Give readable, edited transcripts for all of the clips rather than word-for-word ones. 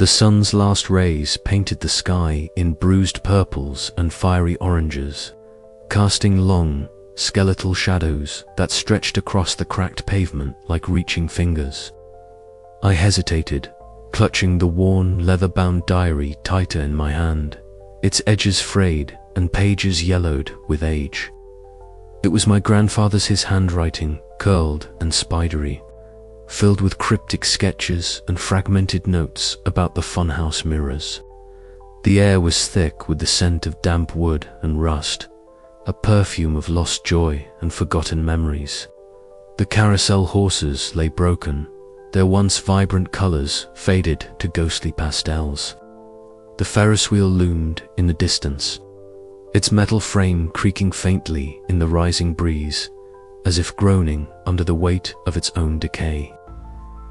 The sun's last rays painted the sky in bruised purples and fiery oranges, casting long, skeletal shadows that stretched across the cracked pavement like reaching fingers. I hesitated, clutching the worn, leather-bound diary tighter in my hand, its edges frayed and pages yellowed with age. It was my grandfather's, his handwriting, curled and spidery, filled with cryptic sketches and fragmented notes about the funhouse mirrors. The air was thick with the scent of damp wood and rust, a perfume of lost joy and forgotten memories. The carousel horses lay broken, their once vibrant colors faded to ghostly pastels. The Ferris wheel loomed in the distance, its metal frame creaking faintly in the rising breeze, as if groaning under the weight of its own decay.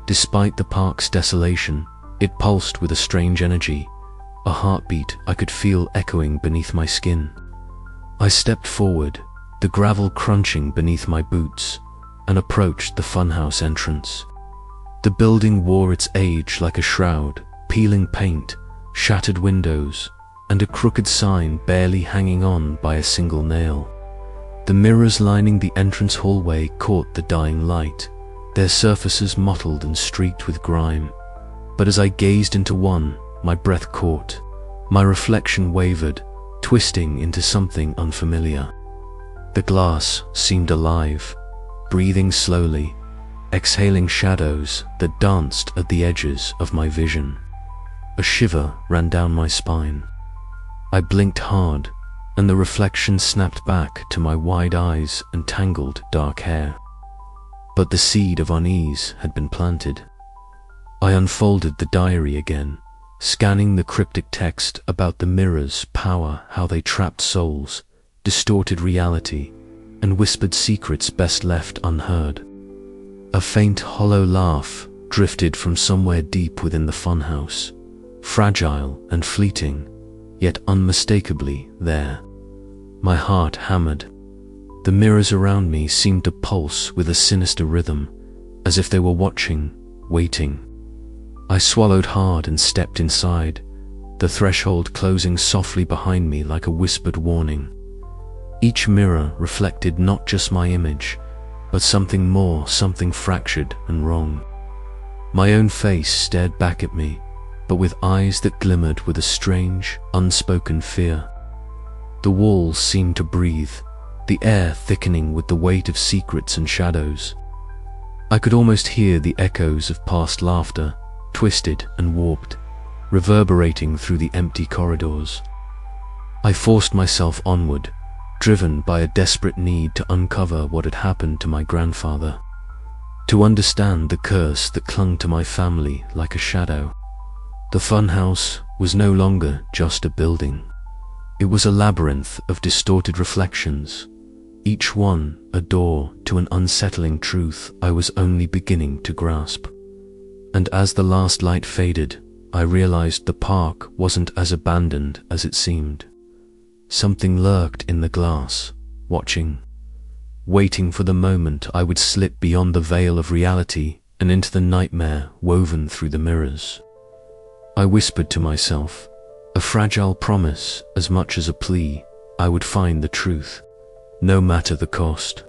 Despite the park's desolation, it pulsed with a strange energy, a heartbeat I could feel echoing beneath my skin. I stepped forward, the gravel crunching beneath my boots, and approached the funhouse entrance. The building wore its age like a shroud, peeling paint, shattered windows, and a crooked sign barely hanging on by a single nail. The mirrors lining the entrance hallway caught the dying light, their surfaces mottled and streaked with grime. But as I gazed into one, my breath caught. My reflection wavered, twisting into something unfamiliar. The glass seemed alive, breathing slowly, exhaling shadows that danced at the edges of my vision. A shiver ran down my spine. I blinked hard, and the reflection snapped back to my wide eyes and tangled dark hair. But the seed of unease had been planted. I unfolded the diary again, scanning the cryptic text about the mirrors' power, how they trapped souls, distorted reality, and whispered secrets best left unheard. A faint, hollow laugh drifted from somewhere deep within the funhouse, fragile and fleeting, yet unmistakably there. My heart hammered. The mirrors around me seemed to pulse with a sinister rhythm, as if they were watching, waiting. I swallowed hard and stepped inside, the threshold closing softly behind me like a whispered warning. Each mirror reflected not just my image, but something more, something fractured and wrong. My own face stared back at me, but with eyes that glimmered with a strange, unspoken fear. The walls seemed to breathe, the air thickening with the weight of secrets and shadows. I could almost hear the echoes of past laughter, twisted and warped, reverberating through the empty corridors. I forced myself onward, driven by a desperate need to uncover what had happened to my grandfather, to understand the curse that clung to my family like a shadow. The funhouse was no longer just a building. It was a labyrinth of distorted reflections, each one a door to an unsettling truth I was only beginning to grasp. And as the last light faded, I realized the park wasn't as abandoned as it seemed. Something lurked in the glass, watching, waiting for the moment I would slip beyond the veil of reality and into the nightmare woven through the mirrors. I whispered to myself, a fragile promise as much as a plea, I would find the truth, no matter the cost.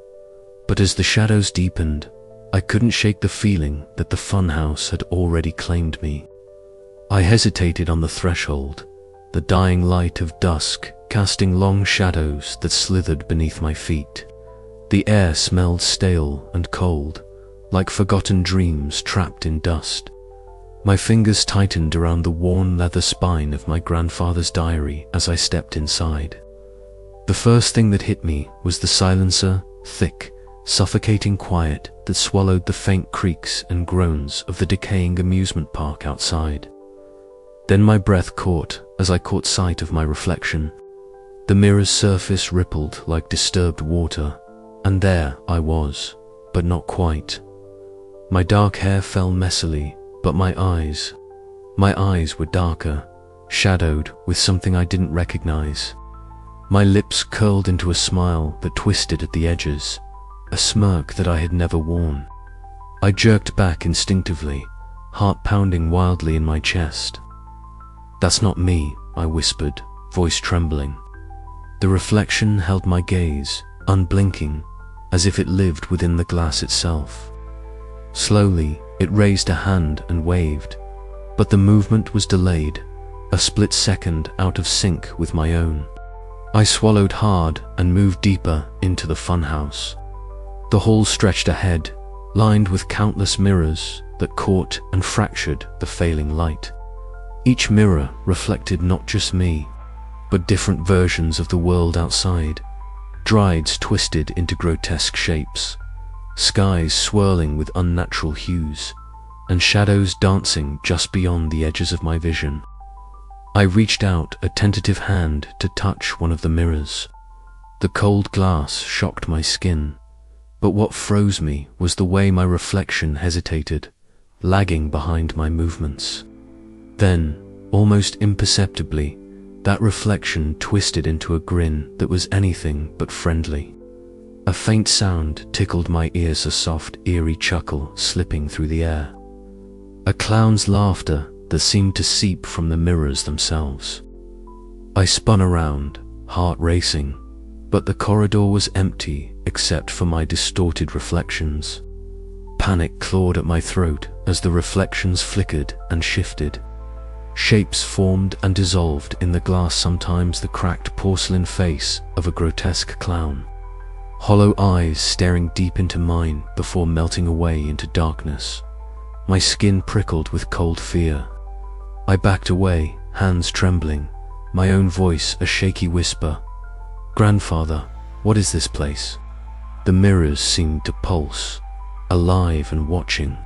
But as the shadows deepened, I couldn't shake the feeling that the funhouse had already claimed me. I hesitated on the threshold, the dying light of dusk casting long shadows that slithered beneath my feet. The air smelled stale and cold, like forgotten dreams trapped in dust. My fingers tightened around the worn leather spine of my grandfather's diary as I stepped inside. The first thing that hit me was the silencer, thick, suffocating quiet that swallowed the faint creaks and groans of the decaying amusement park outside. Then my breath caught as I caught sight of my reflection. The mirror's surface rippled like disturbed water, and there I was, but not quite. My dark hair fell messily, but my eyes were darker, shadowed with something I didn't recognize. My lips curled into a smile that twisted at the edges, a smirk that I had never worn. I jerked back instinctively, heart pounding wildly in my chest. "That's not me," I whispered, voice trembling. The reflection held my gaze, unblinking, as if it lived within the glass itself. Slowly, it raised a hand and waved, but the movement was delayed, a split second out of sync with my own. I swallowed hard and moved deeper into the funhouse. The hall stretched ahead, lined with countless mirrors that caught and fractured the failing light. Each mirror reflected not just me, but different versions of the world outside, drieds twisted into grotesque shapes, skies swirling with unnatural hues, and shadows dancing just beyond the edges of my vision. I reached out a tentative hand to touch one of the mirrors. The cold glass shocked my skin, but what froze me was the way my reflection hesitated, lagging behind my movements. Then, almost imperceptibly, that reflection twisted into a grin that was anything but friendly. A faint sound tickled my ears, a soft, eerie chuckle slipping through the air. A clown's laughter that seemed to seep from the mirrors themselves. I spun around, heart racing, but the corridor was empty except for my distorted reflections. Panic clawed at my throat as the reflections flickered and shifted. Shapes formed and dissolved in the glass, sometimes the cracked porcelain face of a grotesque clown. Hollow eyes staring deep into mine before melting away into darkness. My skin prickled with cold fear. I backed away, hands trembling, my own voice a shaky whisper. "Grandfather, what is this place?" The mirrors seemed to pulse, alive and watching.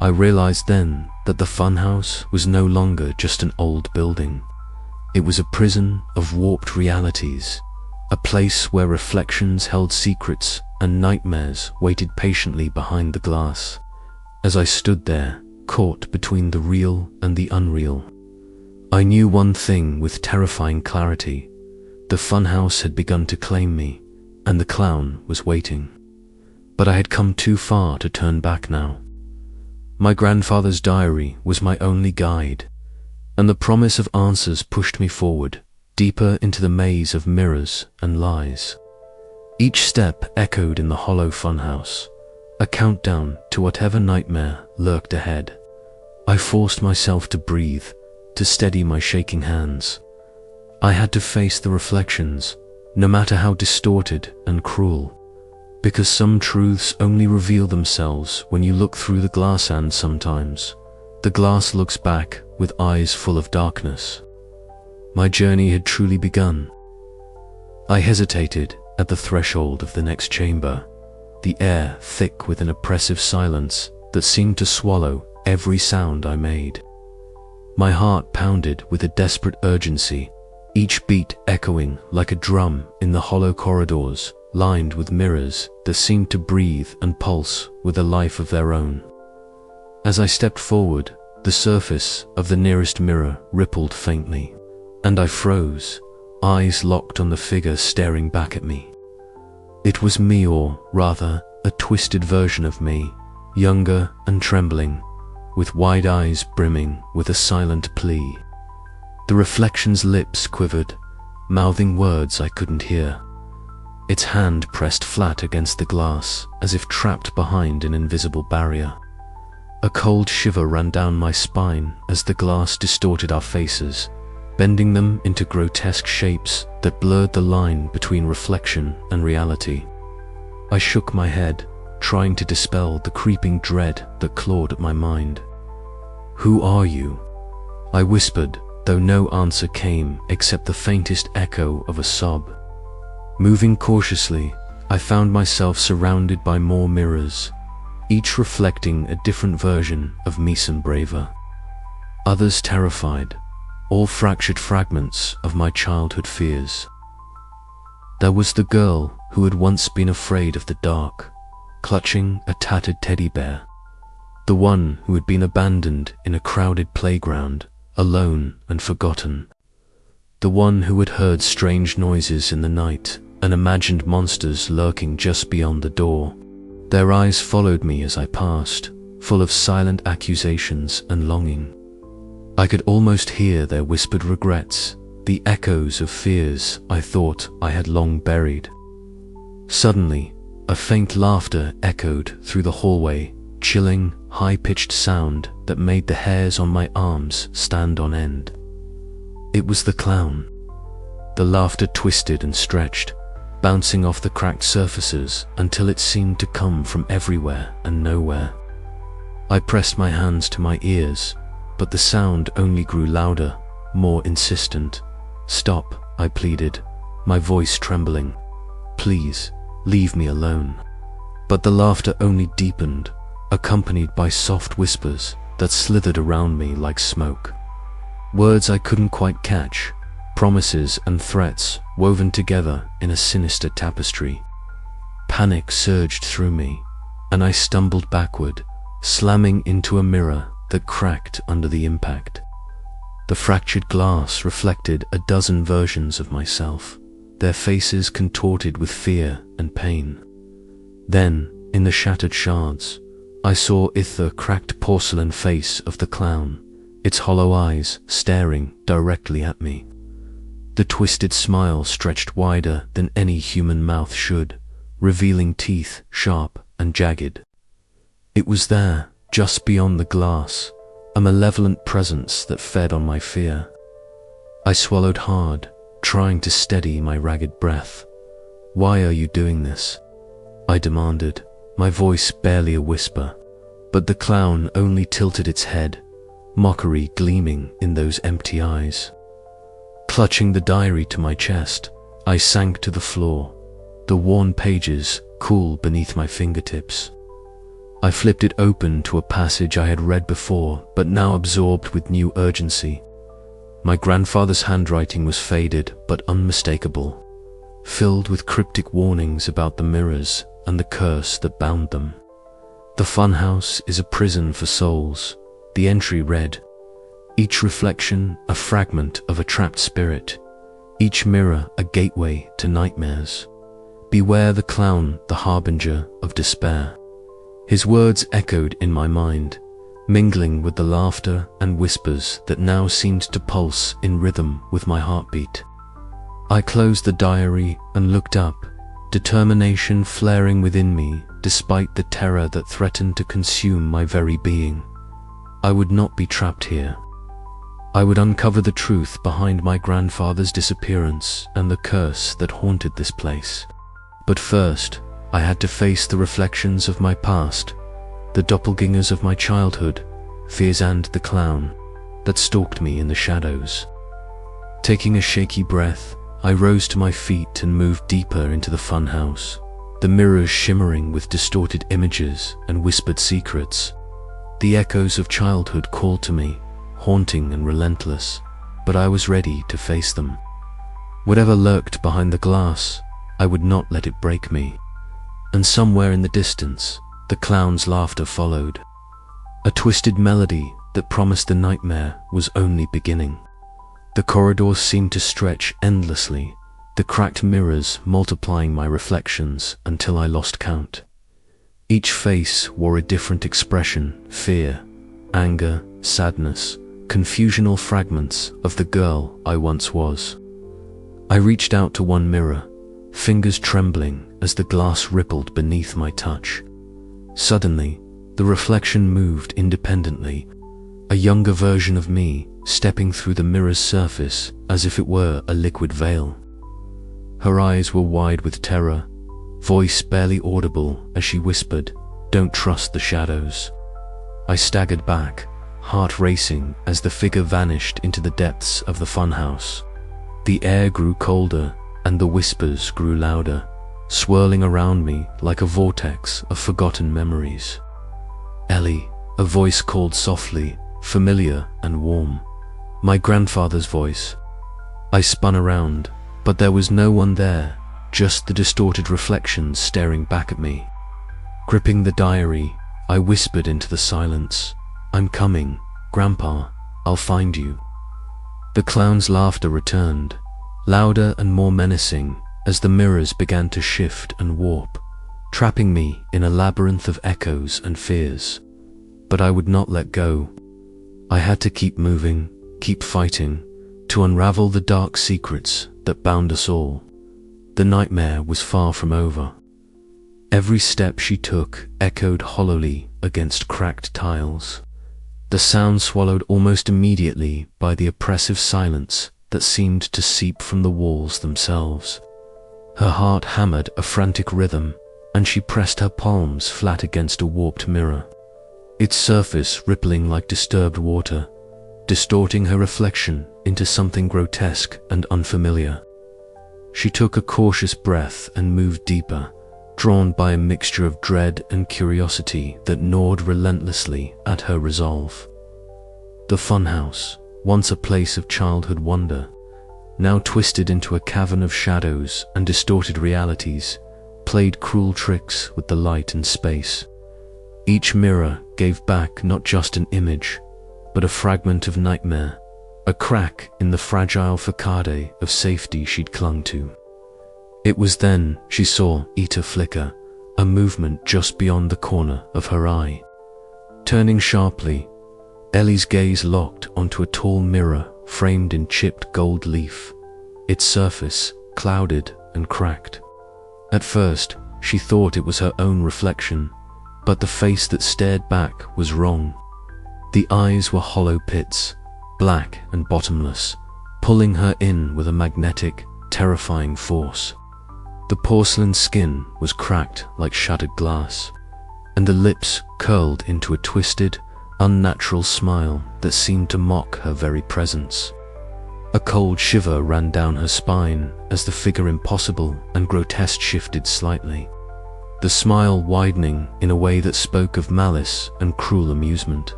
I realized then that the funhouse was no longer just an old building. It was a prison of warped realities, a place where reflections held secrets and nightmares waited patiently behind the glass. As I stood there, caught between the real and the unreal, I knew one thing with terrifying clarity. The funhouse had begun to claim me, and the clown was waiting. But I had come too far to turn back now. My grandfather's diary was my only guide, and the promise of answers pushed me forward, deeper into the maze of mirrors and lies. Each step echoed in the hollow funhouse, a countdown to whatever nightmare lurked ahead. I forced myself to breathe, to steady my shaking hands. I had to face the reflections, no matter how distorted and cruel, because some truths only reveal themselves when you look through the glass, and sometimes the glass looks back with eyes full of darkness. My journey had truly begun. I hesitated at the threshold of the next chamber, the air thick with an oppressive silence that seemed to swallow every sound I made. My heart pounded with a desperate urgency, each beat echoing like a drum in the hollow corridors lined with mirrors that seemed to breathe and pulse with a life of their own. As I stepped forward, the surface of the nearest mirror rippled faintly, and I froze, eyes locked on the figure staring back at me. It was me, or rather, a twisted version of me, younger and trembling, with wide eyes brimming with a silent plea. The reflection's lips quivered, mouthing words I couldn't hear. Its hand pressed flat against the glass, as if trapped behind an invisible barrier. A cold shiver ran down my spine as the glass distorted our faces, bending them into grotesque shapes that blurred the line between reflection and reality. I shook my head, trying to dispel the creeping dread that clawed at my mind. "Who are you?" I whispered, though no answer came except the faintest echo of a sob. Moving cautiously, I found myself surrounded by more mirrors, each reflecting a different version of me, some braver, others terrified, all fractured fragments of my childhood fears. There was the girl who had once been afraid of the dark, clutching a tattered teddy bear. The one who had been abandoned in a crowded playground, alone and forgotten. The one who had heard strange noises in the night and imagined monsters lurking just beyond the door. Their eyes followed me as I passed, full of silent accusations and longing. I could almost hear their whispered regrets, the echoes of fears I thought I had long buried. Suddenly, a faint laughter echoed through the hallway, chilling, high-pitched sound that made the hairs on my arms stand on end. It was the clown. The laughter twisted and stretched, bouncing off the cracked surfaces until it seemed to come from everywhere and nowhere. I pressed my hands to my ears, but the sound only grew louder, more insistent. "Stop," I pleaded, my voice trembling. "Please, leave me alone." But the laughter only deepened, accompanied by soft whispers that slithered around me like smoke. Words I couldn't quite catch, promises and threats woven together in a sinister tapestry. Panic surged through me, and I stumbled backward, slamming into a mirror that cracked under the impact. The fractured glass reflected a dozen versions of myself, their faces contorted with fear and pain. Then, in the shattered shards, I saw the cracked porcelain face of the clown, its hollow eyes staring directly at me. The twisted smile stretched wider than any human mouth should, revealing teeth sharp and jagged. It was there, just beyond the glass, a malevolent presence that fed on my fear. I swallowed hard, trying to steady my ragged breath. "Why are you doing this?" I demanded, my voice barely a whisper, but the clown only tilted its head, mockery gleaming in those empty eyes. Clutching the diary to my chest, I sank to the floor, the worn pages cool beneath my fingertips. I flipped it open to a passage I had read before, but now absorbed with new urgency. My grandfather's handwriting was faded but unmistakable, filled with cryptic warnings about the mirrors and the curse that bound them. "The funhouse is a prison for souls," the entry read. "Each reflection a fragment of a trapped spirit, each mirror a gateway to nightmares. Beware the clown, the harbinger of despair." His words echoed in my mind, mingling with the laughter and whispers that now seemed to pulse in rhythm with my heartbeat. I closed the diary and looked up, determination flaring within me despite the terror that threatened to consume my very being. I would not be trapped here. I would uncover the truth behind my grandfather's disappearance and the curse that haunted this place. But first, I had to face the reflections of my past, the doppelgangers of my childhood, fears and the clown that stalked me in the shadows. Taking a shaky breath, I rose to my feet and moved deeper into the funhouse, the mirrors shimmering with distorted images and whispered secrets. The echoes of childhood called to me, haunting and relentless, but I was ready to face them. Whatever lurked behind the glass, I would not let it break me. And somewhere in the distance, the clown's laughter followed, a twisted melody that promised the nightmare was only beginning. The corridors seemed to stretch endlessly, the cracked mirrors multiplying my reflections until I lost count. Each face wore a different expression: fear, anger, sadness, confusional fragments of the girl I once was. I reached out to one mirror, fingers trembling as the glass rippled beneath my touch. Suddenly, the reflection moved independently, a younger version of me stepping through the mirror's surface as if it were a liquid veil. Her eyes were wide with terror, voice barely audible as she whispered, "Don't trust the shadows." I staggered back, heart racing as the figure vanished into the depths of the funhouse. The air grew colder and the whispers grew louder, swirling around me like a vortex of forgotten memories. "Ellie," a voice called softly, familiar and warm. My grandfather's voice. I spun around, but there was no one there, just the distorted reflections staring back at me. Gripping the diary, I whispered into the silence, "I'm coming, Grandpa, I'll find you." The clown's laughter returned, louder and more menacing as the mirrors began to shift and warp, trapping me in a labyrinth of echoes and fears. But I would not let go. I had to keep moving, keep fighting, to unravel the dark secrets that bound us all. The nightmare was far from over. Every step she took echoed hollowly against cracked tiles, the sound swallowed almost immediately by the oppressive silence that seemed to seep from the walls themselves. Her heart hammered a frantic rhythm, and she pressed her palms flat against a warped mirror, its surface rippling like disturbed water, distorting her reflection into something grotesque and unfamiliar. She took a cautious breath and moved deeper, drawn by a mixture of dread and curiosity that gnawed relentlessly at her resolve. The funhouse, once a place of childhood wonder, now twisted into a cavern of shadows and distorted realities, played cruel tricks with the light and space. Each mirror gave back not just an image, but a fragment of nightmare, a crack in the fragile facade of safety she'd clung to. It was then she saw Ita flicker, a movement just beyond the corner of her eye. Turning sharply, Ellie's gaze locked onto a tall mirror framed in chipped gold leaf, its surface clouded and cracked. At first, she thought it was her own reflection, but the face that stared back was wrong. The eyes were hollow pits, black and bottomless, pulling her in with a magnetic, terrifying force. The porcelain skin was cracked like shattered glass, and the lips curled into a twisted, unnatural smile that seemed to mock her very presence. A cold shiver ran down her spine as the figure impossible and grotesque shifted slightly, the smile widening in a way that spoke of malice and cruel amusement.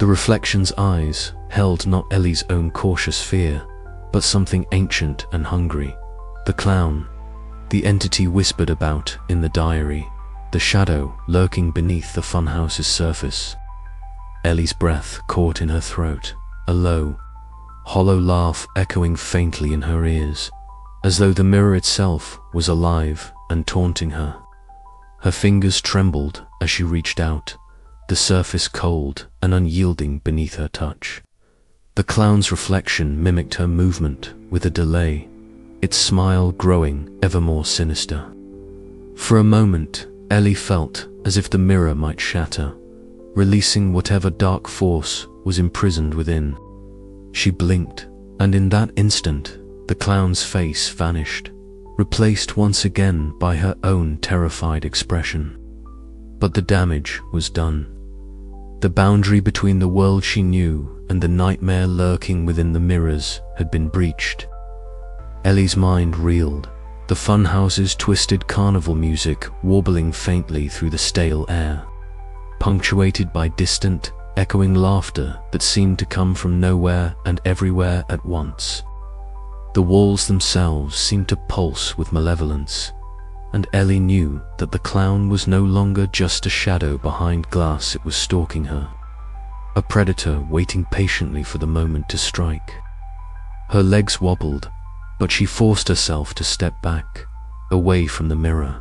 The reflection's eyes held not Ellie's own cautious fear, but something ancient and hungry. The clown, the entity whispered about in the diary, the shadow lurking beneath the funhouse's surface. Ellie's breath caught in her throat, a low, hollow laugh echoing faintly in her ears, as though the mirror itself was alive and taunting her. Her fingers trembled as she reached out, the surface cold and unyielding beneath her touch. The clown's reflection mimicked her movement with a delay, its smile growing ever more sinister. For a moment, Ellie felt as if the mirror might shatter, releasing whatever dark force was imprisoned within. She blinked, and in that instant, the clown's face vanished, replaced once again by her own terrified expression. But the damage was done. The boundary between the world she knew and the nightmare lurking within the mirrors had been breached. Ellie's mind reeled, the funhouse's twisted carnival music warbling faintly through the stale air, punctuated by distant, echoing laughter that seemed to come from nowhere and everywhere at once. The walls themselves seemed to pulse with malevolence, and Ellie knew that the clown was no longer just a shadow behind glass. It was stalking her, a predator waiting patiently for the moment to strike. Her legs wobbled, but she forced herself to step back, away from the mirror.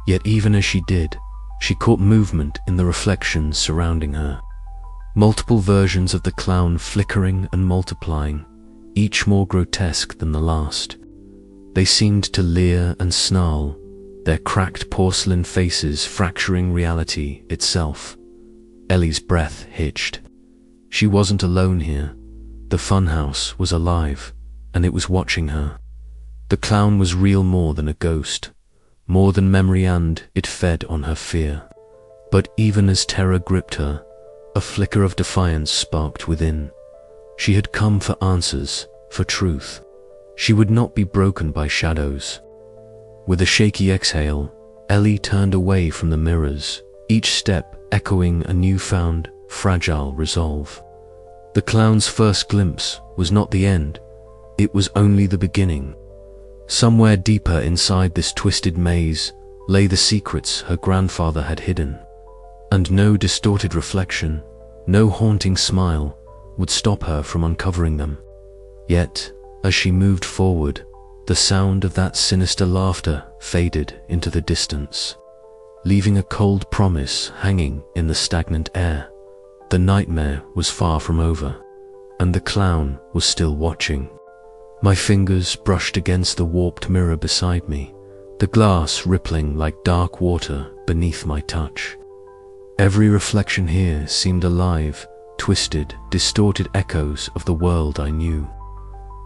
Yet even as she did, she caught movement in the reflections surrounding her. Multiple versions of the clown flickering and multiplying, each more grotesque than the last. They seemed to leer and snarl, their cracked porcelain faces fracturing reality itself. Ellie's breath hitched. She wasn't alone here. The funhouse was alive, and it was watching her. The clown was real, more than a ghost, more than memory, and it fed on her fear. But even as terror gripped her, a flicker of defiance sparked within. She had come for answers, for truth. She would not be broken by shadows. With a shaky exhale, Ellie turned away from the mirrors, each step echoing a newfound, fragile resolve. The clown's first glimpse was not the end. It was only the beginning. Somewhere deeper inside this twisted maze lay the secrets her grandfather had hidden, and no distorted reflection, no haunting smile would stop her from uncovering them. Yet, as she moved forward, the sound of that sinister laughter faded into the distance, leaving a cold promise hanging in the stagnant air. the nightmare was far from over, and the clown was still watching. My fingers brushed against the warped mirror beside me, the glass rippling like dark water beneath my touch. Every reflection here seemed alive, twisted, distorted echoes of the world I knew,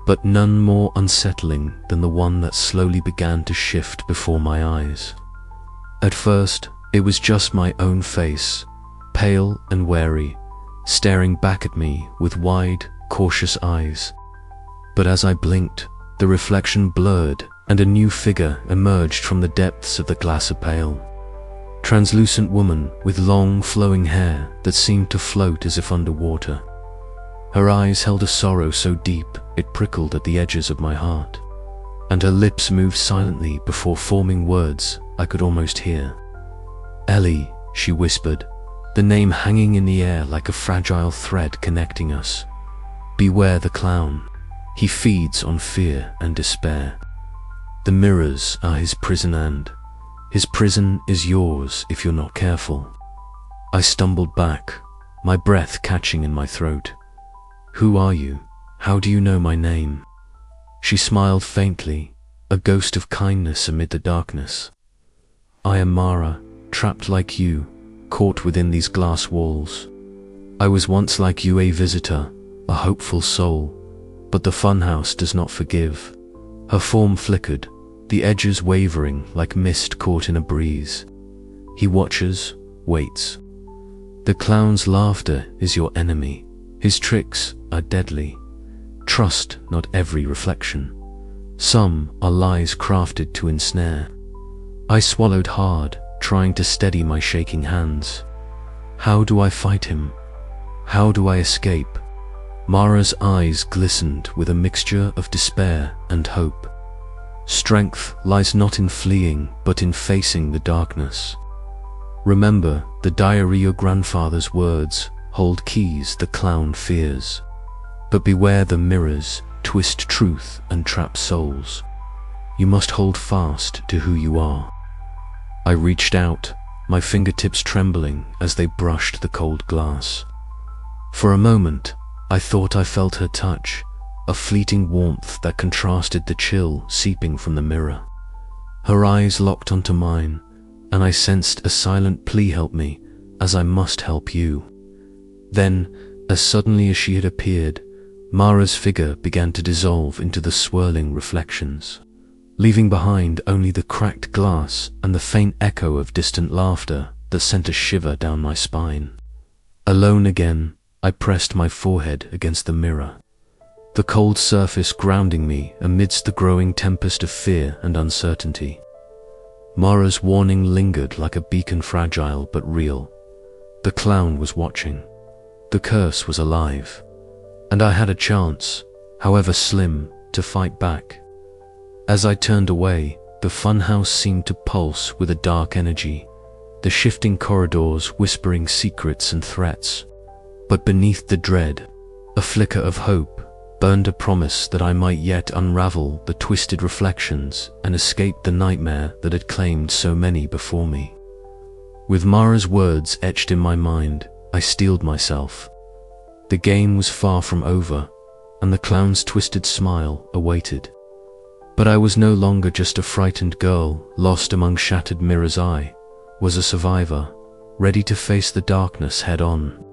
but none more unsettling than the one that slowly began to shift before my eyes. At first, it was just my own face, pale and wary, staring back at me with wide, cautious eyes. But as I blinked, the reflection blurred and a new figure emerged from the depths of the glass pale. Translucent woman with long, flowing hair that seemed to float as if underwater. Her eyes held a sorrow so deep it prickled at the edges of my heart, and her lips moved silently before forming words I could almost hear. "Ellie," she whispered, the name hanging in the air like a fragile thread connecting us. "Beware the clown. He feeds on fear and despair. The mirrors are his prison, and his prison is yours if you're not careful." I stumbled back, my breath catching in my throat. "Who are you? How do you know my name?" She smiled faintly, a ghost of kindness amid the darkness. "I am Mara, trapped like you, caught within these glass walls. I was once like you, a visitor, a hopeful soul, but the funhouse does not forgive." Her form flickered, the edges wavering like mist caught in a breeze. "He watches, waits. The clown's laughter is your enemy. His tricks are deadly. Trust not every reflection. Some are lies crafted to ensnare." I swallowed hard, trying to steady my shaking hands. How do I fight him? How do I escape? Mara's eyes glistened with a mixture of despair and hope. "Strength lies not in fleeing, but in facing the darkness. Remember the diary your grandfather's words hold keys the clown fears. But beware the mirrors, twist truth and trap souls. You must hold fast to who you are." I reached out, my fingertips trembling as they brushed the cold glass. For a moment, I thought I felt her touch, a fleeting warmth that contrasted the chill seeping from the mirror. Her eyes locked onto mine, and I sensed a silent plea: "Help me, as I must help you." Then, as suddenly as she had appeared, Mara's figure began to dissolve into the swirling reflections, leaving behind only the cracked glass and the faint echo of distant laughter that sent a shiver down my spine. Alone again, I pressed my forehead against the mirror, the cold surface grounding me amidst the growing tempest of fear and uncertainty. Mara's warning lingered like a beacon, fragile but real. The clown was watching. The curse was alive, and I had a chance, however slim, to fight back. As I turned away, the funhouse seemed to pulse with a dark energy, the shifting corridors whispering secrets and threats. But beneath the dread, a flicker of hope burned, a promise that I might yet unravel the twisted reflections and escape the nightmare that had claimed so many before me. With Mara's words etched in my mind, I steeled myself. The game was far from over, and the clown's twisted smile awaited. But I was no longer just a frightened girl lost among shattered mirrors. I was a survivor, ready to face the darkness head-on.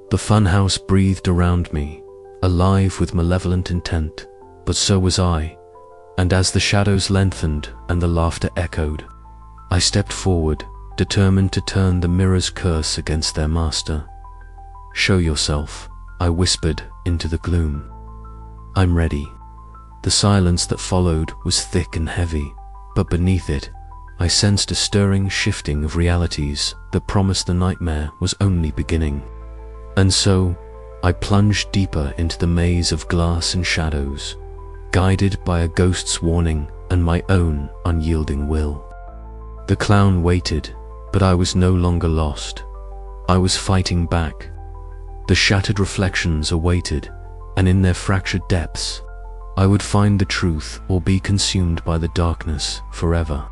The funhouse breathed around me, alive with malevolent intent, but so was I, and as the shadows lengthened and the laughter echoed, I stepped forward, determined to turn the mirror's curse against their master. "Show yourself," I whispered into the gloom. "I'm ready." The silence that followed was thick and heavy, but beneath it, I sensed a stirring shifting of realities that promised the nightmare was only beginning. And so, I plunged deeper into the maze of glass and shadows, guided by a ghost's warning and my own unyielding will. The clown waited, but I was no longer lost. I was fighting back. The shattered reflections awaited, and in their fractured depths, I would find the truth or be consumed by the darkness forever.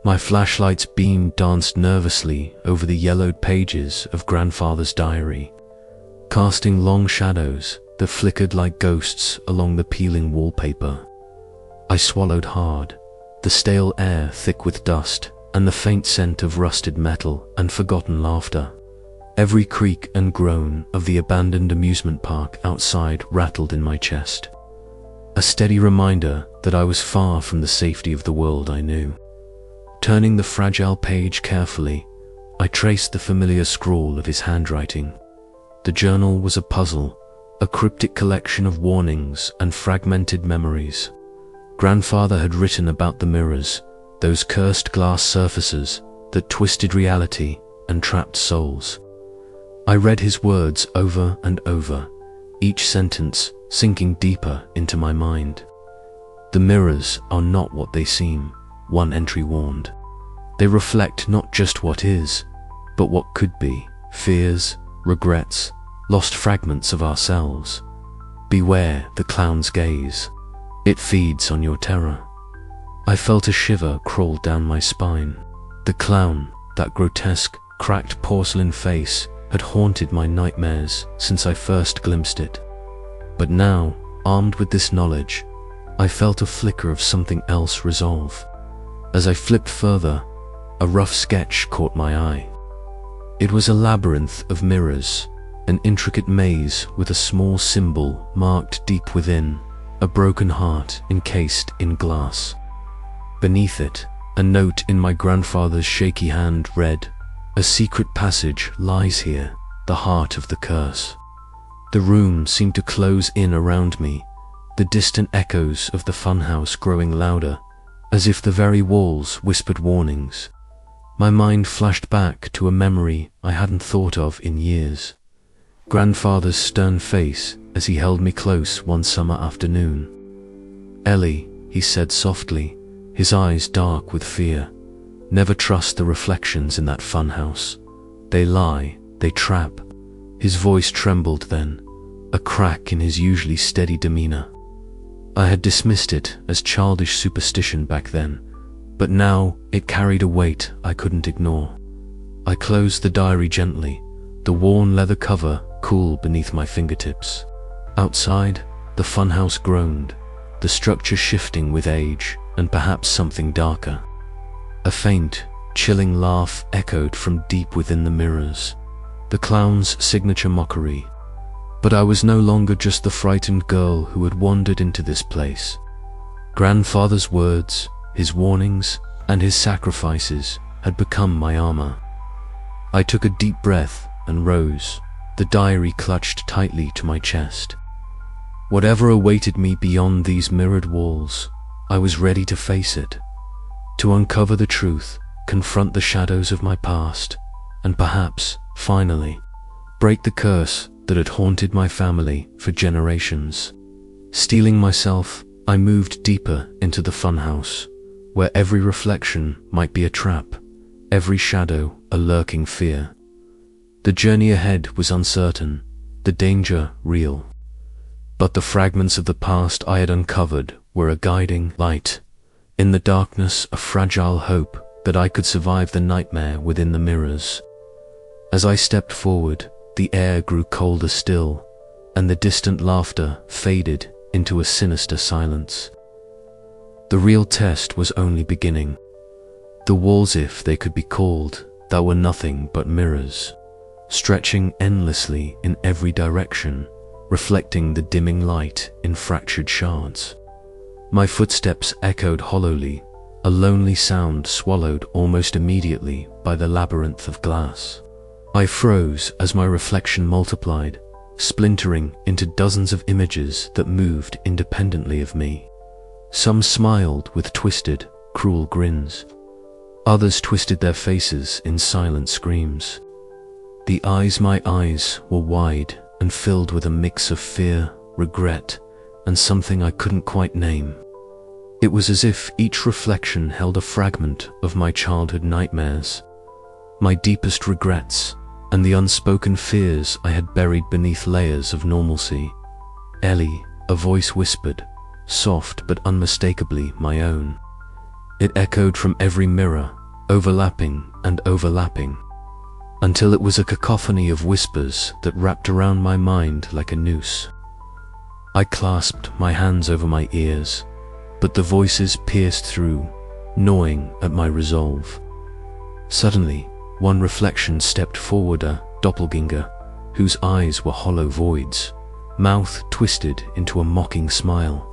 My flashlight's beam danced nervously over the yellowed pages of Grandfather's diary, casting long shadows that flickered like ghosts along the peeling wallpaper. I swallowed hard, the stale air thick with dust and the faint scent of rusted metal and forgotten laughter. Every creak and groan of the abandoned amusement park outside rattled in my chest, a steady reminder that I was far from the safety of the world I knew. Turning the fragile page carefully, I traced the familiar scrawl of his handwriting. The journal was a puzzle, a cryptic collection of warnings and fragmented memories. Grandfather had written about the mirrors, those cursed glass surfaces that twisted reality and trapped souls. I read his words over and over, each sentence sinking deeper into my mind. The mirrors are not what they seem, one entry warned. They reflect not just what is, but what could be, fears, regrets, lost fragments of ourselves. Beware the clown's gaze. It feeds on your terror. I felt a shiver crawl down my spine. The clown, that grotesque, cracked porcelain face, had haunted my nightmares since I first glimpsed it. But now, armed with this knowledge, I felt a flicker of something else resolve. As I flipped further, a rough sketch caught my eye. It was a labyrinth of mirrors, an intricate maze with a small symbol marked deep within, a broken heart encased in glass. Beneath it, a note in my grandfather's shaky hand read, "A secret passage lies here, the heart of the curse." The room seemed to close in around me, the distant echoes of the funhouse growing louder, as if the very walls whispered warnings. My mind flashed back to a memory I hadn't thought of in years. Grandfather's stern face as he held me close one summer afternoon. "Ellie," he said softly, his eyes dark with fear, "never trust the reflections in that funhouse. They lie, they trap." His voice trembled then, a crack in his usually steady demeanor. I had dismissed it as childish superstition back then, but now it carried a weight I couldn't ignore. I closed the diary gently, the worn leather cover cool beneath my fingertips. Outside, the funhouse groaned, the structure shifting with age and perhaps something darker. A faint, chilling laugh echoed from deep within the mirrors, the clown's signature mockery. But I was no longer just the frightened girl who had wandered into this place. Grandfather's words, his warnings, and his sacrifices had become my armor. I took a deep breath and rose, the diary clutched tightly to my chest. Whatever awaited me beyond these mirrored walls, I was ready to face it, to uncover the truth, confront the shadows of my past, and perhaps, finally, break the curse that had haunted my family for generations. Steeling myself, I moved deeper into the funhouse, where every reflection might be a trap, every shadow a lurking fear. The journey ahead was uncertain, the danger real. But the fragments of the past I had uncovered were a guiding light, in the darkness a fragile hope that I could survive the nightmare within the mirrors. As I stepped forward, the air grew colder still, and the distant laughter faded into a sinister silence. The real test was only beginning. The walls, if they could be called, that were nothing but mirrors, stretching endlessly in every direction, reflecting the dimming light in fractured shards. My footsteps echoed hollowly, a lonely sound swallowed almost immediately by the labyrinth of glass. I froze as my reflection multiplied, splintering into dozens of images that moved independently of me. Some smiled with twisted, cruel grins. Others twisted their faces in silent screams. My eyes were wide and filled with a mix of fear, regret, and something I couldn't quite name. It was as if each reflection held a fragment of my childhood nightmares, my deepest regrets, and the unspoken fears I had buried beneath layers of normalcy. "Ellie," a voice whispered, soft but unmistakably my own. It echoed from every mirror, overlapping and overlapping, until it was a cacophony of whispers that wrapped around my mind like a noose. I clasped my hands over my ears, but the voices pierced through, gnawing at my resolve. Suddenly, one reflection stepped forward, a doppelganger, whose eyes were hollow voids, mouth twisted into a mocking smile.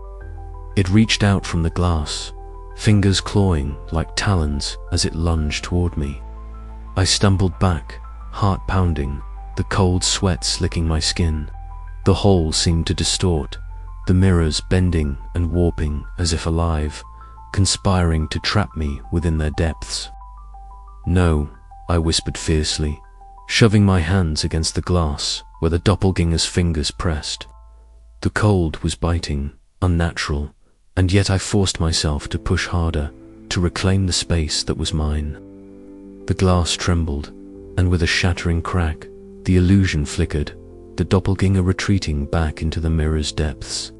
It reached out from the glass, fingers clawing like talons as it lunged toward me. I stumbled back, heart pounding, the cold sweat slicking my skin. The hole seemed to distort, the mirrors bending and warping as if alive, conspiring to trap me within their depths. "No," I whispered fiercely, shoving my hands against the glass where the doppelganger's fingers pressed. The cold was biting, unnatural, and yet I forced myself to push harder, to reclaim the space that was mine. The glass trembled, and with a shattering crack, the illusion flickered, the doppelganger retreating back into the mirror's depths.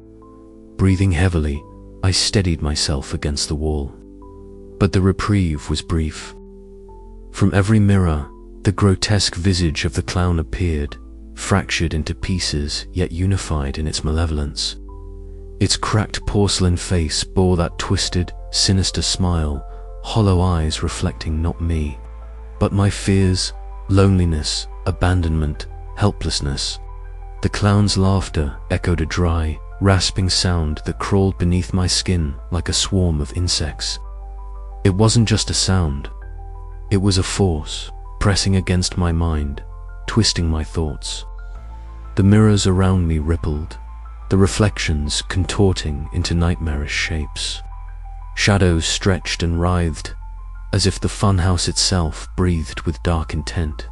Breathing heavily, I steadied myself against the wall. But the reprieve was brief. From every mirror, the grotesque visage of the clown appeared, fractured into pieces yet unified in its malevolence. Its cracked porcelain face bore that twisted, sinister smile, hollow eyes reflecting not me, but my fears, loneliness, abandonment, helplessness. The clown's laughter echoed a dry, rasping sound that crawled beneath my skin like a swarm of insects. It wasn't just a sound. It was a force, pressing against my mind, twisting my thoughts. The mirrors around me rippled, the reflections contorting into nightmarish shapes. Shadows stretched and writhed, as if the funhouse itself breathed with dark intent.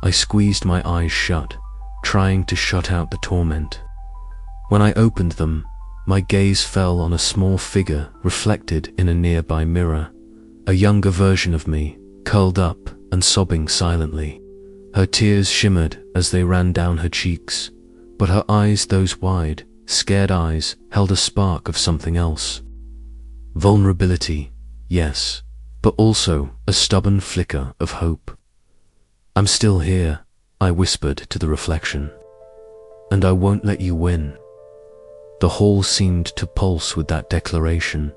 I squeezed my eyes shut, trying to shut out the torment. When I opened them, my gaze fell on a small figure reflected in a nearby mirror, a younger version of me, curled up and sobbing silently. Her tears shimmered as they ran down her cheeks, but her eyes, those wide, scared eyes, held a spark of something else. Vulnerability, yes, but also a stubborn flicker of hope. "I'm still here," I whispered to the reflection, "and I won't let you win." The hall seemed to pulse with that declaration,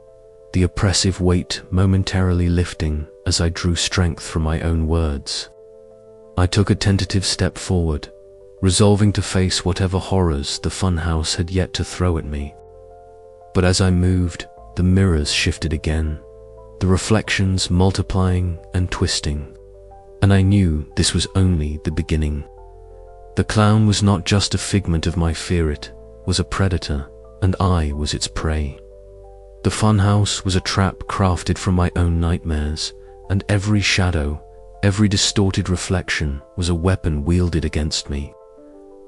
the oppressive weight momentarily lifting as I drew strength from my own words. I took a tentative step forward, resolving to face whatever horrors the funhouse had yet to throw at me. But as I moved, the mirrors shifted again, the reflections multiplying and twisting, and I knew this was only the beginning. The clown was not just a figment of my fear, it was a predator, and I was its prey. The funhouse was a trap crafted from my own nightmares, and every shadow, every distorted reflection was a weapon wielded against me.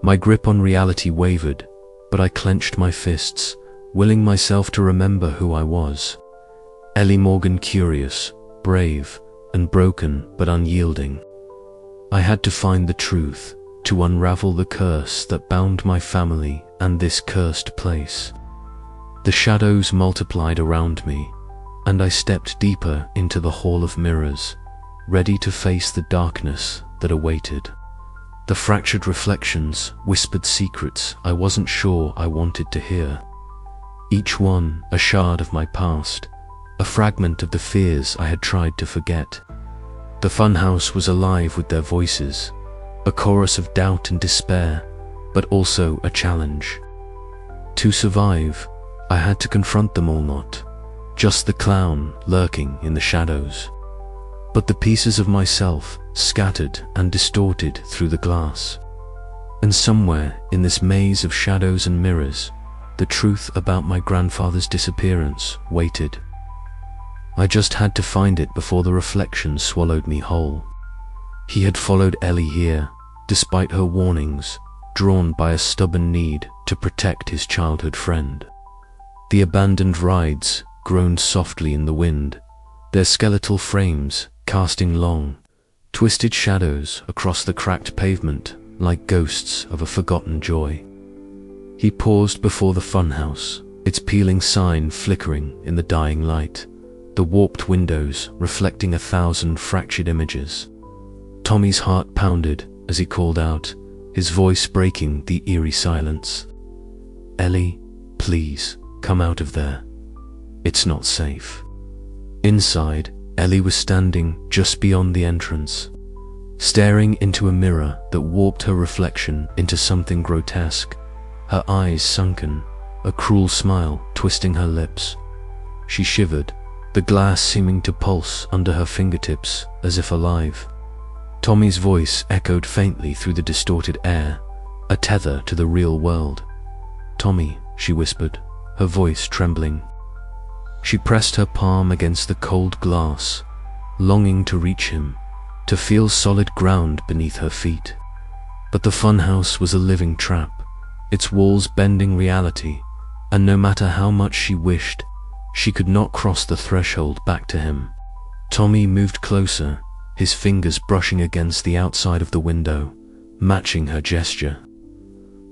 My grip on reality wavered, but I clenched my fists, willing myself to remember who I was. Ellie Morgan, curious, brave, and broken but unyielding. I had to find the truth, to unravel the curse that bound my family and this cursed place. The shadows multiplied around me, and I stepped deeper into the hall of mirrors, ready to face the darkness that awaited. The fractured reflections whispered secrets I wasn't sure I wanted to hear. Each one a shard of my past, a fragment of the fears I had tried to forget. The funhouse was alive with their voices, a chorus of doubt and despair, but also a challenge. To survive, I had to confront them all, not just the clown lurking in the shadows, but the pieces of myself scattered and distorted through the glass. And somewhere in this maze of shadows and mirrors, the truth about my grandfather's disappearance waited. I just had to find it before the reflection swallowed me whole. He had followed Ellie here, despite her warnings, drawn by a stubborn need to protect his childhood friend. The abandoned rides groaned softly in the wind, their skeletal frames casting long, twisted shadows across the cracked pavement like ghosts of a forgotten joy. He paused before the funhouse, its peeling sign flickering in the dying light, the warped windows reflecting 1,000 fractured images. Tommy's heart pounded as he called out, his voice breaking the eerie silence. "Ellie, please, come out of there. It's not safe." Inside, Ellie was standing just beyond the entrance, staring into a mirror that warped her reflection into something grotesque, her eyes sunken, a cruel smile twisting her lips. She shivered, the glass seeming to pulse under her fingertips as if alive. Tommy's voice echoed faintly through the distorted air, a tether to the real world. "Tommy," she whispered, her voice trembling. She pressed her palm against the cold glass, longing to reach him, to feel solid ground beneath her feet. But the funhouse was a living trap, its walls bending reality, and no matter how much she wished, she could not cross the threshold back to him. Tommy moved closer, his fingers brushing against the outside of the window, matching her gesture.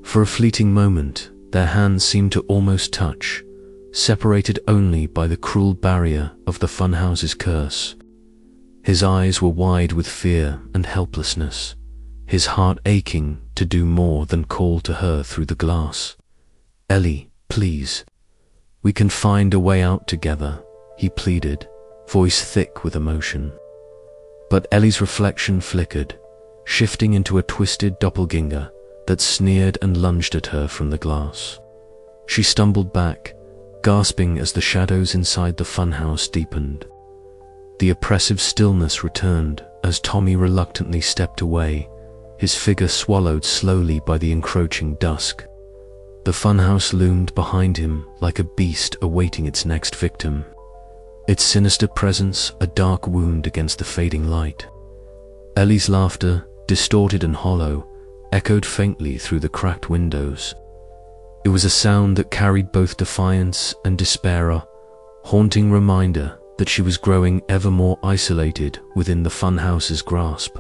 For a fleeting moment, their hands seemed to almost touch, separated only by the cruel barrier of the funhouse's curse. His eyes were wide with fear and helplessness, his heart aching to do more than call to her through the glass. "Ellie, please. We can find a way out together," he pleaded, voice thick with emotion. But Ellie's reflection flickered, shifting into a twisted doppelganger that sneered and lunged at her from the glass. She stumbled back, gasping as the shadows inside the funhouse deepened. The oppressive stillness returned as Tommy reluctantly stepped away, his figure swallowed slowly by the encroaching dusk. The funhouse loomed behind him like a beast awaiting its next victim, its sinister presence a dark wound against the fading light. Ellie's laughter, distorted and hollow, echoed faintly through the cracked windows. It was a sound that carried both defiance and despair, a haunting reminder that she was growing ever more isolated within the funhouse's grasp.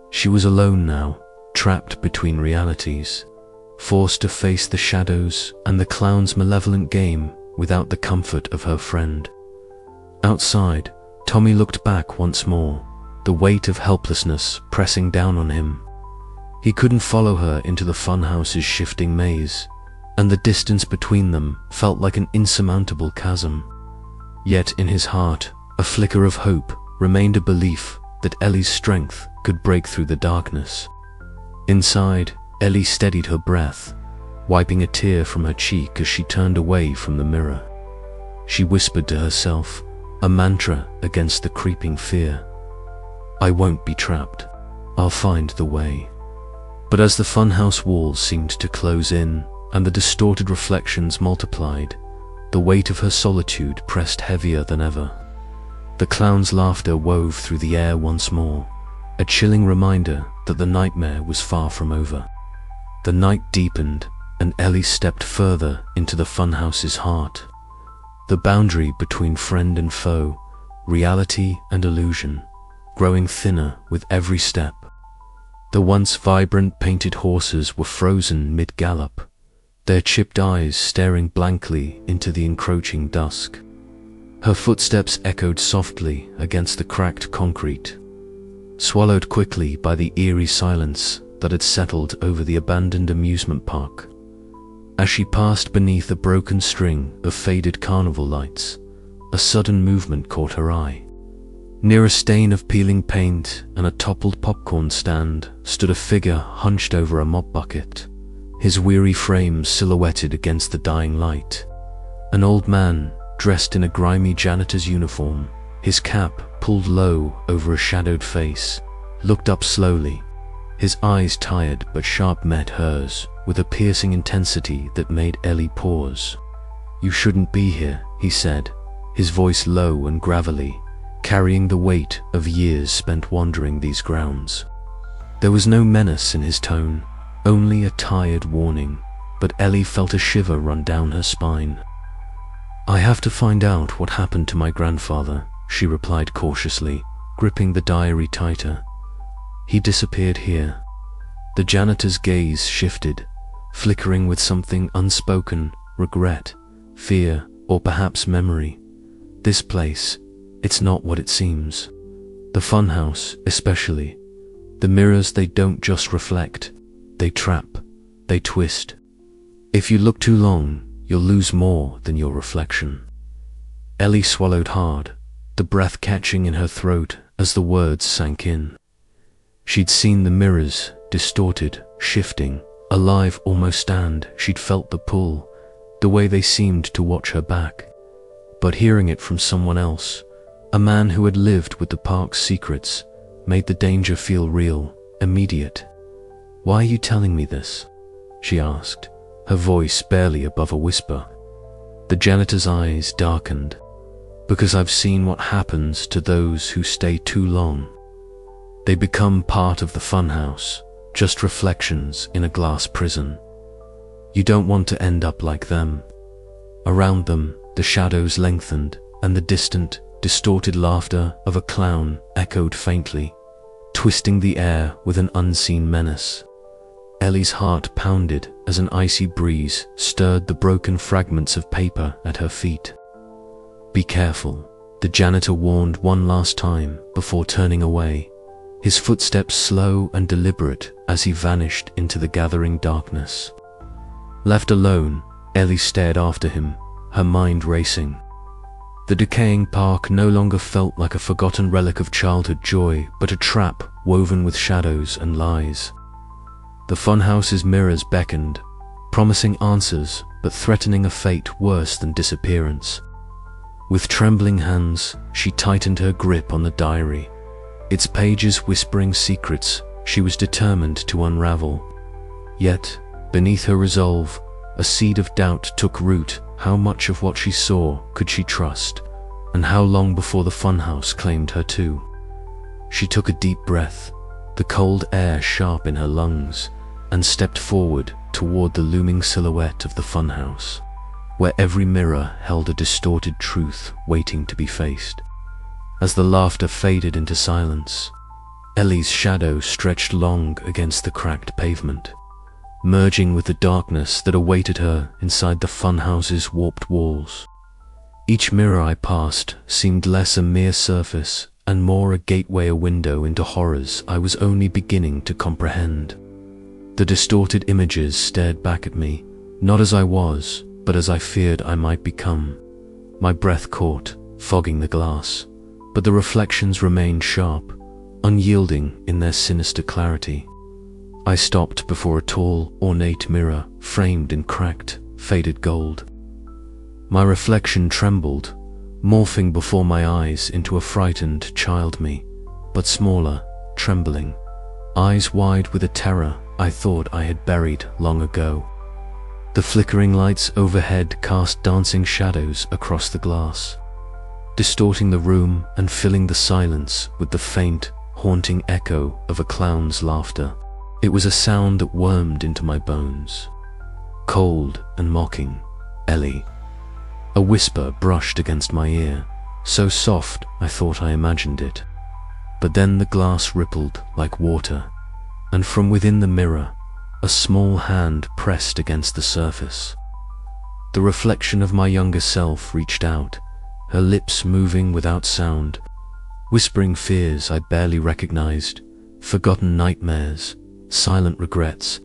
She was alone now, trapped between realities, forced to face the shadows and the clown's malevolent game without the comfort of her friend. Outside, Tommy looked back once more, the weight of helplessness pressing down on him. He couldn't follow her into the funhouse's shifting maze, and the distance between them felt like an insurmountable chasm. Yet in his heart, a flicker of hope remained, a belief that Ellie's strength could break through the darkness. Inside, Ellie steadied her breath, wiping a tear from her cheek as she turned away from the mirror. She whispered to herself, a mantra against the creeping fear. "I won't be trapped. I'll find the way." But as the funhouse walls seemed to close in and the distorted reflections multiplied, the weight of her solitude pressed heavier than ever. The clown's laughter wove through the air once more, a chilling reminder that the nightmare was far from over. The night deepened, and Ellie stepped further into the funhouse's heart. The boundary between friend and foe, reality and illusion, growing thinner with every step. The once vibrant painted horses were frozen mid-gallop, their chipped eyes staring blankly into the encroaching dusk. Her footsteps echoed softly against the cracked concrete, swallowed quickly by the eerie silence that had settled over the abandoned amusement park. As she passed beneath a broken string of faded carnival lights, a sudden movement caught her eye. Near a stain of peeling paint and a toppled popcorn stand stood a figure hunched over a mop bucket, his weary frame silhouetted against the dying light. An old man, dressed in a grimy janitor's uniform, his cap pulled low over a shadowed face, looked up slowly. His eyes, tired but sharp, met hers with a piercing intensity that made Ellie pause. "You shouldn't be here," he said, his voice low and gravelly, carrying the weight of years spent wandering these grounds. There was no menace in his tone, only a tired warning, but Ellie felt a shiver run down her spine. "I have to find out what happened to my grandfather," she replied cautiously, gripping the diary tighter. "He disappeared here." The janitor's gaze shifted, flickering with something unspoken, regret, fear, or perhaps memory. This place, it's not what it seems. The funhouse, especially. The mirrors, they don't just reflect. They trap. They twist. If you look too long, you'll lose more than your reflection. Ellie swallowed hard, the breath catching in her throat as the words sank in. She'd seen the mirrors, distorted, shifting, alive almost, and she'd felt the pull, the way they seemed to watch her back. But hearing it from someone else, a man who had lived with the park's secrets, made the danger feel real, immediate. "Why are you telling me this?" she asked, her voice barely above a whisper. The janitor's eyes darkened. "Because I've seen what happens to those who stay too long. They become part of the funhouse, just reflections in a glass prison. You don't want to end up like them." Around them, the shadows lengthened, and the distant, distorted laughter of a clown echoed faintly, twisting the air with an unseen menace. Ellie's heart pounded as an icy breeze stirred the broken fragments of paper at her feet. "Be careful," the janitor warned one last time before turning away, his footsteps slow and deliberate as he vanished into the gathering darkness. Left alone, Ellie stared after him, her mind racing. The decaying park no longer felt like a forgotten relic of childhood joy, but a trap woven with shadows and lies. The funhouse's mirrors beckoned, promising answers but threatening a fate worse than disappearance. With trembling hands, she tightened her grip on the diary, its pages whispering secrets she was determined to unravel. Yet, beneath her resolve, a seed of doubt took root. How much of what she saw could she trust, and how long before the funhouse claimed her too? She took a deep breath, the cold air sharp in her lungs, and stepped forward toward the looming silhouette of the funhouse, where every mirror held a distorted truth waiting to be faced. As the laughter faded into silence, Ellie's shadow stretched long against the cracked pavement, merging with the darkness that awaited her inside the funhouse's warped walls. Each mirror I passed seemed less a mere surface and more a gateway, a window into horrors I was only beginning to comprehend. The distorted images stared back at me, not as I was, but as I feared I might become. My breath caught, fogging the glass, but the reflections remained sharp, unyielding in their sinister clarity. I stopped before a tall, ornate mirror framed in cracked, faded gold. My reflection trembled, morphing before my eyes into a frightened child me, but smaller, trembling, eyes wide with a terror I thought I had buried long ago. The flickering lights overhead cast dancing shadows across the glass, distorting the room and filling the silence with the faint, haunting echo of a clown's laughter. It was a sound that wormed into my bones. Cold and mocking, "Ellie." A whisper brushed against my ear, so soft I thought I imagined it. But then the glass rippled like water, and from within the mirror, a small hand pressed against the surface. The reflection of my younger self reached out, her lips moving without sound, whispering fears I barely recognized, forgotten nightmares, silent regrets.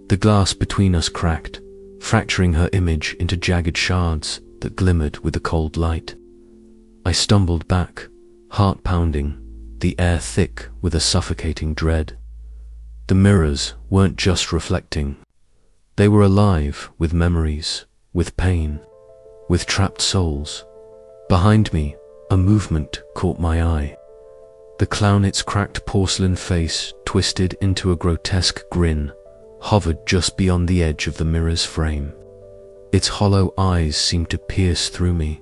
The glass between us cracked, fracturing her image into jagged shards that glimmered with the cold light. I stumbled back, heart pounding, the air thick with a suffocating dread. The mirrors weren't just reflecting. They were alive with memories, with pain, with trapped souls. Behind me, a movement caught my eye. The clown, its cracked porcelain face twisted into a grotesque grin, hovered just beyond the edge of the mirror's frame. Its hollow eyes seemed to pierce through me,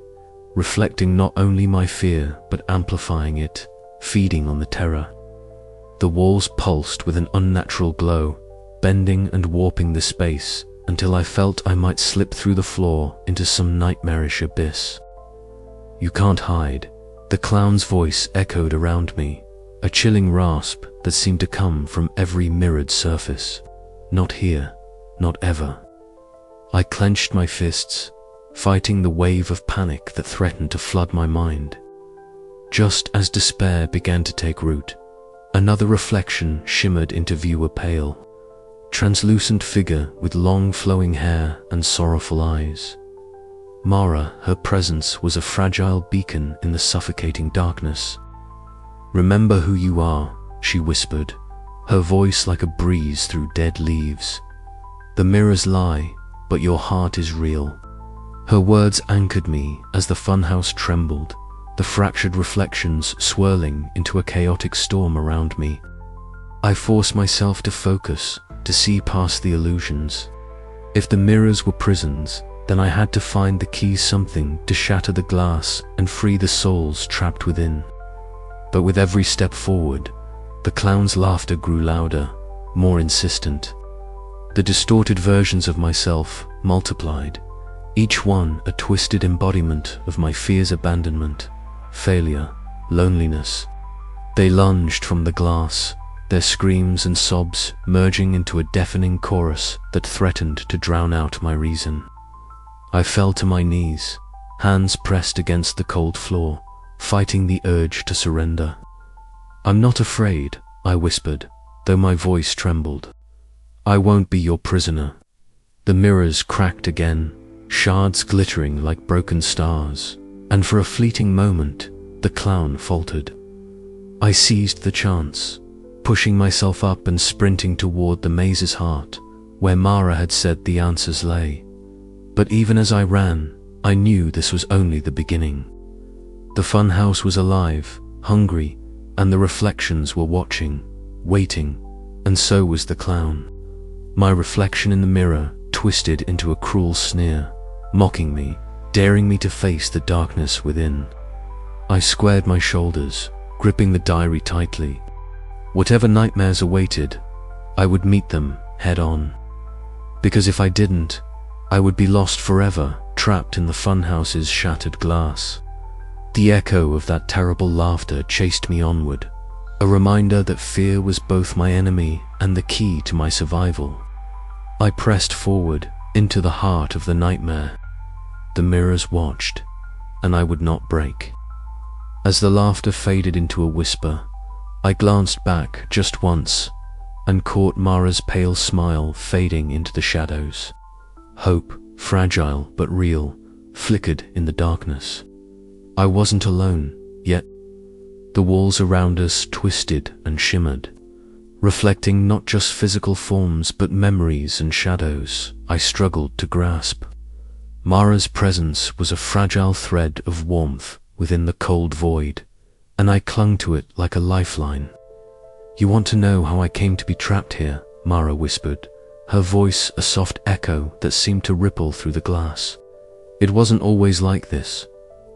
reflecting not only my fear but amplifying it, feeding on the terror. The walls pulsed with an unnatural glow, bending and warping the space until I felt I might slip through the floor into some nightmarish abyss. "You can't hide," the clown's voice echoed around me, a chilling rasp that seemed to come from every mirrored surface. "Not here, not ever." I clenched my fists, fighting the wave of panic that threatened to flood my mind. Just as despair began to take root, another reflection shimmered into view, a pale, translucent figure with long flowing hair and sorrowful eyes. Mara, her presence was a fragile beacon in the suffocating darkness. "Remember who you are," she whispered, her voice like a breeze through dead leaves. "The mirrors lie, but your heart is real." Her words anchored me as the funhouse trembled, the fractured reflections swirling into a chaotic storm around me. I forced myself to focus, to see past the illusions. If the mirrors were prisons, then I had to find the key, something to shatter the glass and free the souls trapped within. But with every step forward, the clown's laughter grew louder, more insistent. The distorted versions of myself multiplied, each one a twisted embodiment of my fear's abandonment, failure, loneliness. They lunged from the glass, their screams and sobs merging into a deafening chorus that threatened to drown out my reason. I fell to my knees, hands pressed against the cold floor, fighting the urge to surrender. "I'm not afraid," I whispered, though my voice trembled. "I won't be your prisoner." The mirrors cracked again, shards glittering like broken stars, and for a fleeting moment, the clown faltered. I seized the chance, pushing myself up and sprinting toward the maze's heart, where Mara had said the answers lay. But even as I ran, I knew this was only the beginning. The funhouse was alive, hungry, and the reflections were watching, waiting, and so was the clown. My reflection in the mirror twisted into a cruel sneer, mocking me, daring me to face the darkness within. I squared my shoulders, gripping the diary tightly. Whatever nightmares awaited, I would meet them head on. Because if I didn't, I would be lost forever, trapped in the funhouse's shattered glass. The echo of that terrible laughter chased me onward, a reminder that fear was both my enemy and the key to my survival. I pressed forward into the heart of the nightmare. The mirrors watched, and I would not break. As the laughter faded into a whisper, I glanced back just once and caught Mara's pale smile fading into the shadows. Hope, fragile but real, flickered in the darkness. I wasn't alone, yet the walls around us twisted and shimmered, reflecting not just physical forms but memories and shadows I struggled to grasp. Mara's presence was a fragile thread of warmth within the cold void, and I clung to it like a lifeline. "You want to know how I came to be trapped here?" Mara whispered, her voice a soft echo that seemed to ripple through the glass. "It wasn't always like this.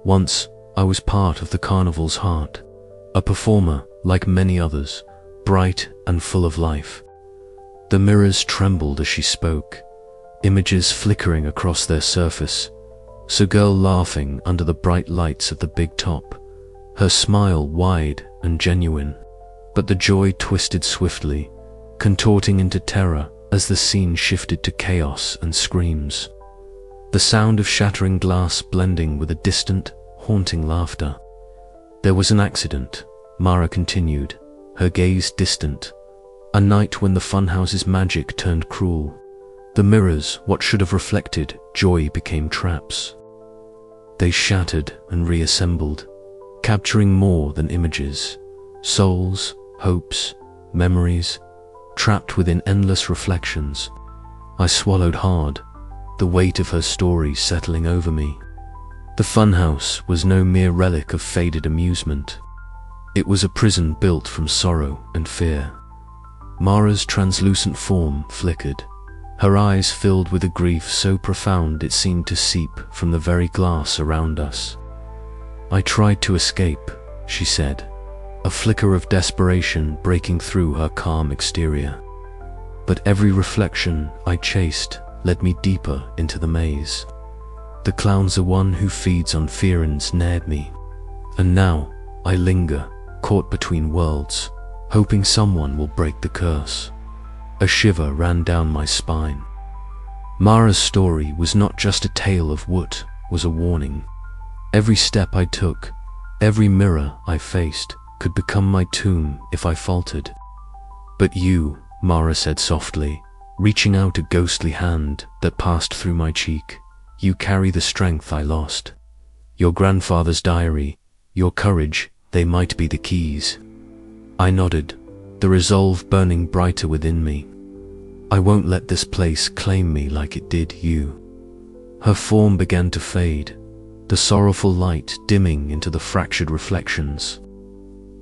Once, I was part of the carnival's heart, a performer like many others, bright and full of life." The mirrors trembled as she spoke, images flickering across their surface. A girl laughing under the bright lights of the big top, her smile wide and genuine, but the joy twisted swiftly, contorting into terror as the scene shifted to chaos and screams. The sound of shattering glass blending with a distant, haunting laughter. "There was an accident," Mara continued, her gaze distant. "A night when the funhouse's magic turned cruel. The mirrors, what should have reflected joy, became traps. They shattered and reassembled, capturing more than images, souls, hopes, memories, trapped within endless reflections." I swallowed hard, the weight of her story settling over me. The funhouse was no mere relic of faded amusement. It was a prison built from sorrow and fear. Mara's translucent form flickered, her eyes filled with a grief so profound it seemed to seep from the very glass around us. "I tried to escape," she said, a flicker of desperation breaking through her calm exterior. "But every reflection I chased led me deeper into the maze. The clown's the one who feeds on fear and snared me. And now I linger, caught between worlds, hoping someone will break the curse." A shiver ran down my spine. Mara's story was not just a tale of what was a warning. Every step I took, every mirror I faced, could become my tomb if I faltered. But you, Mara said softly, reaching out a ghostly hand that passed through my cheek, you carry the strength I lost. Your grandfather's diary, your courage, they might be the keys. I nodded, the resolve burning brighter within me. I won't let this place claim me like it did you. Her form began to fade, the sorrowful light dimming into the fractured reflections.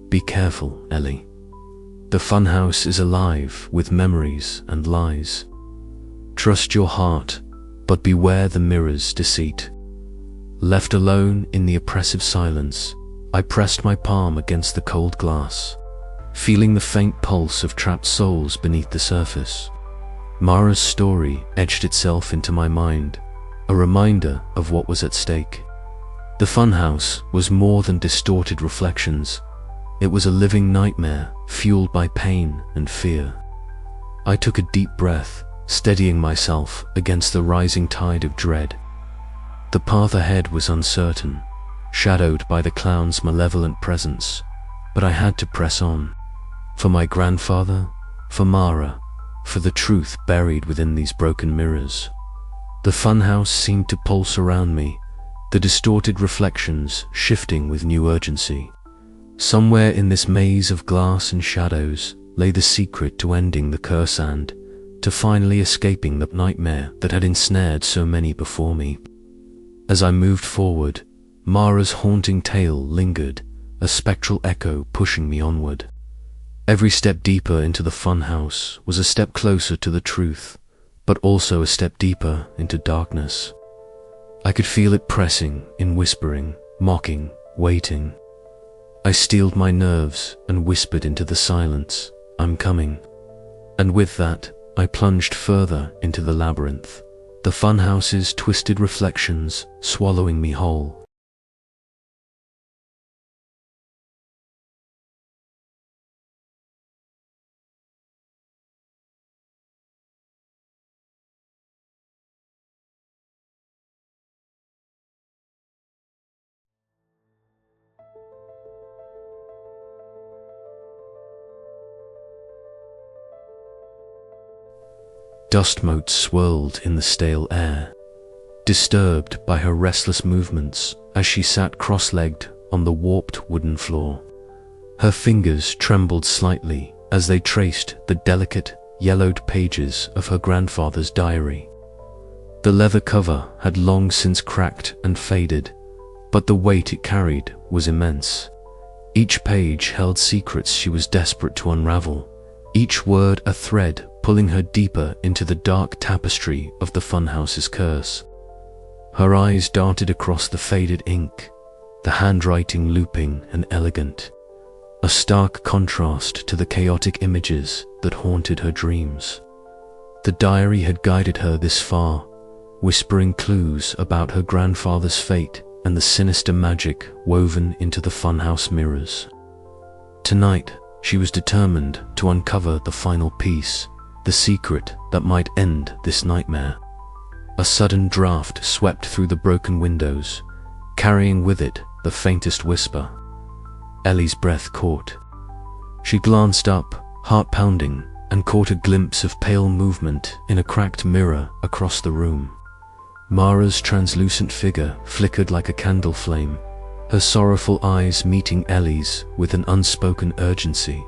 Be careful, Ellie. The funhouse is alive with memories and lies. Trust your heart, but beware the mirror's deceit. Left alone in the oppressive silence, I pressed my palm against the cold glass, feeling the faint pulse of trapped souls beneath the surface. Mara's story etched itself into my mind, a reminder of what was at stake. The funhouse was more than distorted reflections. It was a living nightmare, fueled by pain and fear. I took a deep breath, steadying myself against the rising tide of dread. The path ahead was uncertain, shadowed by the clown's malevolent presence, but I had to press on. For my grandfather, for Mara, for the truth buried within these broken mirrors. The funhouse seemed to pulse around me, the distorted reflections shifting with new urgency. Somewhere in this maze of glass and shadows lay the secret to ending the curse and to finally escaping the nightmare that had ensnared so many before me. As I moved forward, Mara's haunting tale lingered, a spectral echo pushing me onward. Every step deeper into the funhouse was a step closer to the truth, but also a step deeper into darkness. I could feel it pressing in whispering, mocking, waiting. I steeled my nerves and whispered into the silence, I'm coming. And with that, I plunged further into the labyrinth, the funhouse's twisted reflections swallowing me whole. Dust motes swirled in the stale air, disturbed by her restless movements as she sat cross-legged on the warped wooden floor. Her fingers trembled slightly as they traced the delicate, yellowed pages of her grandfather's diary. The leather cover had long since cracked and faded, but the weight it carried was immense. Each page held secrets she was desperate to unravel, each word a thread pulling her deeper into the dark tapestry of the funhouse's curse. Her eyes darted across the faded ink, the handwriting looping and elegant, a stark contrast to the chaotic images that haunted her dreams. The diary had guided her this far, whispering clues about her grandfather's fate and the sinister magic woven into the funhouse mirrors. Tonight, she was determined to uncover the final piece, the secret that might end this nightmare. A sudden draft swept through the broken windows, carrying with it the faintest whisper. Ellie's breath caught. She glanced up, heart pounding, and caught a glimpse of pale movement in a cracked mirror across the room. Mara's translucent figure flickered like a candle flame, her sorrowful eyes meeting Ellie's with an unspoken urgency.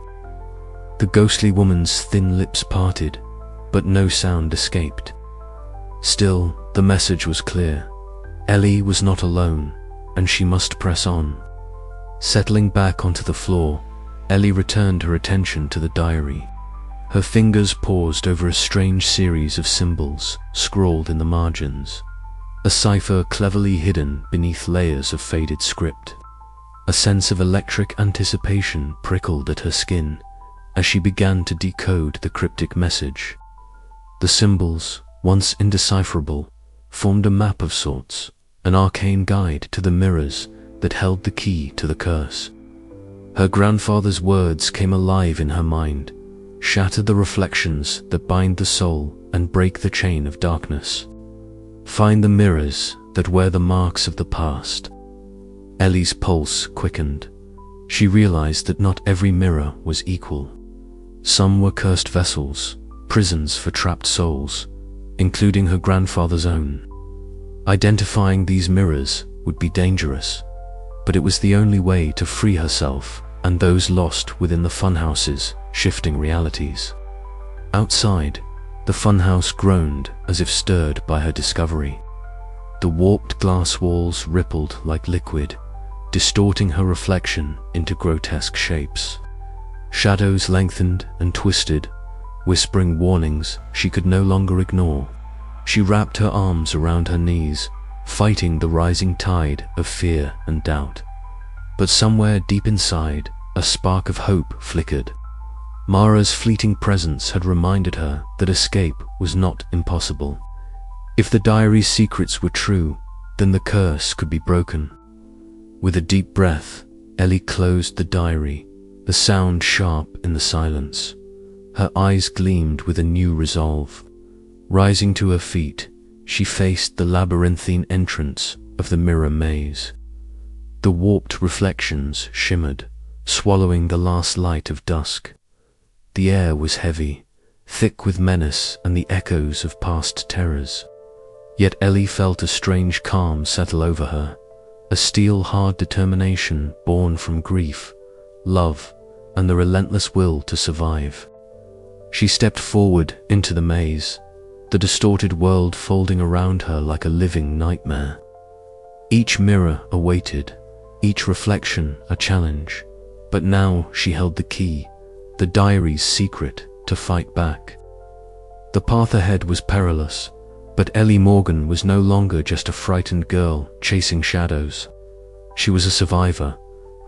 The ghostly woman's thin lips parted, but no sound escaped. Still, the message was clear. Ellie was not alone, and she must press on. Settling back onto the floor, Ellie returned her attention to the diary. Her fingers paused over a strange series of symbols scrawled in the margins, a cipher cleverly hidden beneath layers of faded script. A sense of electric anticipation prickled at her skin as she began to decode the cryptic message. The symbols, once indecipherable, formed a map of sorts, an arcane guide to the mirrors that held the key to the curse. Her grandfather's words came alive in her mind, shattered the reflections that bind the soul and break the chain of darkness. Find the mirrors that wear the marks of the past. Ellie's pulse quickened. She realized that not every mirror was equal. Some were cursed vessels, prisons for trapped souls, including her grandfather's own. Identifying these mirrors would be dangerous, but it was the only way to free herself and those lost within the funhouse's shifting realities. Outside, the funhouse groaned as if stirred by her discovery. The warped glass walls rippled like liquid, distorting her reflection into grotesque shapes. Shadows lengthened and twisted, whispering warnings she could no longer ignore. She wrapped her arms around her knees, fighting the rising tide of fear and doubt. But somewhere deep inside, a spark of hope flickered. Mara's fleeting presence had reminded her that escape was not impossible. If the diary's secrets were true, then the curse could be broken. With a deep breath, Ellie closed the diary, the sound sharp in the silence. Her eyes gleamed with a new resolve. Rising to her feet, she faced the labyrinthine entrance of the mirror maze. The warped reflections shimmered, swallowing the last light of dusk. The air was heavy, thick with menace and the echoes of past terrors. Yet Ellie felt a strange calm settle over her, a steel-hard determination born from grief, love, and the relentless will to survive. She stepped forward into the maze, the distorted world folding around her like a living nightmare. Each mirror awaited, each reflection a challenge, but now she held the key, the diary's secret, to fight back. The path ahead was perilous, but Ellie Morgan was no longer just a frightened girl chasing shadows. She was a survivor,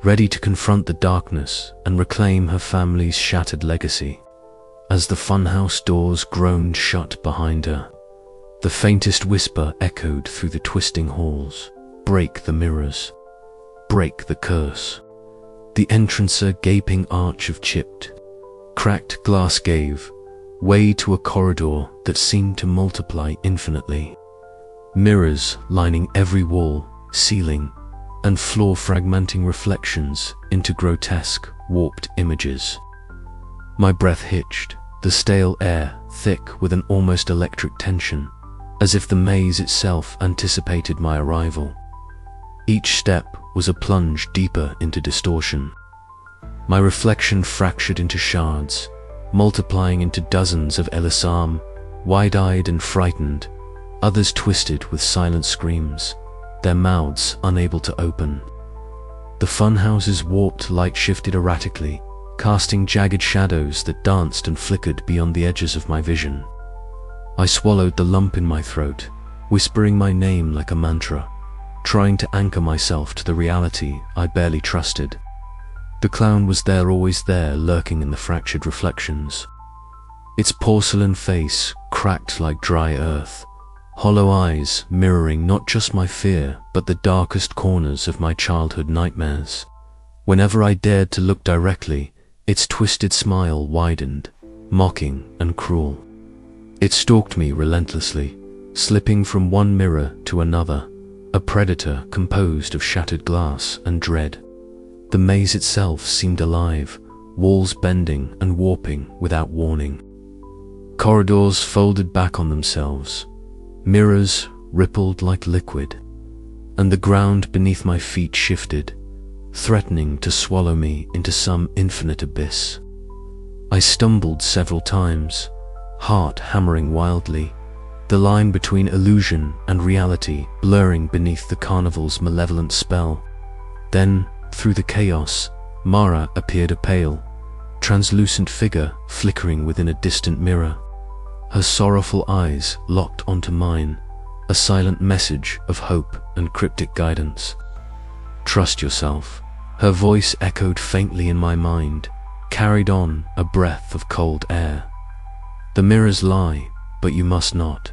ready to confront the darkness and reclaim her family's shattered legacy. As the funhouse doors groaned shut behind her, the faintest whisper echoed through the twisting halls. Break the mirrors. Break the curse. The entrance, a gaping arch of chipped, cracked glass gave way to a corridor that seemed to multiply infinitely. Mirrors lining every wall, ceiling, and floor, fragmenting reflections into grotesque, warped images. My breath hitched, the stale air thick with an almost electric tension, as if the maze itself anticipated my arrival. Each step was a plunge deeper into distortion. My reflection fractured into shards, multiplying into dozens of Elisam, wide-eyed and frightened, others twisted with silent screams, their mouths unable to open. The funhouse's warped light shifted erratically, casting jagged shadows that danced and flickered beyond the edges of my vision. I swallowed the lump in my throat, whispering my name like a mantra, trying to anchor myself to the reality I barely trusted. The clown was there, always there, lurking in the fractured reflections. Its porcelain face cracked like dry earth, hollow eyes mirroring not just my fear but the darkest corners of my childhood nightmares. Whenever I dared to look directly, its twisted smile widened, mocking and cruel. It stalked me relentlessly, slipping from one mirror to another, a predator composed of shattered glass and dread. The maze itself seemed alive, walls bending and warping without warning. Corridors folded back on themselves, mirrors rippled like liquid, and the ground beneath my feet shifted, threatening to swallow me into some infinite abyss. I stumbled several times, heart hammering wildly, the line between illusion and reality blurring beneath the carnival's malevolent spell. Then, through the chaos, Mara appeared, a pale, translucent figure flickering within a distant mirror. Her sorrowful eyes locked onto mine, a silent message of hope and cryptic guidance. Trust yourself. Her voice echoed faintly in my mind, carried on a breath of cold air. The mirrors lie, but you must not.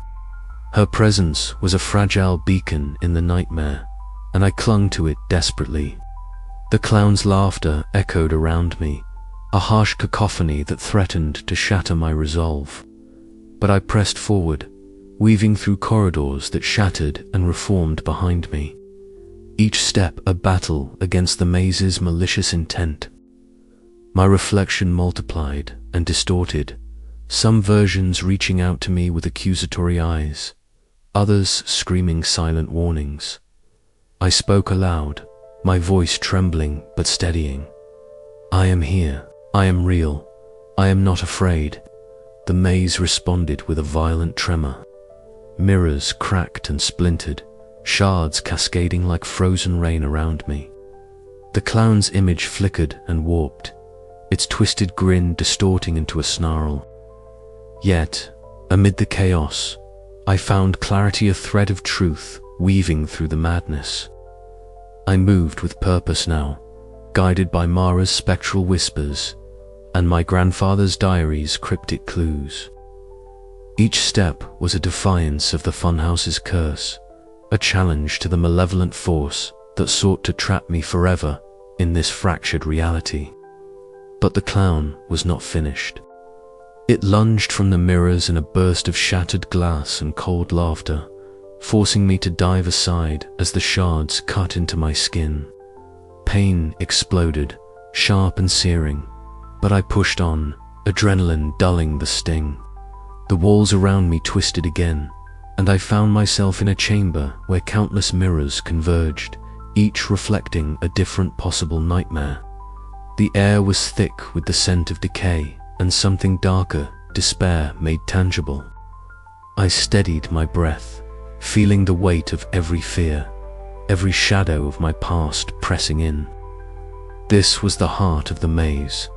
Her presence was a fragile beacon in the nightmare, and I clung to it desperately. The clown's laughter echoed around me, a harsh cacophony that threatened to shatter my resolve. But I pressed forward, weaving through corridors that shattered and reformed behind me, each step a battle against the maze's malicious intent. My reflection multiplied and distorted, some versions reaching out to me with accusatory eyes, others screaming silent warnings. I spoke aloud, my voice trembling but steadying. I am here. I am real. I am not afraid. The maze responded with a violent tremor. Mirrors cracked and splintered, shards cascading like frozen rain around me. The clown's image flickered and warped, its twisted grin distorting into a snarl. Yet, amid the chaos, I found clarity, a thread of truth weaving through the madness. I moved with purpose now, guided by Mara's spectral whispers and my grandfather's diary's cryptic clues. Each step was a defiance of the funhouse's curse, a challenge to the malevolent force that sought to trap me forever in this fractured reality. But the clown was not finished. It lunged from the mirrors in a burst of shattered glass and cold laughter, forcing me to dive aside as the shards cut into my skin. Pain exploded, sharp and searing, but I pushed on, adrenaline dulling the sting. The walls around me twisted again, and I found myself in a chamber where countless mirrors converged, each reflecting a different possible nightmare. The air was thick with the scent of decay, and something darker, despair made tangible. I steadied my breath, feeling the weight of every fear, every shadow of my past pressing in. This was the heart of the maze,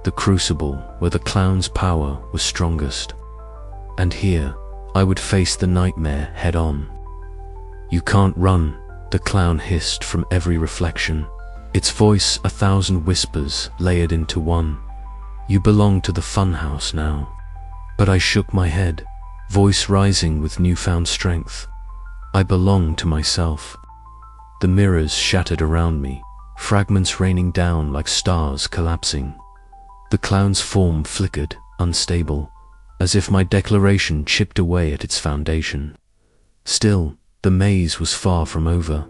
the crucible where the clown's power was strongest. And here, I would face the nightmare head-on. "You can't run," the clown hissed from every reflection, its voice a thousand whispers layered into one. "You belong to the funhouse now." But I shook my head, voice rising with newfound strength. I belong to myself. The mirrors shattered around me, fragments raining down like stars collapsing. The clown's form flickered, unstable, as if my declaration chipped away at its foundation. Still, the maze was far from over,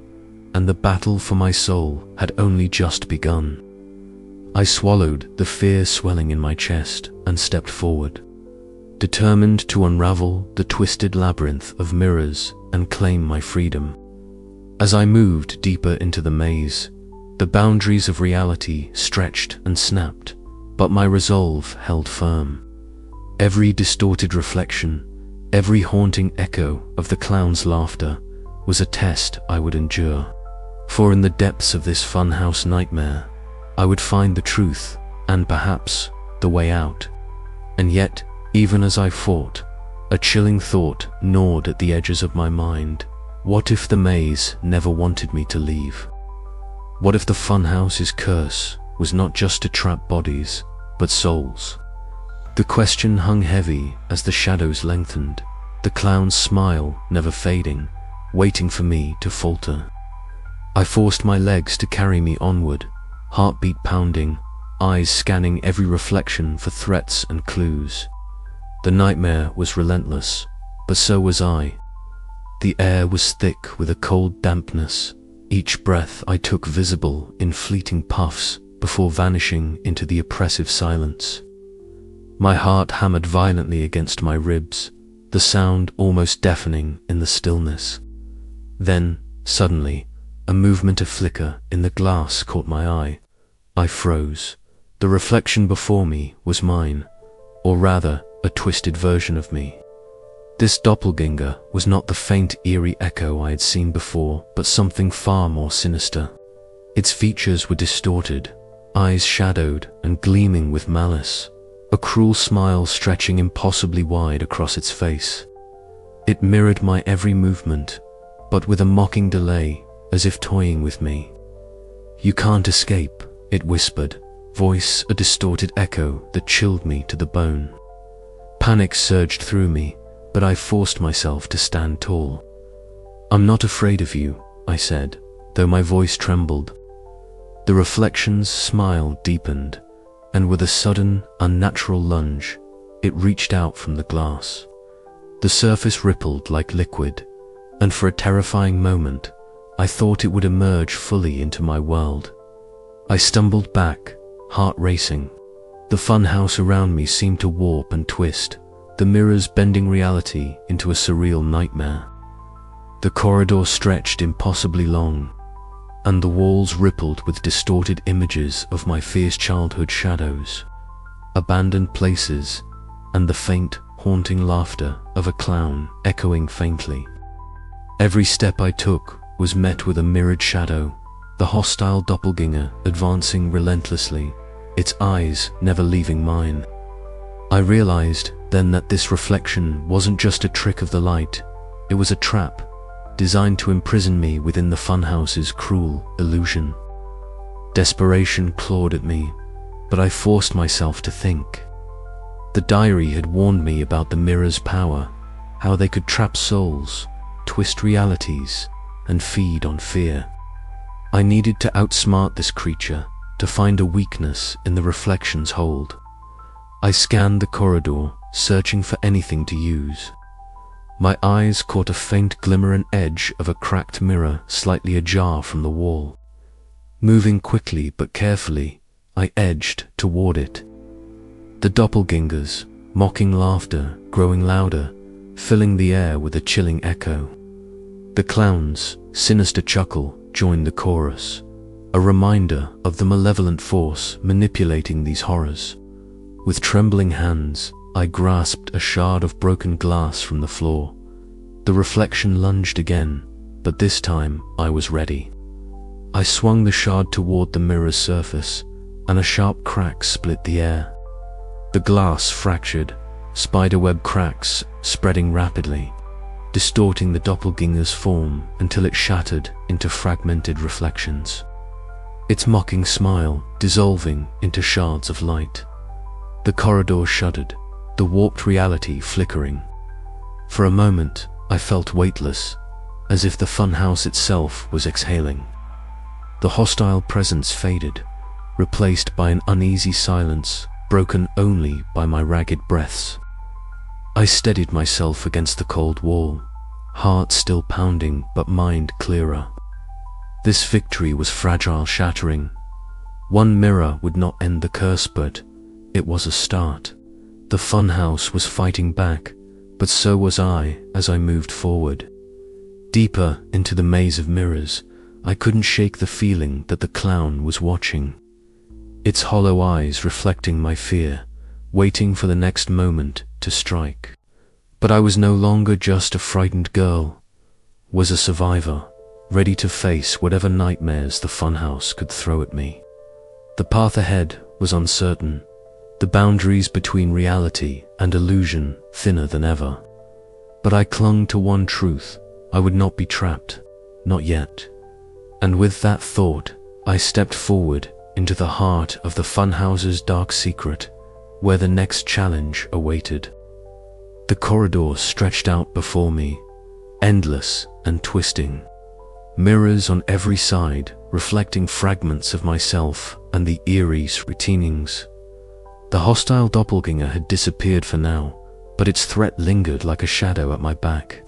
and the battle for my soul had only just begun. I swallowed the fear swelling in my chest and stepped forward, determined to unravel the twisted labyrinth of mirrors and claim my freedom. As I moved deeper into the maze, the boundaries of reality stretched and snapped, but my resolve held firm. Every distorted reflection, every haunting echo of the clown's laughter was a test I would endure. For in the depths of this funhouse nightmare, I would find the truth and perhaps the way out. And yet, even as I fought, a chilling thought gnawed at the edges of my mind. What if the maze never wanted me to leave? What if the funhouse's curse was not just to trap bodies, but souls? The question hung heavy as the shadows lengthened, the clown's smile never fading, waiting for me to falter. I forced my legs to carry me onward, heartbeat pounding, eyes scanning every reflection for threats and clues. The nightmare was relentless, but so was I. The air was thick with a cold dampness, each breath I took visible in fleeting puffs before vanishing into the oppressive silence. My heart hammered violently against my ribs, the sound almost deafening in the stillness. Then, suddenly, a movement, a flicker in the glass caught my eye. I froze. The reflection before me was mine, or rather, a twisted version of me. This doppelganger was not the faint, eerie echo I had seen before, but something far more sinister. Its features were distorted, eyes shadowed and gleaming with malice, a cruel smile stretching impossibly wide across its face. It mirrored my every movement, but with a mocking delay, as if toying with me. "You can't escape," it whispered, voice a distorted echo that chilled me to the bone. Panic surged through me, but I forced myself to stand tall. "I'm not afraid of you," I said, though my voice trembled. The reflection's smile deepened, and with a sudden, unnatural lunge, it reached out from the glass. The surface rippled like liquid, and for a terrifying moment, I thought it would emerge fully into my world. I stumbled back, heart racing. The funhouse around me seemed to warp and twist, the mirrors bending reality into a surreal nightmare. The corridor stretched impossibly long, and the walls rippled with distorted images of my fierce childhood shadows, abandoned places, and the faint, haunting laughter of a clown echoing faintly. Every step I took was met with a mirrored shadow, the hostile doppelganger advancing relentlessly, its eyes never leaving mine. I realized then that this reflection wasn't just a trick of the light, it was a trap, designed to imprison me within the funhouse's cruel illusion. Desperation clawed at me, but I forced myself to think. The diary had warned me about the mirror's power, how they could trap souls, twist realities, and feed on fear. I needed to outsmart this creature, to find a weakness in the reflection's hold. I scanned the corridor, searching for anything to use. My eyes caught a faint glimmer and edge of a cracked mirror slightly ajar from the wall. Moving quickly but carefully, I edged toward it. The doppelganger's mocking laughter growing louder, filling the air with a chilling echo. The clown's sinister chuckle joined the chorus, a reminder of the malevolent force manipulating these horrors. With trembling hands, I grasped a shard of broken glass from the floor. The reflection lunged again, but this time I was ready. I swung the shard toward the mirror's surface, and a sharp crack split the air. The glass fractured, spiderweb cracks spreading rapidly, distorting the doppelganger's form until it shattered into fragmented reflections. Its mocking smile dissolving into shards of light. The corridor shuddered, the warped reality flickering. For a moment, I felt weightless, as if the funhouse itself was exhaling. The hostile presence faded, replaced by an uneasy silence broken only by my ragged breaths. I steadied myself against the cold wall, heart still pounding but mind clearer. This victory was fragile, shattering. One mirror would not end the curse, but it was a start. The funhouse was fighting back, but so was I as I moved forward. Deeper into the maze of mirrors, I couldn't shake the feeling that the clown was watching. Its hollow eyes reflecting my fear, waiting for the next moment to strike. But I was no longer just a frightened girl, was a survivor, ready to face whatever nightmares the funhouse could throw at me. The path ahead was uncertain, the boundaries between reality and illusion thinner than ever. But I clung to one truth: I would not be trapped, not yet. And with that thought, I stepped forward into the heart of the funhouse's dark secret, where the next challenge awaited. The corridor stretched out before me, endless and twisting. Mirrors on every side, reflecting fragments of myself and the eerie reteenings. The hostile doppelganger had disappeared for now, but its threat lingered like a shadow at my back.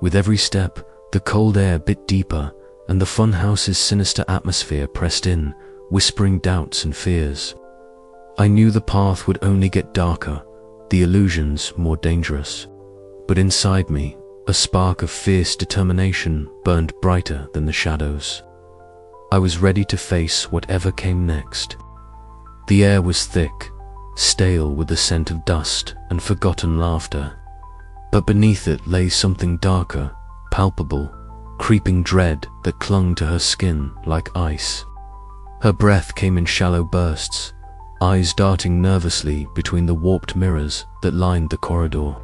With every step, the cold air bit deeper, and the funhouse's sinister atmosphere pressed in, whispering doubts and fears. I knew the path would only get darker, the illusions more dangerous. But inside me, a spark of fierce determination burned brighter than the shadows. I was ready to face whatever came next. The air was thick, stale with the scent of dust and forgotten laughter. But beneath it lay something darker, palpable, creeping dread that clung to her skin like ice. Her breath came in shallow bursts, eyes darting nervously between the warped mirrors that lined the corridor.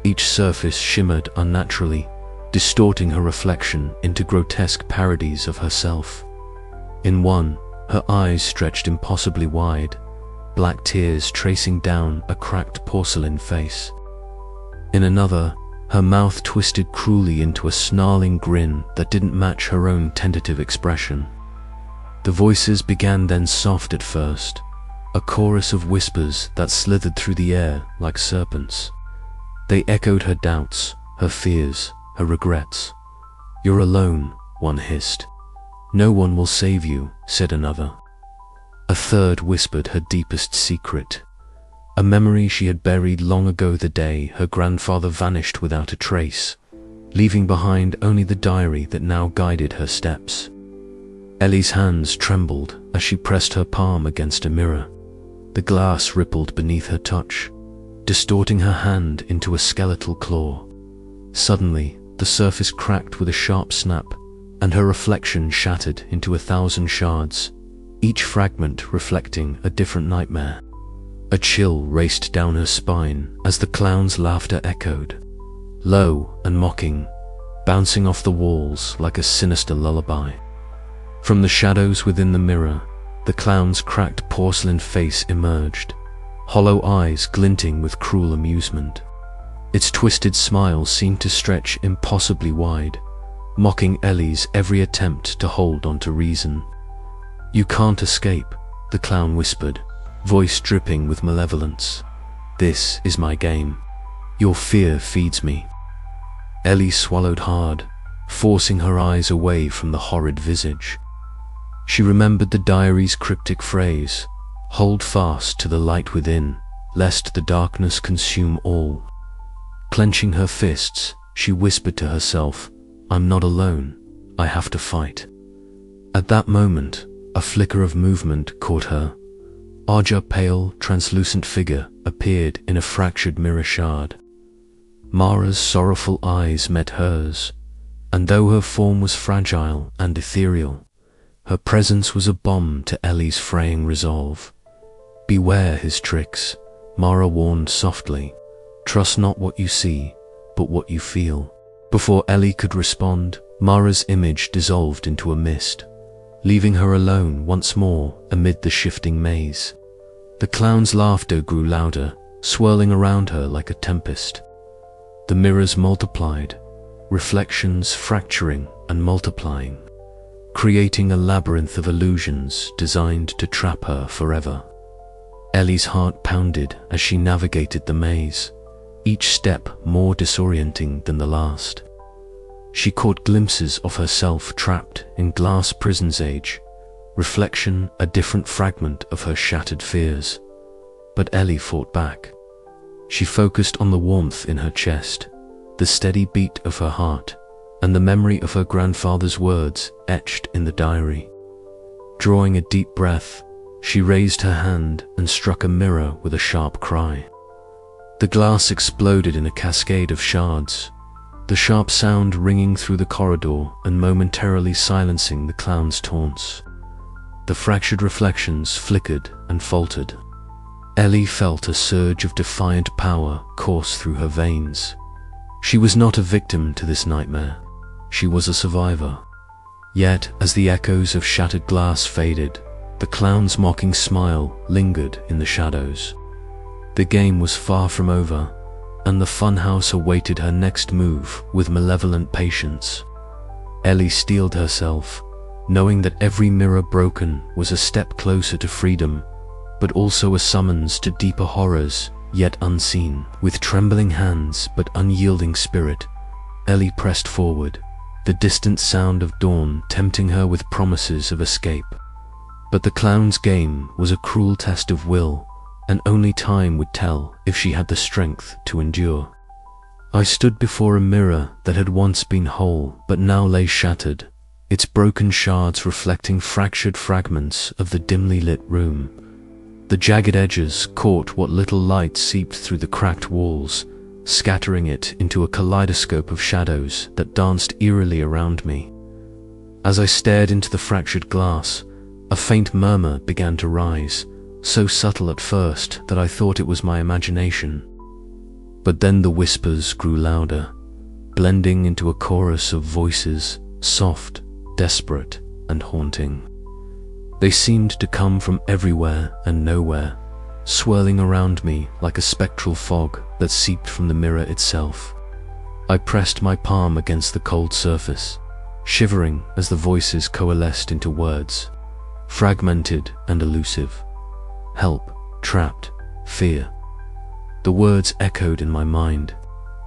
Each surface shimmered unnaturally, distorting her reflection into grotesque parodies of herself. In one, her eyes stretched impossibly wide, black tears tracing down a cracked porcelain face. In another, her mouth twisted cruelly into a snarling grin that didn't match her own tentative expression. The voices began then soft at first, a chorus of whispers that slithered through the air like serpents. They echoed her doubts, her fears, her regrets. "You're alone," one hissed. "No one will save you," said another. A third whispered her deepest secret, a memory she had buried long ago, the day her grandfather vanished without a trace, leaving behind only the diary that now guided her steps. Ellie's hands trembled as she pressed her palm against a mirror. The glass rippled beneath her touch, distorting her hand into a skeletal claw. Suddenly, the surface cracked with a sharp snap, and her reflection shattered into 1,000 shards, each fragment reflecting a different nightmare. A chill raced down her spine as the clown's laughter echoed, low and mocking, bouncing off the walls like a sinister lullaby. From the shadows within the mirror, the clown's cracked porcelain face emerged, hollow eyes glinting with cruel amusement. Its twisted smile seemed to stretch impossibly wide, mocking Ellie's every attempt to hold on to reason. "You can't escape," the clown whispered, voice dripping with malevolence. "This is my game. Your fear feeds me." Ellie swallowed hard, forcing her eyes away from the horrid visage. She remembered the diary's cryptic phrase, "Hold fast to the light within, lest the darkness consume all." Clenching her fists, she whispered to herself, "I'm not alone. I have to fight." At that moment, a flicker of movement caught her. Arja's pale, translucent figure appeared in a fractured mirror shard. Mara's sorrowful eyes met hers, and though her form was fragile and ethereal, her presence was a bomb to Ellie's fraying resolve. "Beware his tricks," Mara warned softly. "Trust not what you see, but what you feel." Before Ellie could respond, Mara's image dissolved into a mist, leaving her alone once more amid the shifting maze. The clown's laughter grew louder, swirling around her like a tempest. The mirrors multiplied, reflections fracturing and multiplying, creating a labyrinth of illusions designed to trap her forever. Ellie's heart pounded as she navigated the maze, each step more disorienting than the last. She caught glimpses of herself trapped in glass prison's age, reflection a different fragment of her shattered fears. But Ellie fought back. She focused on the warmth in her chest, the steady beat of her heart, and the memory of her grandfather's words etched in the diary. Drawing a deep breath, she raised her hand and struck a mirror with a sharp cry. The glass exploded in a cascade of shards, the sharp sound ringing through the corridor and momentarily silencing the clown's taunts. The fractured reflections flickered and faltered. Ellie felt a surge of defiant power course through her veins. She was not a victim to this nightmare. She was a survivor. Yet, as the echoes of shattered glass faded, the clown's mocking smile lingered in the shadows. The game was far from over, and the funhouse awaited her next move with malevolent patience. Ellie steeled herself, knowing that every mirror broken was a step closer to freedom, but also a summons to deeper horrors yet unseen. With trembling hands but unyielding spirit, Ellie pressed forward, the distant sound of dawn tempting her with promises of escape. But the clown's game was a cruel test of will, and only time would tell if she had the strength to endure. I stood before a mirror that had once been whole but now lay shattered, its broken shards reflecting fractured fragments of the dimly lit room. The jagged edges caught what little light seeped through the cracked walls, scattering it into a kaleidoscope of shadows that danced eerily around me. As I stared into the fractured glass, a faint murmur began to rise, so subtle at first that I thought it was my imagination. But then the whispers grew louder, blending into a chorus of voices, soft, desperate, and haunting. They seemed to come from everywhere and nowhere, swirling around me like a spectral fog that seeped from the mirror itself. I pressed my palm against the cold surface, shivering as the voices coalesced into words, fragmented and elusive. Help, trapped, fear. The words echoed in my mind,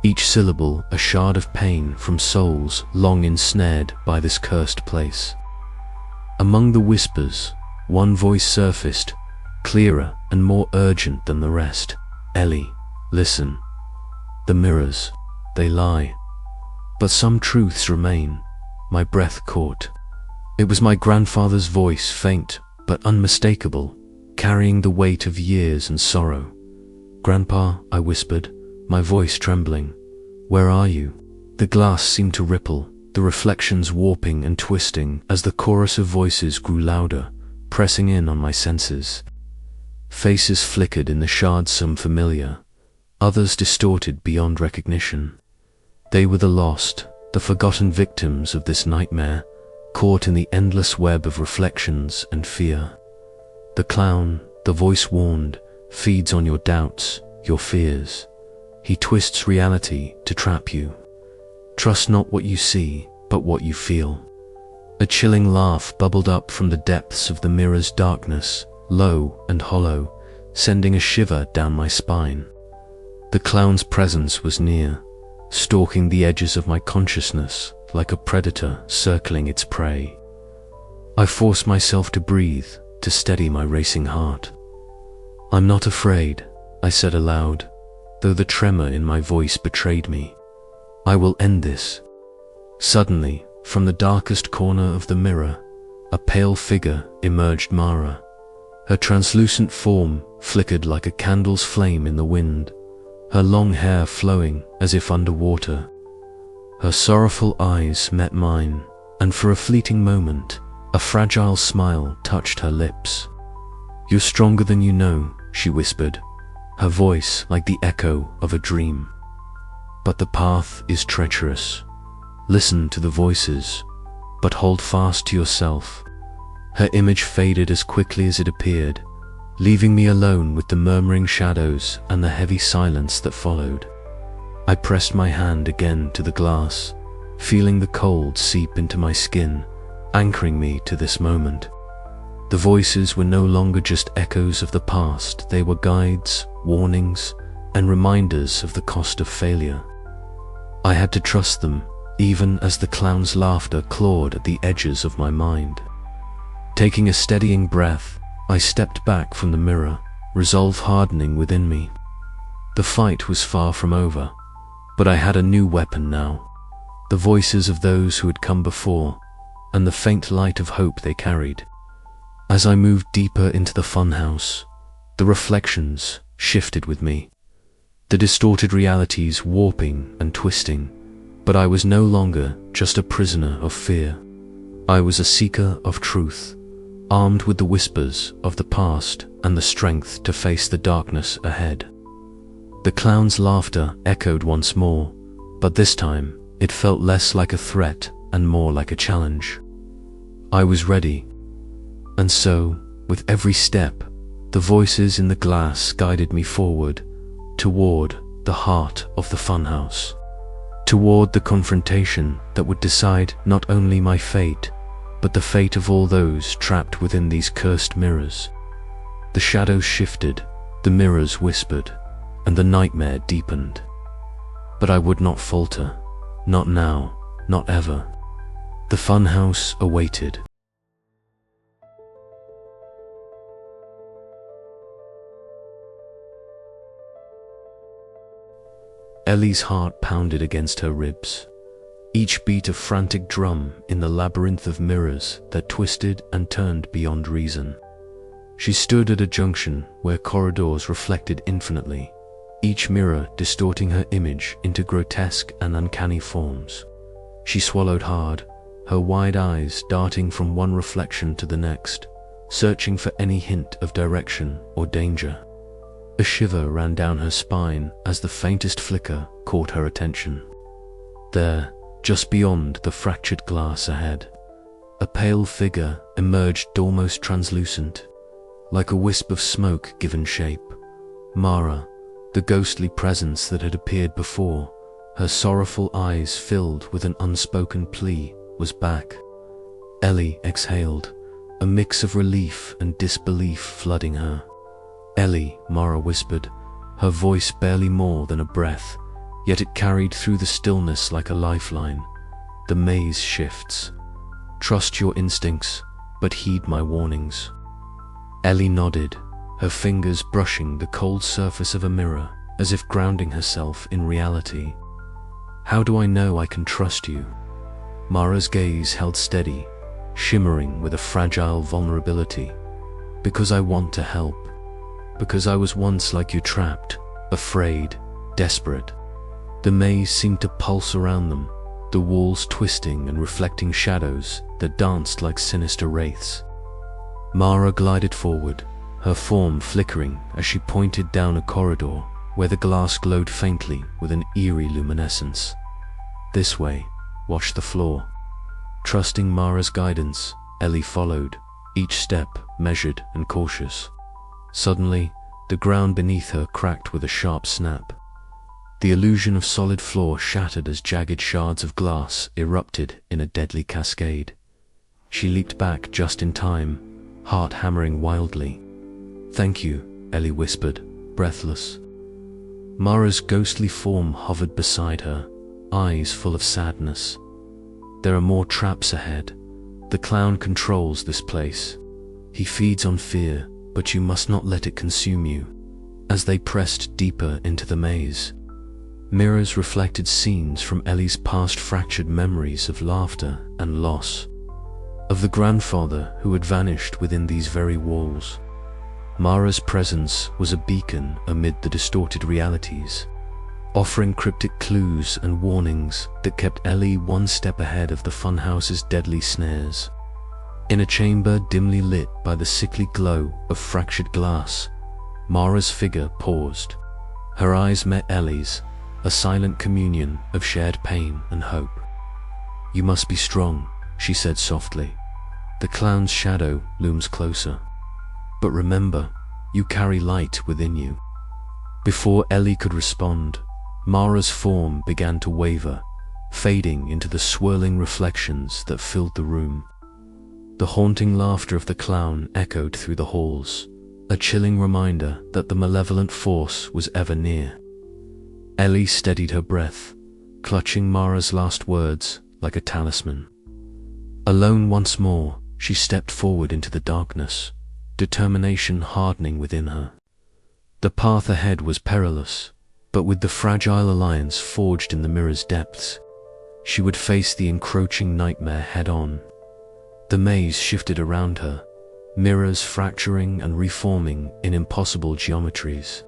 each syllable a shard of pain from souls long ensnared by this cursed place. Among the whispers, one voice surfaced, clearer and more urgent than the rest. "Ellie, listen. The mirrors, they lie. But some truths remain." My breath caught. It was my grandfather's voice, faint but unmistakable, carrying the weight of years and sorrow. "Grandpa," I whispered, my voice trembling, "where are you?" The glass seemed to ripple, the reflections warping and twisting as the chorus of voices grew louder, pressing in on my senses. Faces flickered in the shards, some familiar, others distorted beyond recognition. They were the lost, the forgotten victims of this nightmare, caught in the endless web of reflections and fear. The clown, the voice warned, feeds on your doubts, your fears. He twists reality to trap you. Trust not what you see, but what you feel. A chilling laugh bubbled up from the depths of the mirror's darkness, low and hollow, sending a shiver down my spine. The clown's presence was near, stalking the edges of my consciousness like a predator circling its prey. I forced myself to breathe, to steady my racing heart. "I'm not afraid," I said aloud, though the tremor in my voice betrayed me. "I will end this." Suddenly, from the darkest corner of the mirror, a pale figure emerged. Mara. Her translucent form flickered like a candle's flame in the wind, her long hair flowing as if underwater. Her sorrowful eyes met mine, and for a fleeting moment, a fragile smile touched her lips. "You're stronger than you know," she whispered, her voice like the echo of a dream. "But the path is treacherous. Listen to the voices, but hold fast to yourself." Her image faded as quickly as it appeared, leaving me alone with the murmuring shadows and the heavy silence that followed. I pressed my hand again to the glass, feeling the cold seep into my skin, anchoring me to this moment. The voices were no longer just echoes of the past, they were guides, warnings, and reminders of the cost of failure. I had to trust them, even as the clown's laughter clawed at the edges of my mind. Taking a steadying breath, I stepped back from the mirror, resolve hardening within me. The fight was far from over, but I had a new weapon now. The voices of those who had come before, and the faint light of hope they carried. As I moved deeper into the funhouse, the reflections shifted with me, the distorted realities warping and twisting, but I was no longer just a prisoner of fear. I was a seeker of truth, armed with the whispers of the past and the strength to face the darkness ahead. The clown's laughter echoed once more, but this time it felt less like a threat and more like a challenge. I was ready, and so, with every step, the voices in the glass guided me forward, toward the heart of the funhouse, toward the confrontation that would decide not only my fate, but the fate of all those trapped within these cursed mirrors. The shadows shifted, the mirrors whispered, and the nightmare deepened. But I would not falter, not now, not ever. The funhouse awaited. Ellie's heart pounded against her ribs, each beat a frantic drum in the labyrinth of mirrors that twisted and turned beyond reason. She stood at a junction where corridors reflected infinitely, each mirror distorting her image into grotesque and uncanny forms. She swallowed hard, her wide eyes darting from one reflection to the next, searching for any hint of direction or danger. A shiver ran down her spine as the faintest flicker caught her attention. There, just beyond the fractured glass ahead, a pale figure emerged almost translucent, like a wisp of smoke given shape. Mara, the ghostly presence that had appeared before, her sorrowful eyes filled with an unspoken plea, was back. Ellie exhaled, a mix of relief and disbelief flooding her. "Ellie," Mara whispered, her voice barely more than a breath, yet it carried through the stillness like a lifeline. The maze shifts. Trust your instincts, but heed my warnings. Ellie nodded, her fingers brushing the cold surface of a mirror, as if grounding herself in reality. How do I know I can trust you? Mara's gaze held steady, shimmering with a fragile vulnerability. Because I want to help. Because I was once like you, trapped, afraid, desperate. The maze seemed to pulse around them, the walls twisting and reflecting shadows that danced like sinister wraiths. Mara glided forward, her form flickering as she pointed down a corridor where the glass glowed faintly with an eerie luminescence. This way, watch the floor. Trusting Mara's guidance, Ellie followed, each step measured and cautious. Suddenly, the ground beneath her cracked with a sharp snap. The illusion of solid floor shattered as jagged shards of glass erupted in a deadly cascade. She leaped back just in time, heart hammering wildly. "Thank you," Ellie whispered, breathless. Mara's ghostly form hovered beside her, eyes full of sadness. "There are more traps ahead. The clown controls this place. He feeds on fear, but you must not let it consume you." As they pressed deeper into the maze, mirrors reflected scenes from Ellie's past, fractured memories of laughter and loss, of the grandfather who had vanished within these very walls. Mara's presence was a beacon amid the distorted realities, offering cryptic clues and warnings that kept Ellie one step ahead of the funhouse's deadly snares. In a chamber dimly lit by the sickly glow of fractured glass, Mara's figure paused. Her eyes met Ellie's, a silent communion of shared pain and hope. "You must be strong," she said softly. "The clown's shadow looms closer. But remember, you carry light within you." Before Ellie could respond, Mara's form began to waver, fading into the swirling reflections that filled the room. The haunting laughter of the clown echoed through the halls, a chilling reminder that the malevolent force was ever near. Ellie steadied her breath, clutching Mara's last words like a talisman. Alone once more, she stepped forward into the darkness, determination hardening within her. The path ahead was perilous, but with the fragile alliance forged in the mirror's depths, she would face the encroaching nightmare head-on. The maze shifted around her, mirrors fracturing and reforming in impossible geometries.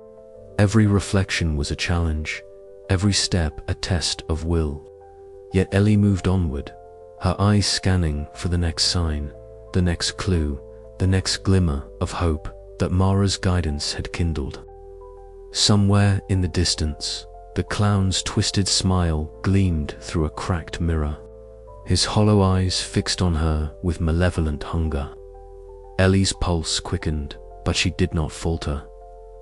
Every reflection was a challenge, every step a test of will. Yet Ellie moved onward, her eyes scanning for the next sign, the next clue, the next glimmer of hope that Mara's guidance had kindled. Somewhere in the distance, the clown's twisted smile gleamed through a cracked mirror, his hollow eyes fixed on her with malevolent hunger. Ellie's pulse quickened, but she did not falter.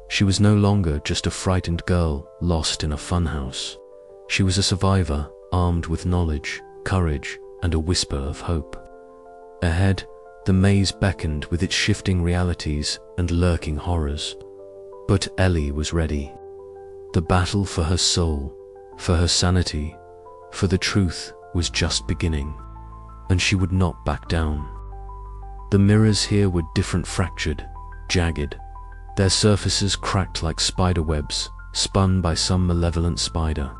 She was no longer just a frightened girl lost in a funhouse. She was a survivor, armed with knowledge, courage, and a whisper of hope. Ahead, the maze beckoned with its shifting realities and lurking horrors. But Ellie was ready. The battle for her soul, for her sanity, for the truth was just beginning, and she would not back down. The mirrors here were different, fractured, jagged, their surfaces cracked like spider webs, spun by some malevolent spider.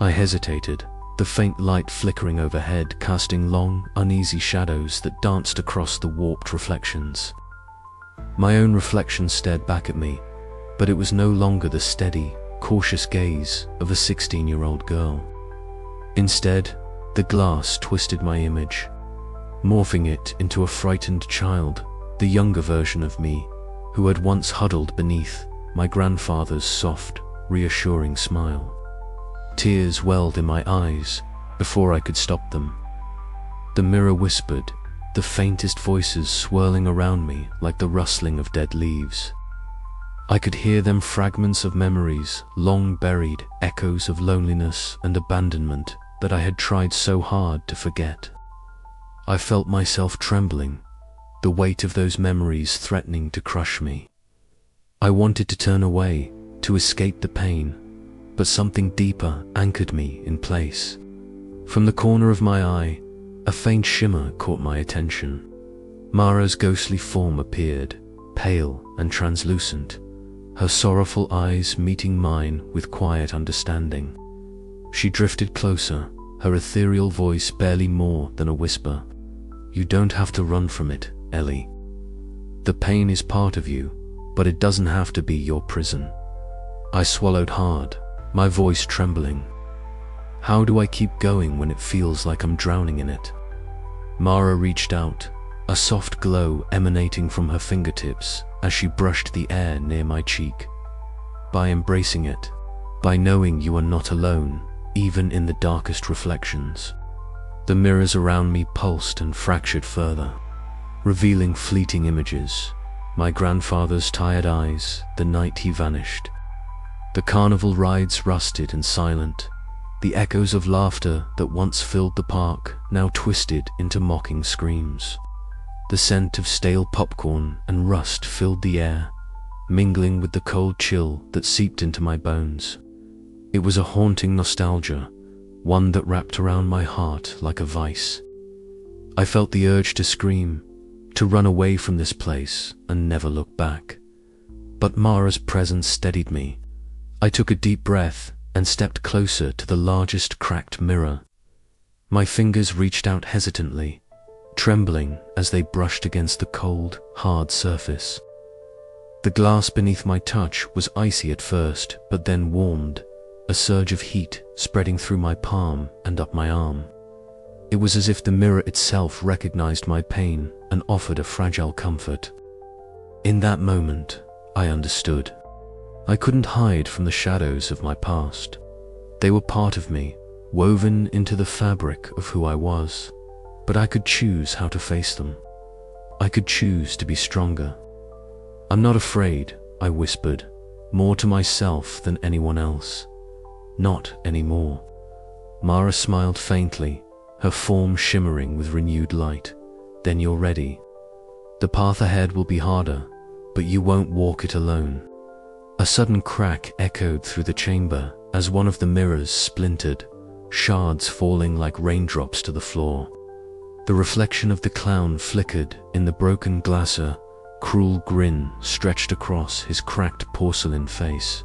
I hesitated, the faint light flickering overhead, casting long, uneasy shadows that danced across the warped reflections. My own reflection stared back at me, but it was no longer the steady, cautious gaze of a 16-year-old girl. Instead, the glass twisted my image, morphing it into a frightened child, the younger version of me, who had once huddled beneath my grandfather's soft, reassuring smile. Tears welled in my eyes before I could stop them. The mirror whispered, the faintest voices swirling around me like the rustling of dead leaves. I could hear them, fragments of memories, long buried, echoes of loneliness and abandonment that I had tried so hard to forget. I felt myself trembling, the weight of those memories threatening to crush me. I wanted to turn away, to escape the pain, but something deeper anchored me in place. From the corner of my eye, a faint shimmer caught my attention. Mara's ghostly form appeared, pale and translucent, her sorrowful eyes meeting mine with quiet understanding. She drifted closer, her ethereal voice barely more than a whisper. "You don't have to run from it, Ellie. The pain is part of you, but it doesn't have to be your prison." I swallowed hard, my voice trembling. How do I keep going when it feels like I'm drowning in it? Mara reached out, a soft glow emanating from her fingertips as she brushed the air near my cheek. By embracing it, by knowing you are not alone, even in the darkest reflections. The mirrors around me pulsed and fractured further, revealing fleeting images. My grandfather's tired eyes, the night he vanished. The carnival rides rusted and silent, the echoes of laughter that once filled the park now twisted into mocking screams. The scent of stale popcorn and rust filled the air, mingling with the cold chill that seeped into my bones. It was a haunting nostalgia, one that wrapped around my heart like a vice. I felt the urge to scream, to run away from this place and never look back. But Mara's presence steadied me. I took a deep breath and stepped closer to the largest cracked mirror. My fingers reached out hesitantly, trembling as they brushed against the cold, hard surface. The glass beneath my touch was icy at first, but then warmed, a surge of heat spreading through my palm and up my arm. It was as if the mirror itself recognized my pain and offered a fragile comfort. In that moment, I understood. I couldn't hide from the shadows of my past. They were part of me, woven into the fabric of who I was. But I could choose how to face them. I could choose to be stronger. "I'm not afraid," I whispered, more to myself than anyone else. "Not anymore." Mara smiled faintly, her form shimmering with renewed light. "Then you're ready. The path ahead will be harder, but you won't walk it alone." A sudden crack echoed through the chamber as one of the mirrors splintered, shards falling like raindrops to the floor. The reflection of the clown flickered in the broken glass, a cruel grin stretched across his cracked porcelain face.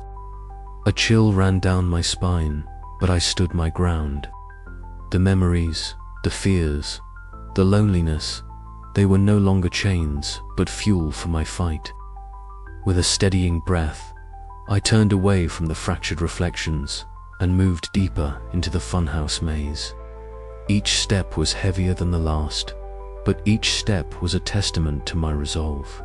A chill ran down my spine, but I stood my ground. The memories, the fears, the loneliness, they were no longer chains, but fuel for my fight. With a steadying breath, I turned away from the fractured reflections and moved deeper into the funhouse maze. Each step was heavier than the last, but each step was a testament to my resolve.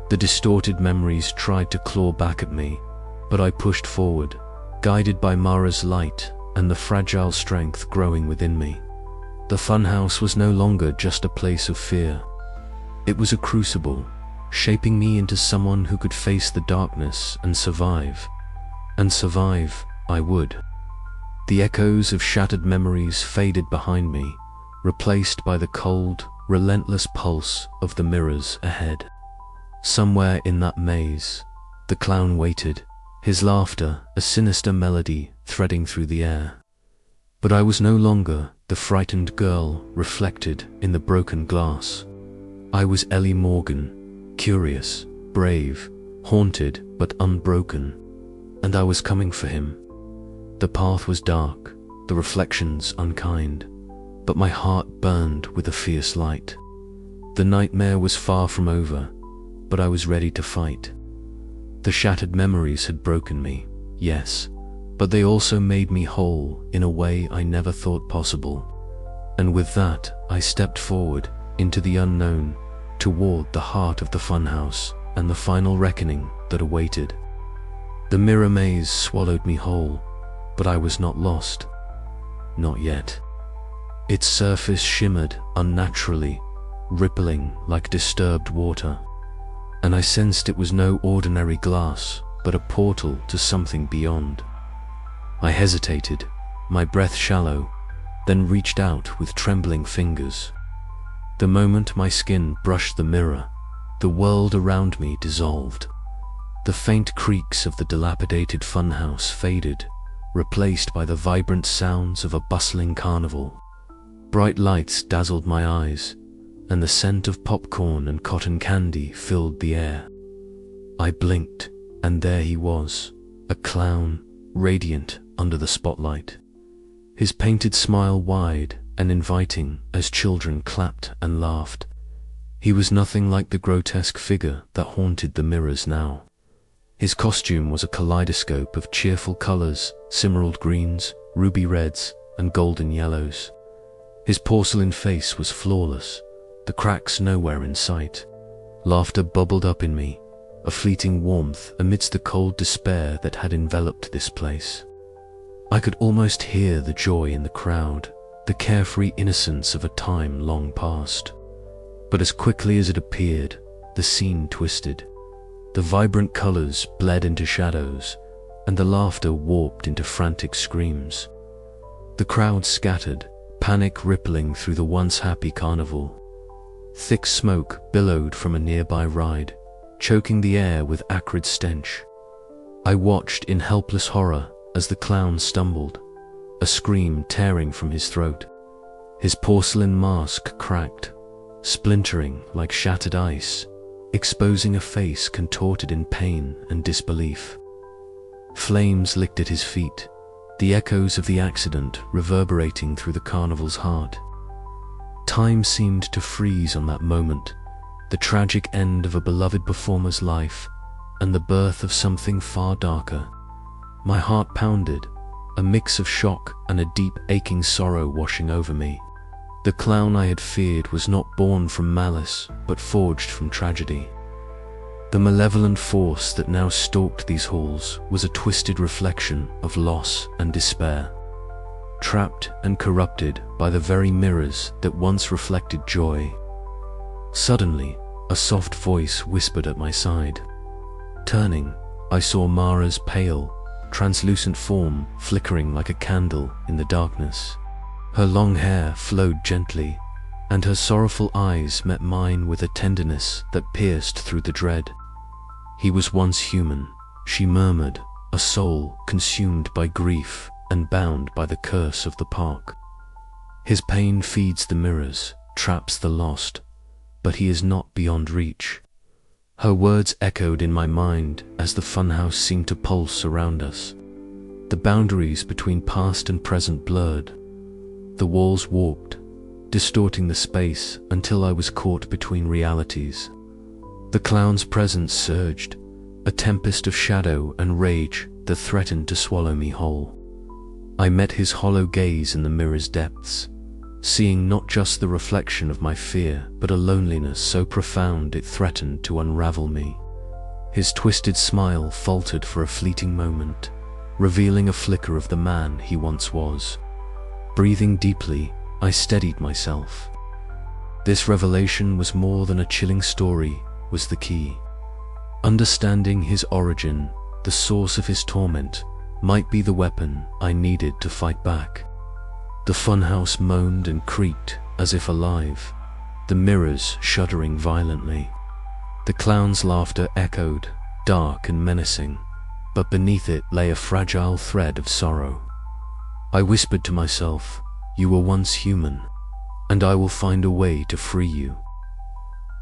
The distorted memories tried to claw back at me, but I pushed forward, guided by Mara's light and the fragile strength growing within me. The funhouse was no longer just a place of fear. It was a crucible, shaping me into someone who could face the darkness and survive. And survive I would. The echoes of shattered memories faded behind me, replaced by the cold, relentless pulse of the mirrors ahead. Somewhere in that maze, the clown waited, his laughter a sinister melody threading through the air. But I was no longer the frightened girl reflected in the broken glass. I was Ellie Morgan, curious, brave, haunted but unbroken, and I was coming for him. The path was dark, the reflections unkind, but my heart burned with a fierce light. The nightmare was far from over, but I was ready to fight. The shattered memories had broken me, yes, but they also made me whole in a way I never thought possible. And with that, I stepped forward into the unknown, toward the heart of the funhouse and the final reckoning that awaited. The mirror maze swallowed me whole, but I was not lost. Not yet. Its surface shimmered unnaturally, rippling like disturbed water, and I sensed it was no ordinary glass, but a portal to something beyond. I hesitated, my breath shallow, then reached out with trembling fingers. The moment my skin brushed the mirror, the world around me dissolved. The faint creaks of the dilapidated funhouse faded, replaced by the vibrant sounds of a bustling carnival. Bright lights dazzled my eyes, and the scent of popcorn and cotton candy filled the air. I blinked, and there he was, a clown, radiant under the spotlight. His painted smile wide and inviting as children clapped and laughed. He was nothing like the grotesque figure that haunted the mirrors now. His costume was a kaleidoscope of cheerful colors, emerald greens, ruby reds, and golden yellows. His porcelain face was flawless, the cracks nowhere in sight. Laughter bubbled up in me, a fleeting warmth amidst the cold despair that had enveloped this place. I could almost hear the joy in the crowd, the carefree innocence of a time long past. But as quickly as it appeared, the scene twisted. The vibrant colors bled into shadows, and the laughter warped into frantic screams. The crowd scattered, panic rippling through the once happy carnival. Thick smoke billowed from a nearby ride, choking the air with acrid stench. I watched in helpless horror as the clown stumbled, a scream tearing from his throat. His porcelain mask cracked, splintering like shattered ice, exposing a face contorted in pain and disbelief. Flames licked at his feet, the echoes of the accident reverberating through the carnival's heart. Time seemed to freeze on that moment, the tragic end of a beloved performer's life and the birth of something far darker. My heart pounded, a mix of shock and a deep aching sorrow washing over me. The clown I had feared was not born from malice, but forged from tragedy. The malevolent force that now stalked these halls was a twisted reflection of loss and despair, trapped and corrupted by the very mirrors that once reflected joy. Suddenly, a soft voice whispered at my side. Turning, I saw Mara's pale, translucent form flickering like a candle in the darkness. Her long hair flowed gently, and her sorrowful eyes met mine with a tenderness that pierced through the dread. "He was once human," she murmured, "a soul consumed by grief and bound by the curse of the park. His pain feeds the mirrors, traps the lost, but he is not beyond reach." Her words echoed in my mind as the funhouse seemed to pulse around us. The boundaries between past and present blurred. The walls warped, distorting the space until I was caught between realities. The clown's presence surged, a tempest of shadow and rage that threatened to swallow me whole. I met his hollow gaze in the mirror's depths, seeing not just the reflection of my fear, but a loneliness so profound it threatened to unravel me. His twisted smile faltered for a fleeting moment, revealing a flicker of the man he once was. Breathing deeply, I steadied myself. This revelation was more than a chilling story, was the key. Understanding his origin, the source of his torment, might be the weapon I needed to fight back. The funhouse moaned and creaked as if alive, the mirrors shuddering violently. The clown's laughter echoed, dark and menacing, but beneath it lay a fragile thread of sorrow. I whispered to myself, "You were once human, and I will find a way to free you."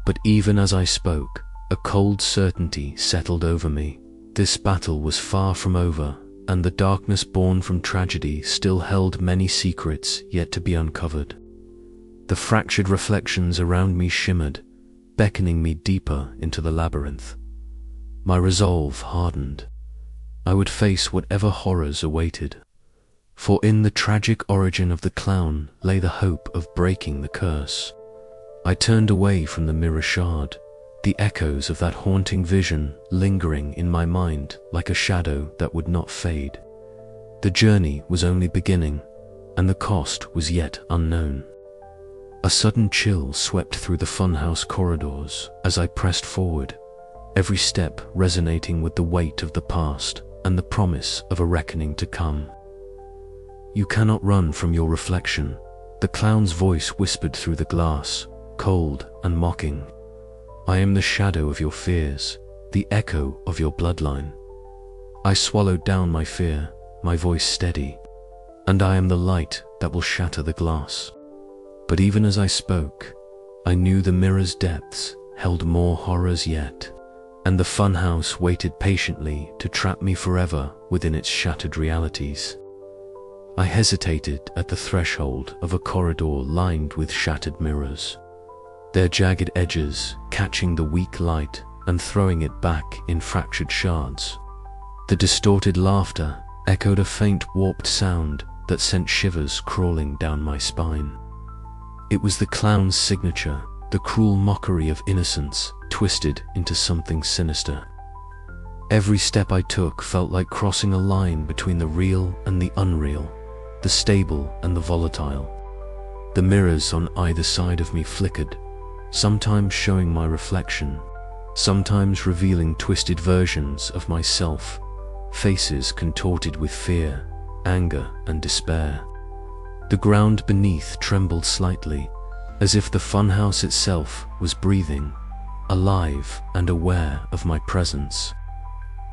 But even as I spoke, a cold certainty settled over me. This battle was far from over, and the darkness born from tragedy still held many secrets yet to be uncovered. The fractured reflections around me shimmered, beckoning me deeper into the labyrinth. My resolve hardened. I would face whatever horrors awaited. For in the tragic origin of the clown lay the hope of breaking the curse. I turned away from the mirror shard, the echoes of that haunting vision lingering in my mind like a shadow that would not fade. The journey was only beginning, and the cost was yet unknown. A sudden chill swept through the funhouse corridors as I pressed forward, every step resonating with the weight of the past and the promise of a reckoning to come. "You cannot run from your reflection," the clown's voice whispered through the glass, cold and mocking. "I am the shadow of your fears, the echo of your bloodline." I swallowed down my fear, my voice steady. "And I am the light that will shatter the glass." But even as I spoke, I knew the mirror's depths held more horrors yet, and the funhouse waited patiently to trap me forever within its shattered realities. I hesitated at the threshold of a corridor lined with shattered mirrors, their jagged edges catching the weak light and throwing it back in fractured shards. The distorted laughter echoed a faint, warped sound that sent shivers crawling down my spine. It was the clown's signature, the cruel mockery of innocence twisted into something sinister. Every step I took felt like crossing a line between the real and the unreal, the stable and the volatile. The mirrors on either side of me flickered, sometimes showing my reflection, sometimes revealing twisted versions of myself, faces contorted with fear, anger, and despair. The ground beneath trembled slightly, as if the funhouse itself was breathing, alive and aware of my presence.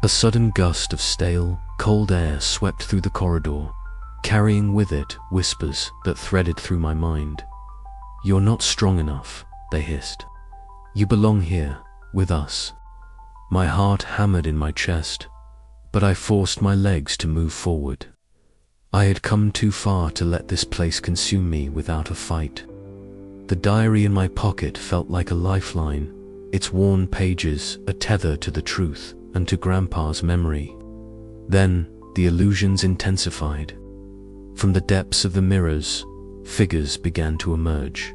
A sudden gust of stale, cold air swept through the corridor, carrying with it whispers that threaded through my mind. "You're not strong enough," they hissed. "You belong here, with us." My heart hammered in my chest, but I forced my legs to move forward. I had come too far to let this place consume me without a fight. The diary in my pocket felt like a lifeline, its worn pages a tether to the truth and to Grandpa's memory. Then the illusions intensified. From the depths of the mirrors, figures began to emerge.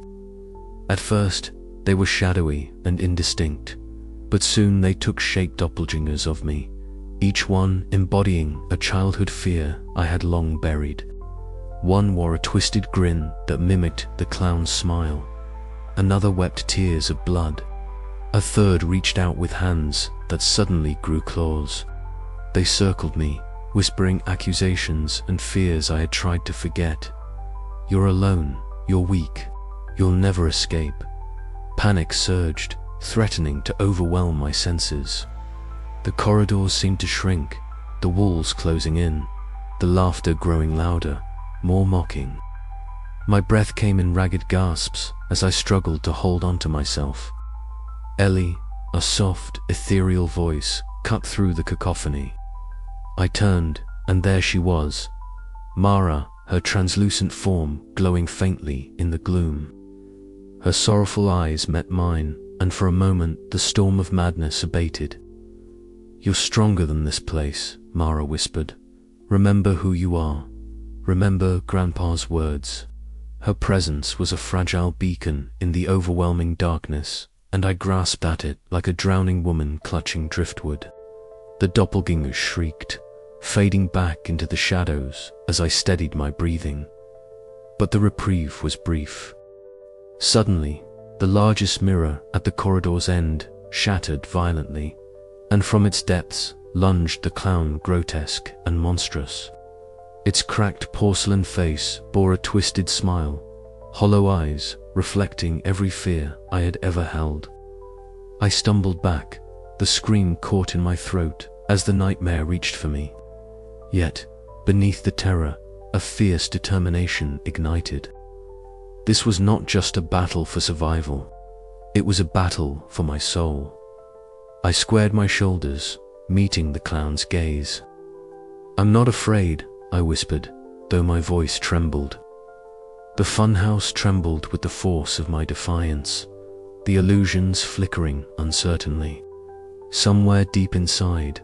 At first, they were shadowy and indistinct, but soon they took shape, doppelgangers of me, each one embodying a childhood fear I had long buried. One wore a twisted grin that mimicked the clown's smile. Another wept tears of blood. A third reached out with hands that suddenly grew claws. They circled me, whispering accusations and fears I had tried to forget. "You're alone, you're weak, you'll never escape." Panic surged, threatening to overwhelm my senses. The corridors seemed to shrink, the walls closing in, the laughter growing louder, more mocking. My breath came in ragged gasps as I struggled to hold on to myself. Ellie, a soft, ethereal voice, cut through the cacophony. I turned, and there she was, Mara, her translucent form glowing faintly in the gloom. Her sorrowful eyes met mine, and for a moment the storm of madness abated. "You're stronger than this place," Mara whispered. "Remember who you are. Remember Grandpa's words." Her presence was a fragile beacon in the overwhelming darkness, and I grasped at it like a drowning woman clutching driftwood. The doppelgangers shrieked, fading back into the shadows as I steadied my breathing. But the reprieve was brief. Suddenly, the largest mirror at the corridor's end shattered violently, and from its depths lunged the clown, grotesque and monstrous. Its cracked porcelain face bore a twisted smile, hollow eyes reflecting every fear I had ever held. I stumbled back, the scream caught in my throat as the nightmare reached for me. Yet, beneath the terror, a fierce determination ignited. This was not just a battle for survival, it was a battle for my soul. I squared my shoulders, meeting the clown's gaze. "I'm not afraid," I whispered, though my voice trembled. The funhouse trembled with the force of my defiance, the illusions flickering uncertainly. Somewhere deep inside,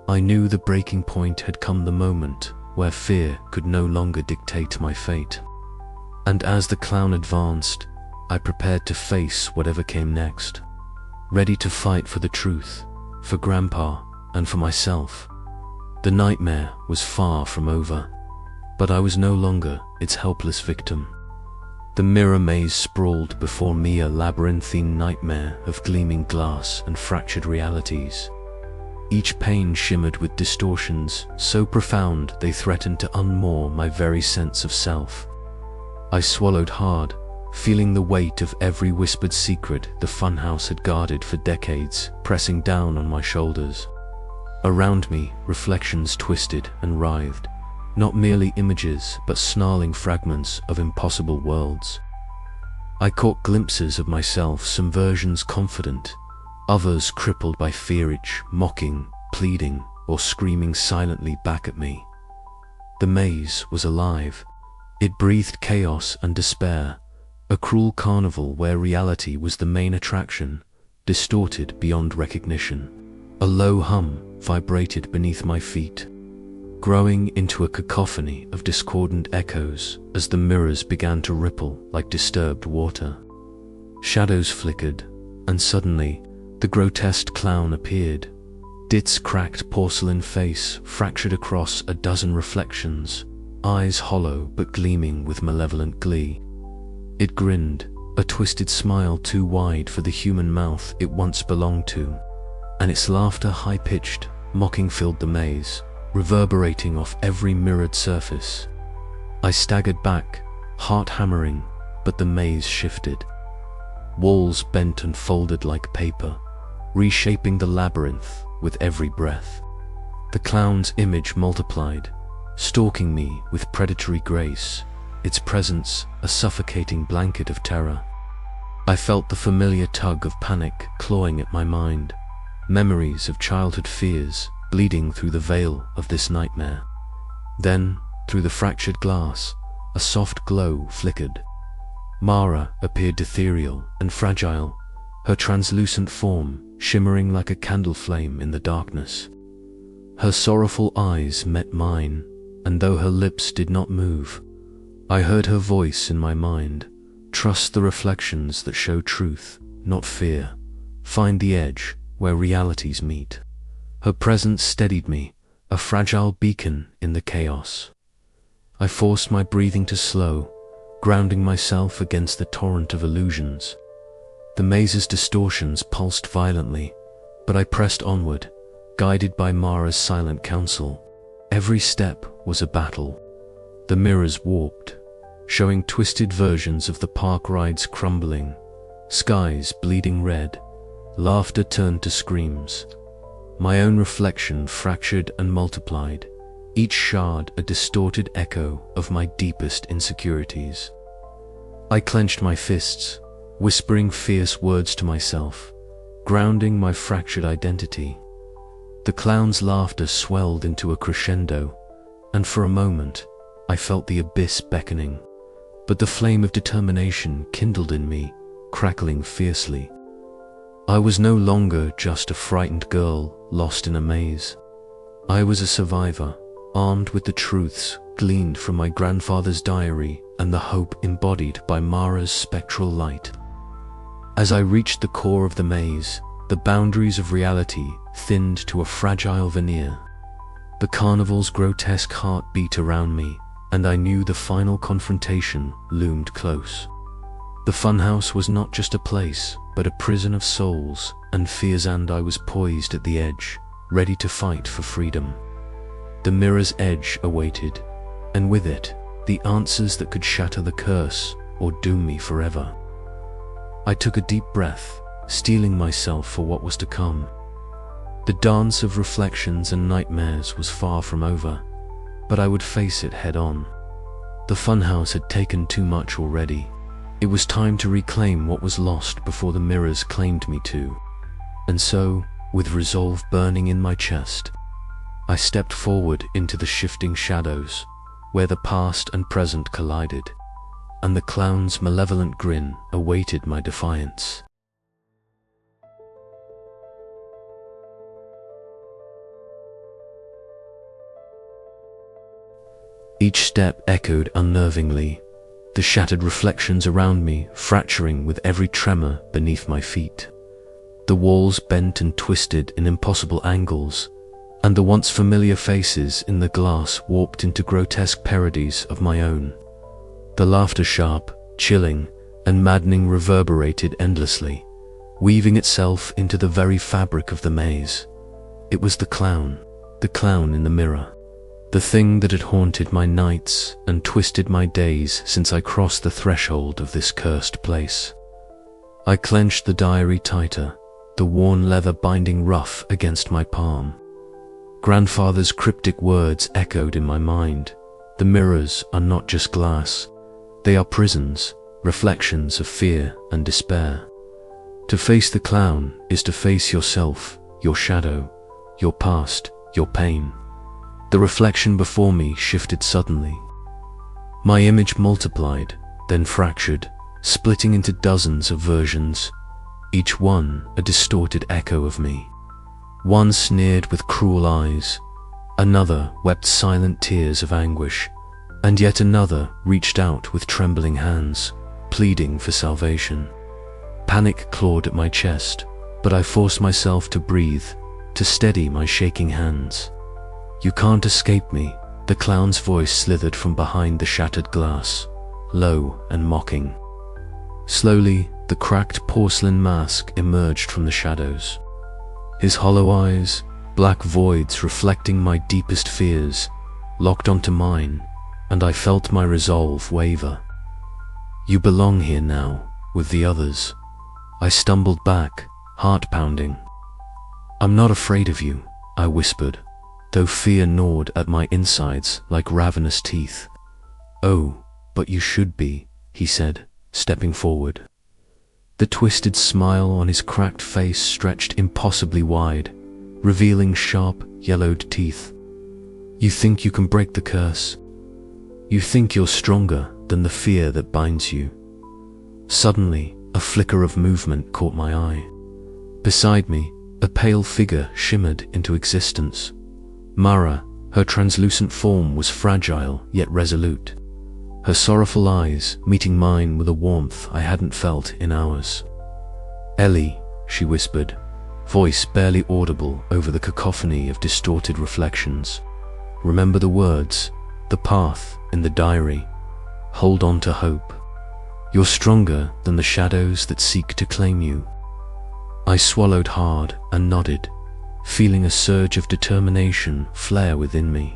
I knew the breaking point had come, the moment where fear could no longer dictate my fate. And as the clown advanced, I prepared to face whatever came next, ready to fight for the truth, for Grandpa, and for myself. The nightmare was far from over, but I was no longer its helpless victim. The mirror maze sprawled before me, a labyrinthine nightmare of gleaming glass and fractured realities. Each pane shimmered with distortions so profound they threatened to unmoor my very sense of self. I swallowed hard, feeling the weight of every whispered secret the funhouse had guarded for decades pressing down on my shoulders. Around me, reflections twisted and writhed, not merely images, but snarling fragments of impossible worlds. I caught glimpses of myself, some versions confident, others crippled by fearage, mocking, pleading, or screaming silently back at me. The maze was alive. It breathed chaos and despair, a cruel carnival where reality was the main attraction, distorted beyond recognition. A low hum vibrated beneath my feet, growing into a cacophony of discordant echoes as the mirrors began to ripple like disturbed water. Shadows flickered, and suddenly, the grotesque clown appeared. Dit's cracked porcelain face fractured across a dozen reflections, eyes hollow but gleaming with malevolent glee. It grinned, a twisted smile too wide for the human mouth it once belonged to, and its laughter, high-pitched, mocking, filled the maze, reverberating off every mirrored surface. I staggered back, heart hammering, but the maze shifted. Walls bent and folded like paper, reshaping the labyrinth with every breath. The clown's image multiplied, stalking me with predatory grace, its presence a suffocating blanket of terror. I felt the familiar tug of panic clawing at my mind, memories of childhood fears bleeding through the veil of this nightmare. Then, through the fractured glass, a soft glow flickered. Mara appeared ethereal and fragile, her translucent form shimmering like a candle flame in the darkness. Her sorrowful eyes met mine, and though her lips did not move, I heard her voice in my mind. Trust the reflections that show truth, not fear. Find the edge where realities meet. Her presence steadied me, a fragile beacon in the chaos. I forced my breathing to slow, grounding myself against the torrent of illusions. The maze's distortions pulsed violently, but I pressed onward, guided by Mara's silent counsel. Every step was a battle. The mirrors warped, showing twisted versions of the park rides crumbling, skies bleeding red, laughter turned to screams. My own reflection fractured and multiplied, each shard a distorted echo of my deepest insecurities. I clenched my fists, whispering fierce words to myself, grounding my fractured identity. The clown's laughter swelled into a crescendo, and for a moment, I felt the abyss beckoning. But the flame of determination kindled in me, crackling fiercely. I was no longer just a frightened girl lost in a maze. I was a survivor, armed with the truths gleaned from my grandfather's diary and the hope embodied by Mara's spectral light. As I reached the core of the maze, the boundaries of reality thinned to a fragile veneer. The carnival's grotesque heart beat around me, and I knew the final confrontation loomed close. The funhouse was not just a place, but a prison of souls and fears, and I was poised at the edge, ready to fight for freedom. The mirror's edge awaited, and with it, the answers that could shatter the curse or doom me forever. I took a deep breath, steeling myself for what was to come. The dance of reflections and nightmares was far from over, but I would face it head on. The funhouse had taken too much already. It was time to reclaim what was lost before the mirrors claimed me to. And so, with resolve burning in my chest, I stepped forward into the shifting shadows, where the past and present collided, and the clown's malevolent grin awaited my defiance. Each step echoed unnervingly, the shattered reflections around me fracturing with every tremor beneath my feet. The walls bent and twisted in impossible angles, and the once familiar faces in the glass warped into grotesque parodies of my own. The laughter, sharp, chilling, and maddening, reverberated endlessly, weaving itself into the very fabric of the maze. It was the clown in the mirror. The thing that had haunted my nights and twisted my days since I crossed the threshold of this cursed place. I clenched the diary tighter, the worn leather binding rough against my palm. Grandfather's cryptic words echoed in my mind, The mirrors are not just glass. They are prisons, reflections of fear and despair. To face the clown is to face yourself, your shadow, your past, your pain. The reflection before me shifted suddenly. My image multiplied, then fractured, splitting into dozens of versions, each one a distorted echo of me. One sneered with cruel eyes, another wept silent tears of anguish, and yet another reached out with trembling hands, pleading for salvation. Panic clawed at my chest, but I forced myself to breathe, to steady my shaking hands. "You can't escape me," the clown's voice slithered from behind the shattered glass, low and mocking. Slowly, the cracked porcelain mask emerged from the shadows. His hollow eyes, black voids reflecting my deepest fears, locked onto mine, and I felt my resolve waver. "You belong here now, with the others." I stumbled back, heart pounding. "I'm not afraid of you," I whispered, though fear gnawed at my insides like ravenous teeth. "Oh, but you should be," he said, stepping forward. The twisted smile on his cracked face stretched impossibly wide, revealing sharp, yellowed teeth. "You think you can break the curse? You think you're stronger than the fear that binds you?" Suddenly, a flicker of movement caught my eye. Beside me, a pale figure shimmered into existence. Mara, her translucent form was fragile yet resolute, her sorrowful eyes meeting mine with a warmth I hadn't felt in hours. "Ellie," she whispered, voice barely audible over the cacophony of distorted reflections. "Remember the words, the path in the diary. Hold on to hope. You're stronger than the shadows that seek to claim you." I swallowed hard and nodded, feeling a surge of determination flare within me.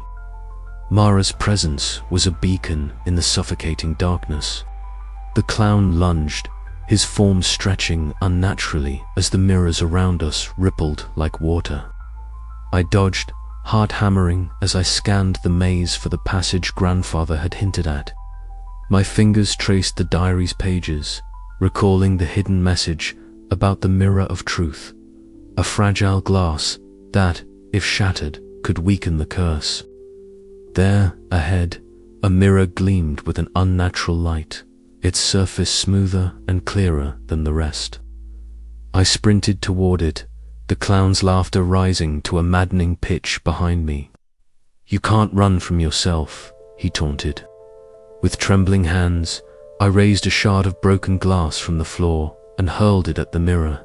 Mara's presence was a beacon in the suffocating darkness. The clown lunged, his form stretching unnaturally as the mirrors around us rippled like water. I dodged, heart hammering as I scanned the maze for the passage grandfather had hinted at. My fingers traced the diary's pages, recalling the hidden message about the mirror of truth, a fragile glass that, if shattered, could weaken the curse. There, ahead, a mirror gleamed with an unnatural light, its surface smoother and clearer than the rest. I sprinted toward it, the clown's laughter rising to a maddening pitch behind me. "You can't run from yourself," he taunted. With trembling hands, I raised a shard of broken glass from the floor and hurled it at the mirror.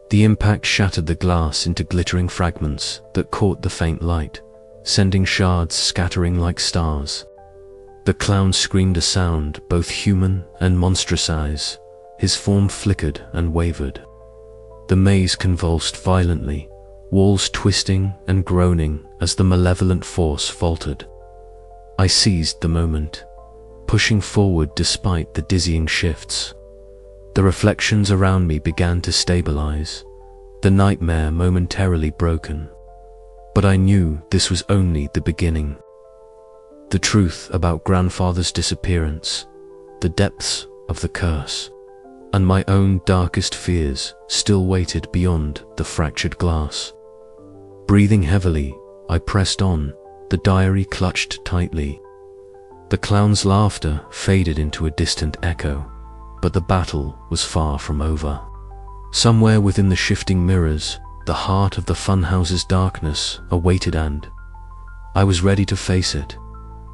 The impact shattered the glass into glittering fragments that caught the faint light, sending shards scattering like stars. The clown screamed a sound both human and monstrous as his form flickered and wavered. The maze convulsed violently, walls twisting and groaning as the malevolent force faltered. I seized the moment, pushing forward despite the dizzying shifts. The reflections around me began to stabilize, the nightmare momentarily broken. But I knew this was only the beginning. The truth about grandfather's disappearance, the depths of the curse, and my own darkest fears still waited beyond the fractured glass. Breathing heavily, I pressed on, the diary clutched tightly. The clown's laughter faded into a distant echo, but the battle was far from over. Somewhere within the shifting mirrors, the heart of the funhouse's darkness awaited, and I was ready to face it.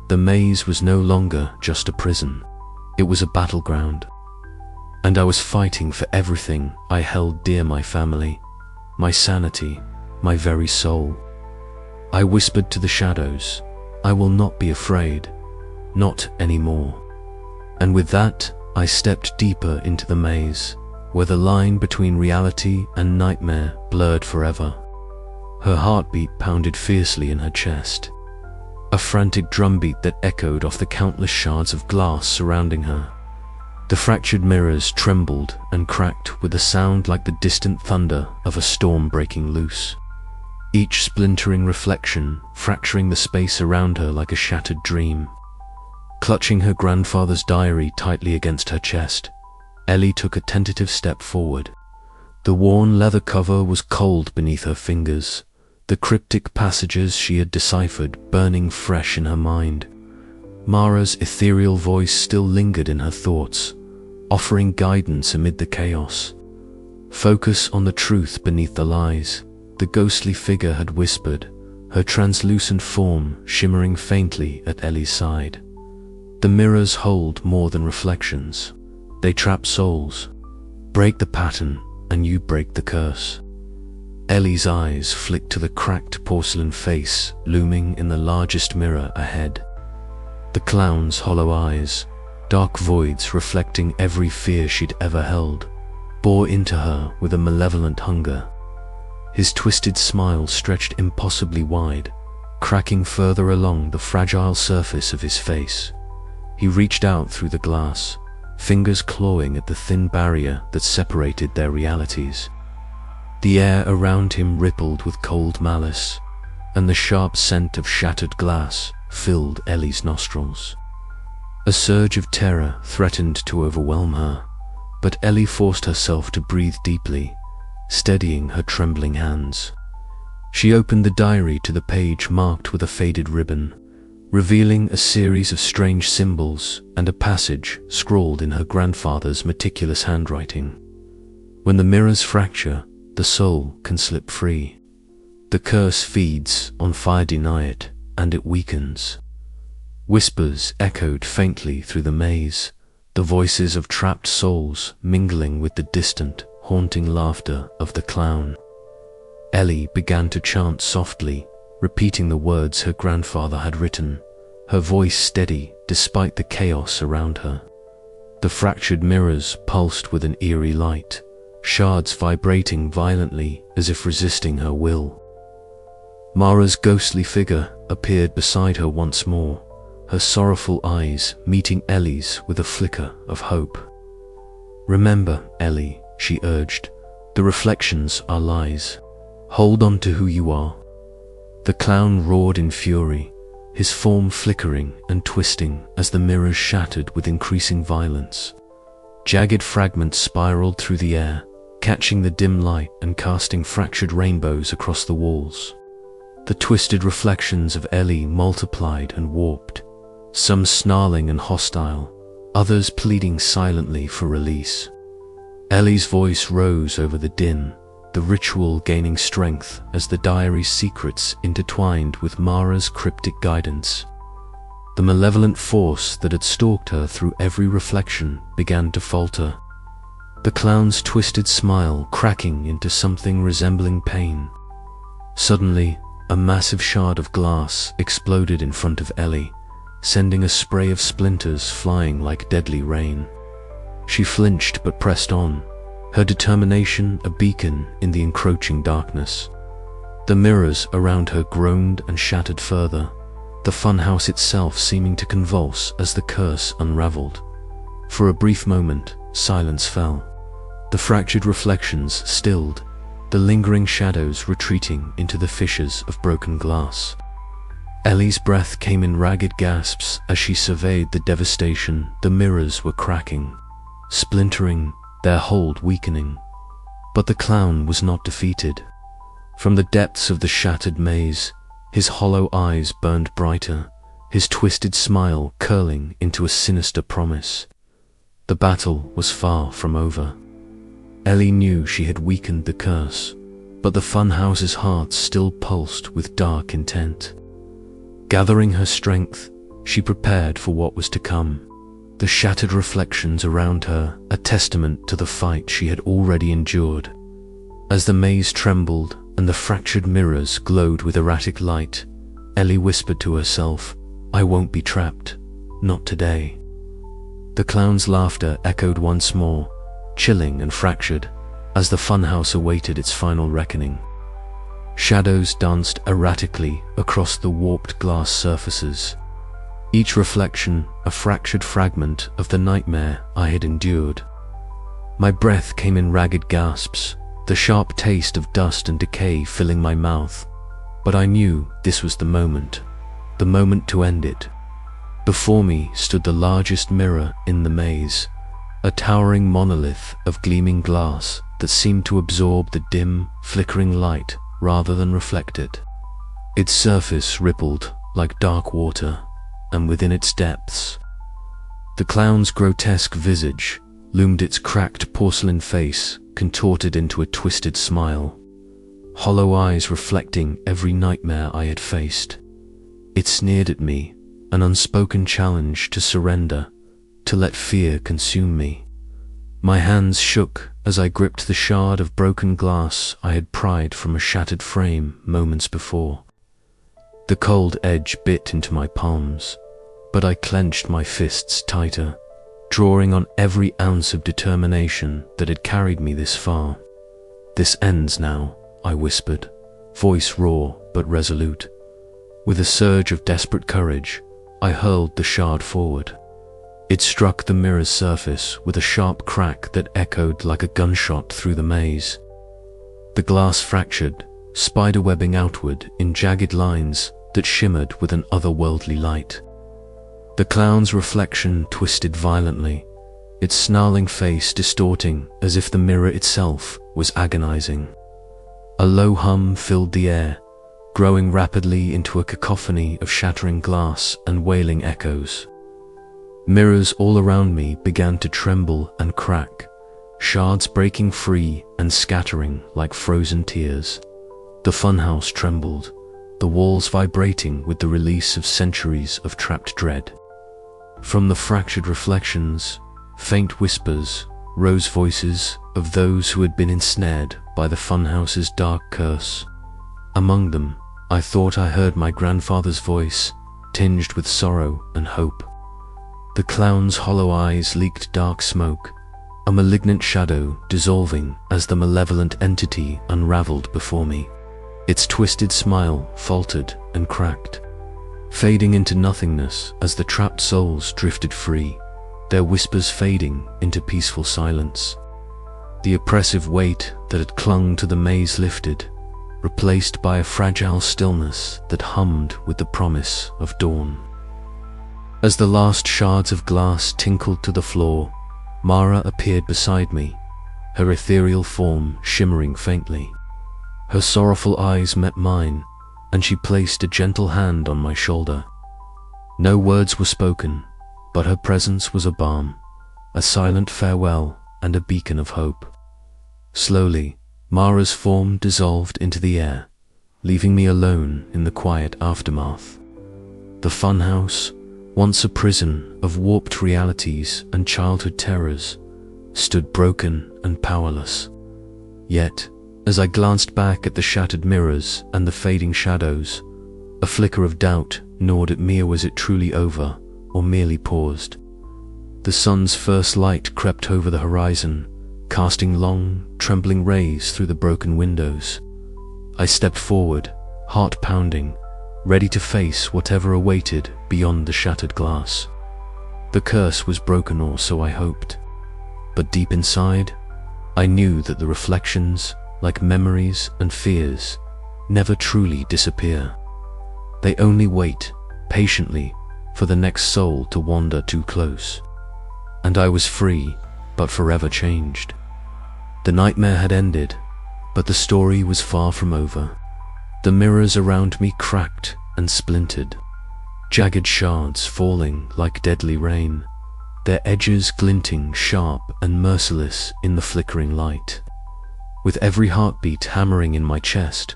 The maze was no longer just a prison. It was a battleground. And I was fighting for everything I held dear: my family, my sanity, my very soul. I whispered to the shadows, "I will not be afraid. Not anymore." And with that, I stepped deeper into the maze, where the line between reality and nightmare blurred forever. Her heartbeat pounded fiercely in her chest, a frantic drumbeat that echoed off the countless shards of glass surrounding her. The fractured mirrors trembled and cracked with a sound like the distant thunder of a storm breaking loose, each splintering reflection fracturing the space around her like a shattered dream. Clutching her grandfather's diary tightly against her chest, Ellie took a tentative step forward. The worn leather cover was cold beneath her fingers, the cryptic passages she had deciphered burning fresh in her mind. Mara's ethereal voice still lingered in her thoughts, offering guidance amid the chaos. "Focus on the truth beneath the lies," the ghostly figure had whispered, her translucent form shimmering faintly at Ellie's side. "The mirrors hold more than reflections. They trap souls. Break the pattern, and you break the curse." Ellie's eyes flicked to the cracked porcelain face looming in the largest mirror ahead. The clown's hollow eyes, dark voids reflecting every fear she'd ever held, bore into her with a malevolent hunger. His twisted smile stretched impossibly wide, cracking further along the fragile surface of his face. He reached out through the glass, fingers clawing at the thin barrier that separated their realities. The air around him rippled with cold malice, and the sharp scent of shattered glass filled Ellie's nostrils. A surge of terror threatened to overwhelm her, but Ellie forced herself to breathe deeply, steadying her trembling hands. She opened the diary to the page marked with a faded ribbon, revealing a series of strange symbols and a passage scrawled in her grandfather's meticulous handwriting. "When the mirrors fracture, the soul can slip free. The curse feeds on fire, deny it, and it weakens." Whispers echoed faintly through the maze, the voices of trapped souls mingling with the distant, haunting laughter of the clown. Ellie began to chant softly, repeating the words her grandfather had written, her voice steady despite the chaos around her. The fractured mirrors pulsed with an eerie light, shards vibrating violently as if resisting her will. Mara's ghostly figure appeared beside her once more, her sorrowful eyes meeting Ellie's with a flicker of hope. "Remember, Ellie," she urged, "the reflections are lies. Hold on to who you are." The clown roared in fury, his form flickering and twisting as the mirrors shattered with increasing violence. Jagged fragments spiraled through the air, catching the dim light and casting fractured rainbows across the walls. The twisted reflections of Ellie multiplied and warped, some snarling and hostile, others pleading silently for release. Ellie's voice rose over the din, the ritual gaining strength as the diary's secrets intertwined with Mara's cryptic guidance. The malevolent force that had stalked her through every reflection began to falter, the clown's twisted smile cracking into something resembling pain. Suddenly, a massive shard of glass exploded in front of Ellie, sending a spray of splinters flying like deadly rain. She flinched but pressed on, her determination a beacon in the encroaching darkness. The mirrors around her groaned and shattered further, the funhouse itself seeming to convulse as the curse unraveled. For a brief moment, silence fell. The fractured reflections stilled, the lingering shadows retreating into the fissures of broken glass. Ellie's breath came in ragged gasps as she surveyed the devastation. The mirrors were cracking, splintering, their hold weakening. But the clown was not defeated. From the depths of the shattered maze, his hollow eyes burned brighter, his twisted smile curling into a sinister promise. The battle was far from over. Ellie knew she had weakened the curse, but the funhouse's heart still pulsed with dark intent. Gathering her strength, she prepared for what was to come. The shattered reflections around her, a testament to the fight she had already endured. As the maze trembled and the fractured mirrors glowed with erratic light, Ellie whispered to herself, "I won't be trapped. Not today." The clown's laughter echoed once more, chilling and fractured, as the funhouse awaited its final reckoning. Shadows danced erratically across the warped glass surfaces, each reflection a fractured fragment of the nightmare I had endured. My breath came in ragged gasps, the sharp taste of dust and decay filling my mouth, but I knew this was the moment to end it. Before me stood the largest mirror in the maze, a towering monolith of gleaming glass that seemed to absorb the dim, flickering light rather than reflect it. Its surface rippled like dark water, and within its depths, the clown's grotesque visage loomed, its cracked porcelain face contorted into a twisted smile, hollow eyes reflecting every nightmare I had faced. It sneered at me, an unspoken challenge to surrender, to let fear consume me. My hands shook as I gripped the shard of broken glass I had pried from a shattered frame moments before. The cold edge bit into my palms, but I clenched my fists tighter, drawing on every ounce of determination that had carried me this far. "This ends now," I whispered, voice raw but resolute. With a surge of desperate courage, I hurled the shard forward. It struck the mirror's surface with a sharp crack that echoed like a gunshot through the maze. The glass fractured, spiderwebbing outward in jagged lines that shimmered with an otherworldly light. The clown's reflection twisted violently, its snarling face distorting as if the mirror itself was agonizing. A low hum filled the air, growing rapidly into a cacophony of shattering glass and wailing echoes. Mirrors all around me began to tremble and crack, shards breaking free and scattering like frozen tears. The funhouse trembled, the walls vibrating with the release of centuries of trapped dread. From the fractured reflections, faint whispers rose, voices of those who had been ensnared by the funhouse's dark curse. Among them, I thought I heard my grandfather's voice, tinged with sorrow and hope. The clown's hollow eyes leaked dark smoke, a malignant shadow dissolving as the malevolent entity unraveled before me. Its twisted smile faltered and cracked, fading into nothingness as the trapped souls drifted free, their whispers fading into peaceful silence. The oppressive weight that had clung to the maze lifted, replaced by a fragile stillness that hummed with the promise of dawn. As the last shards of glass tinkled to the floor, Mara appeared beside me, her ethereal form shimmering faintly. Her sorrowful eyes met mine, and she placed a gentle hand on my shoulder. No words were spoken, but her presence was a balm, a silent farewell and a beacon of hope. Slowly, Mara's form dissolved into the air, leaving me alone in the quiet aftermath. The funhouse, once a prison of warped realities and childhood terrors, stood broken and powerless. Yet, as I glanced back at the shattered mirrors and the fading shadows, a flicker of doubt gnawed at me. Was it truly over, or merely paused? The sun's first light crept over the horizon, casting long, trembling rays through the broken windows. I stepped forward, heart pounding, ready to face whatever awaited beyond the shattered glass. The curse was broken, or so I hoped. But deep inside, I knew that the reflections, like memories and fears, never truly disappear. They only wait, patiently, for the next soul to wander too close. And I was free, but forever changed. The nightmare had ended, but the story was far from over. The mirrors around me cracked and splintered, jagged shards falling like deadly rain, their edges glinting sharp and merciless in the flickering light. With every heartbeat hammering in my chest,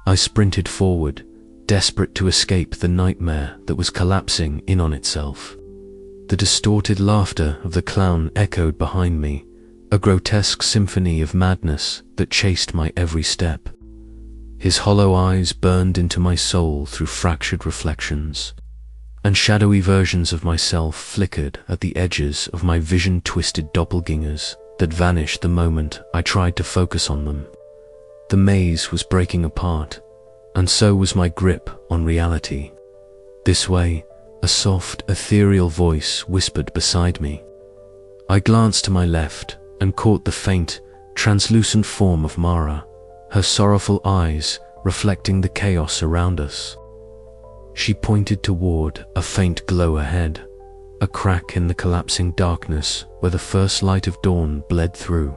I sprinted forward, desperate to escape the nightmare that was collapsing in on itself. The distorted laughter of the clown echoed behind me, a grotesque symphony of madness that chased my every step. His hollow eyes burned into my soul through fractured reflections, and shadowy versions of myself flickered at the edges of my vision-twisted doppelgangers that vanished the moment I tried to focus on them. The maze was breaking apart, and so was my grip on reality. This way, a soft, ethereal voice whispered beside me. I glanced to my left and caught the faint, translucent form of Mara, her sorrowful eyes reflecting the chaos around us. She pointed toward a faint glow ahead, a crack in the collapsing darkness where the first light of dawn bled through.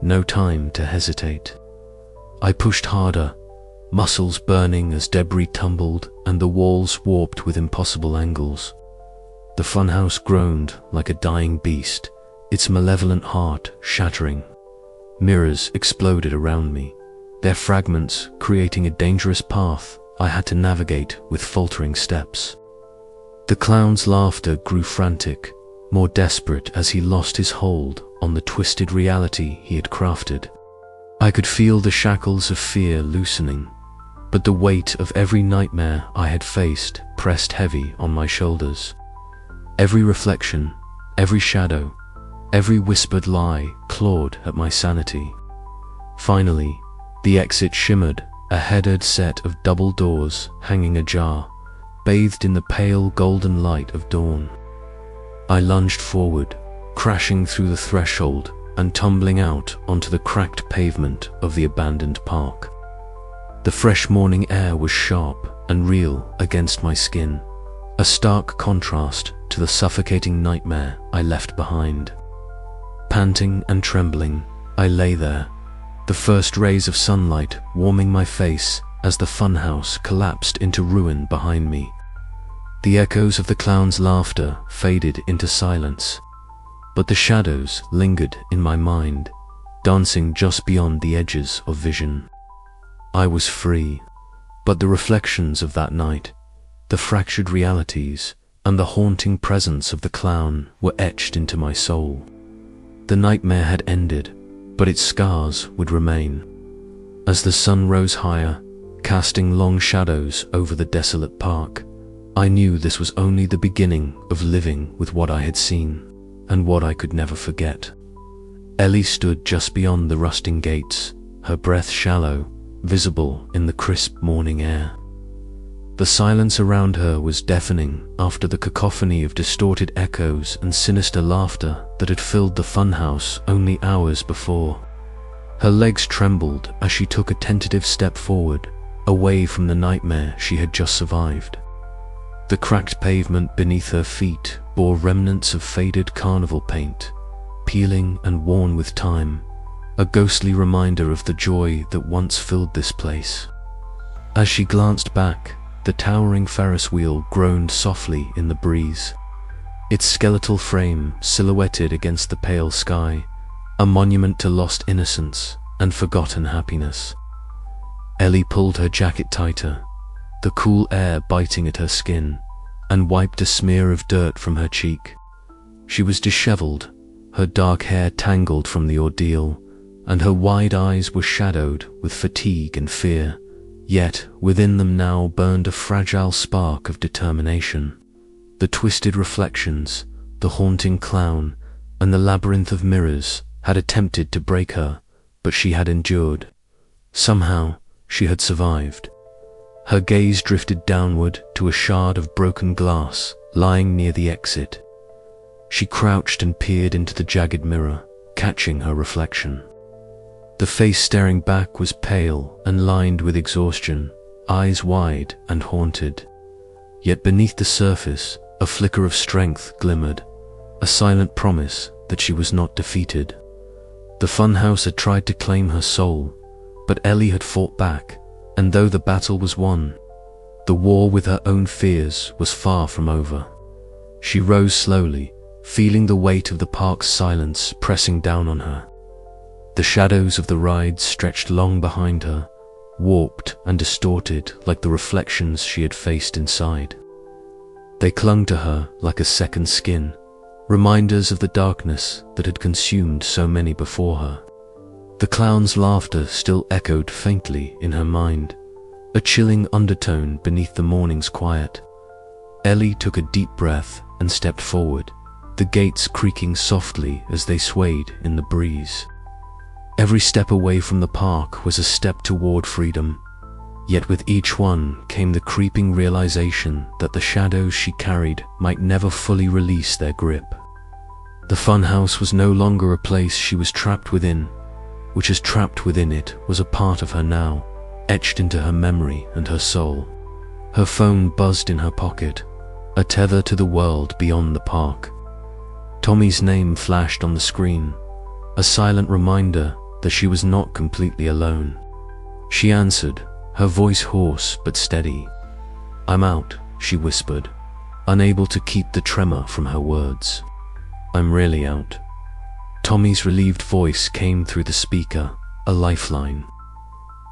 No time to hesitate. I pushed harder, muscles burning as debris tumbled and the walls warped with impossible angles. The funhouse groaned like a dying beast, its malevolent heart shattering. Mirrors exploded around me, their fragments creating a dangerous path I had to navigate with faltering steps. The clown's laughter grew frantic, more desperate as he lost his hold on the twisted reality he had crafted. I could feel the shackles of fear loosening, but the weight of every nightmare I had faced pressed heavy on my shoulders. Every reflection, every shadow, every whispered lie clawed at my sanity. Finally, the exit shimmered, a headed set of double doors hanging ajar, bathed in the pale golden light of dawn. I lunged forward, crashing through the threshold and tumbling out onto the cracked pavement of the abandoned park. The fresh morning air was sharp and real against my skin, a stark contrast to the suffocating nightmare I left behind. Panting and trembling, I lay there, the first rays of sunlight warming my face as the funhouse collapsed into ruin behind me. The echoes of the clown's laughter faded into silence, but the shadows lingered in my mind, dancing just beyond the edges of vision. I was free, but the reflections of that night, the fractured realities, and the haunting presence of the clown were etched into my soul. The nightmare had ended, but its scars would remain. As the sun rose higher, casting long shadows over the desolate park, I knew this was only the beginning of living with what I had seen, and what I could never forget. Ellie stood just beyond the rusting gates, her breath shallow, visible in the crisp morning air. The silence around her was deafening after the cacophony of distorted echoes and sinister laughter that had filled the funhouse only hours before. Her legs trembled as she took a tentative step forward, away from the nightmare she had just survived. The cracked pavement beneath her feet bore remnants of faded carnival paint, peeling and worn with time, a ghostly reminder of the joy that once filled this place. As she glanced back, the towering Ferris wheel groaned softly in the breeze, its skeletal frame silhouetted against the pale sky, a monument to lost innocence and forgotten happiness. Ellie pulled her jacket tighter, the cool air biting at her skin, and wiped a smear of dirt from her cheek. She was disheveled, her dark hair tangled from the ordeal, and her wide eyes were shadowed with fatigue and fear. Yet within them now burned a fragile spark of determination. The twisted reflections, the haunting clown, and the labyrinth of mirrors had attempted to break her, but she had endured. Somehow, she had survived. Her gaze drifted downward to a shard of broken glass lying near the exit. She crouched and peered into the jagged mirror, catching her reflection. The face staring back was pale and lined with exhaustion, eyes wide and haunted. Yet beneath the surface, a flicker of strength glimmered, a silent promise that she was not defeated. The funhouse had tried to claim her soul, but Ellie had fought back, and though the battle was won, the war with her own fears was far from over. She rose slowly, feeling the weight of the park's silence pressing down on her. The shadows of the ride stretched long behind her, warped and distorted like the reflections she had faced inside. They clung to her like a second skin, reminders of the darkness that had consumed so many before her. The clown's laughter still echoed faintly in her mind, a chilling undertone beneath the morning's quiet. Ellie took a deep breath and stepped forward, the gates creaking softly as they swayed in the breeze. Every step away from the park was a step toward freedom, yet with each one came the creeping realization that the shadows she carried might never fully release their grip. The funhouse was no longer a place she was trapped within, which as trapped within it was a part of her now, etched into her memory and her soul. Her phone buzzed in her pocket, a tether to the world beyond the park. Tommy's name flashed on the screen, a silent reminder that she was not completely alone. She answered, her voice hoarse but steady. "I'm out," she whispered, unable to keep the tremor from her words. "I'm really out." Tommy's relieved voice came through the speaker, a lifeline.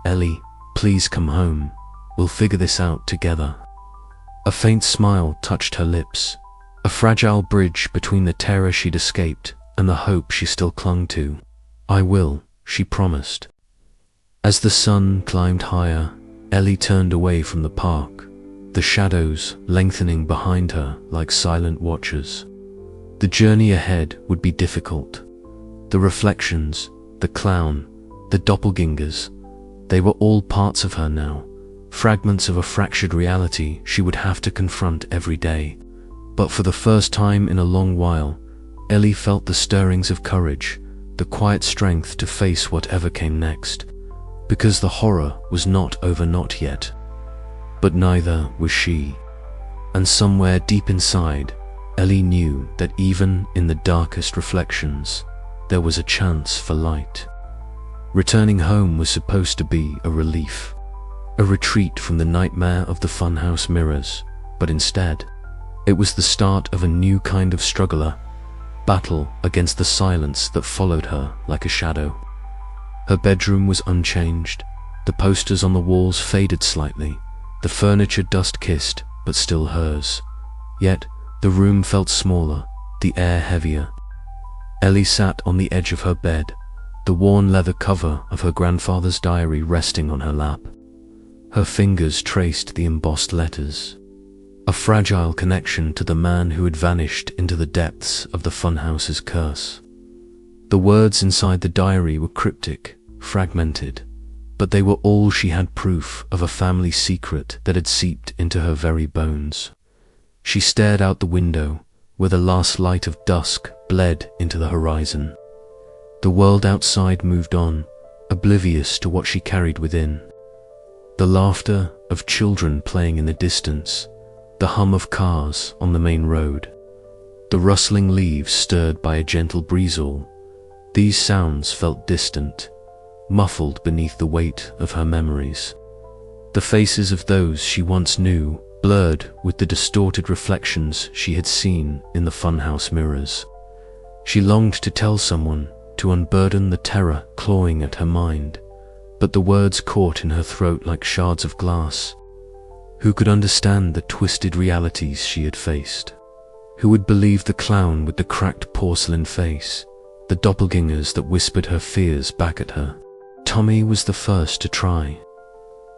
"Ellie, please come home. We'll figure this out together." A faint smile touched her lips, a fragile bridge between the terror she'd escaped and the hope she still clung to. "I will," she promised. As the sun climbed higher, Ellie turned away from the park, the shadows lengthening behind her like silent watchers. The journey ahead would be difficult. The reflections, the clown, the doppelgangers, they were all parts of her now, fragments of a fractured reality she would have to confront every day. But for the first time in a long while, Ellie felt the stirrings of courage, the quiet strength to face whatever came next. Because the horror was not over, not yet. But neither was she. And somewhere deep inside, Ellie knew that even in the darkest reflections, there was a chance for light. Returning home was supposed to be a relief, a retreat from the nightmare of the funhouse mirrors, but instead, it was the start of a new kind of struggler, battle against the silence that followed her like a shadow. Her bedroom was unchanged, the posters on the walls faded slightly, the furniture dust-kissed but still hers. Yet, the room felt smaller, the air heavier. Ellie sat on the edge of her bed, the worn leather cover of her grandfather's diary resting on her lap. Her fingers traced the embossed letters, a fragile connection to the man who had vanished into the depths of the funhouse's curse. The words inside the diary were cryptic, fragmented, but they were all she had, proof of a family secret that had seeped into her very bones. She stared out the window, where the last light of dusk bled into the horizon. The world outside moved on, oblivious to what she carried within. The laughter of children playing in the distance, the hum of cars on the main road, the rustling leaves stirred by a gentle breezewall. These sounds felt distant, muffled beneath the weight of her memories. The faces of those she once knew blurred with the distorted reflections she had seen in the funhouse mirrors. She longed to tell someone, to unburden the terror clawing at her mind, but the words caught in her throat like shards of glass. Who could understand the twisted realities she had faced? Who would believe the clown with the cracked porcelain face, the doppelgangers that whispered her fears back at her? Tommy was the first to try.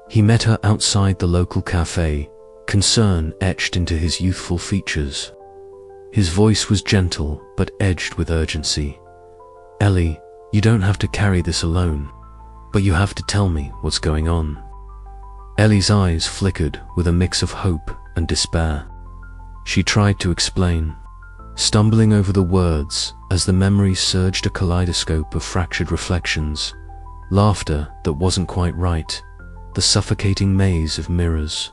He met her outside the local cafe, concern etched into his youthful features. His voice was gentle but edged with urgency. "Ellie, you don't have to carry this alone, but you have to tell me what's going on." Ellie's eyes flickered with a mix of hope and despair. She tried to explain, stumbling over the words as the memories surged, a kaleidoscope of fractured reflections, laughter that wasn't quite right, the suffocating maze of mirrors.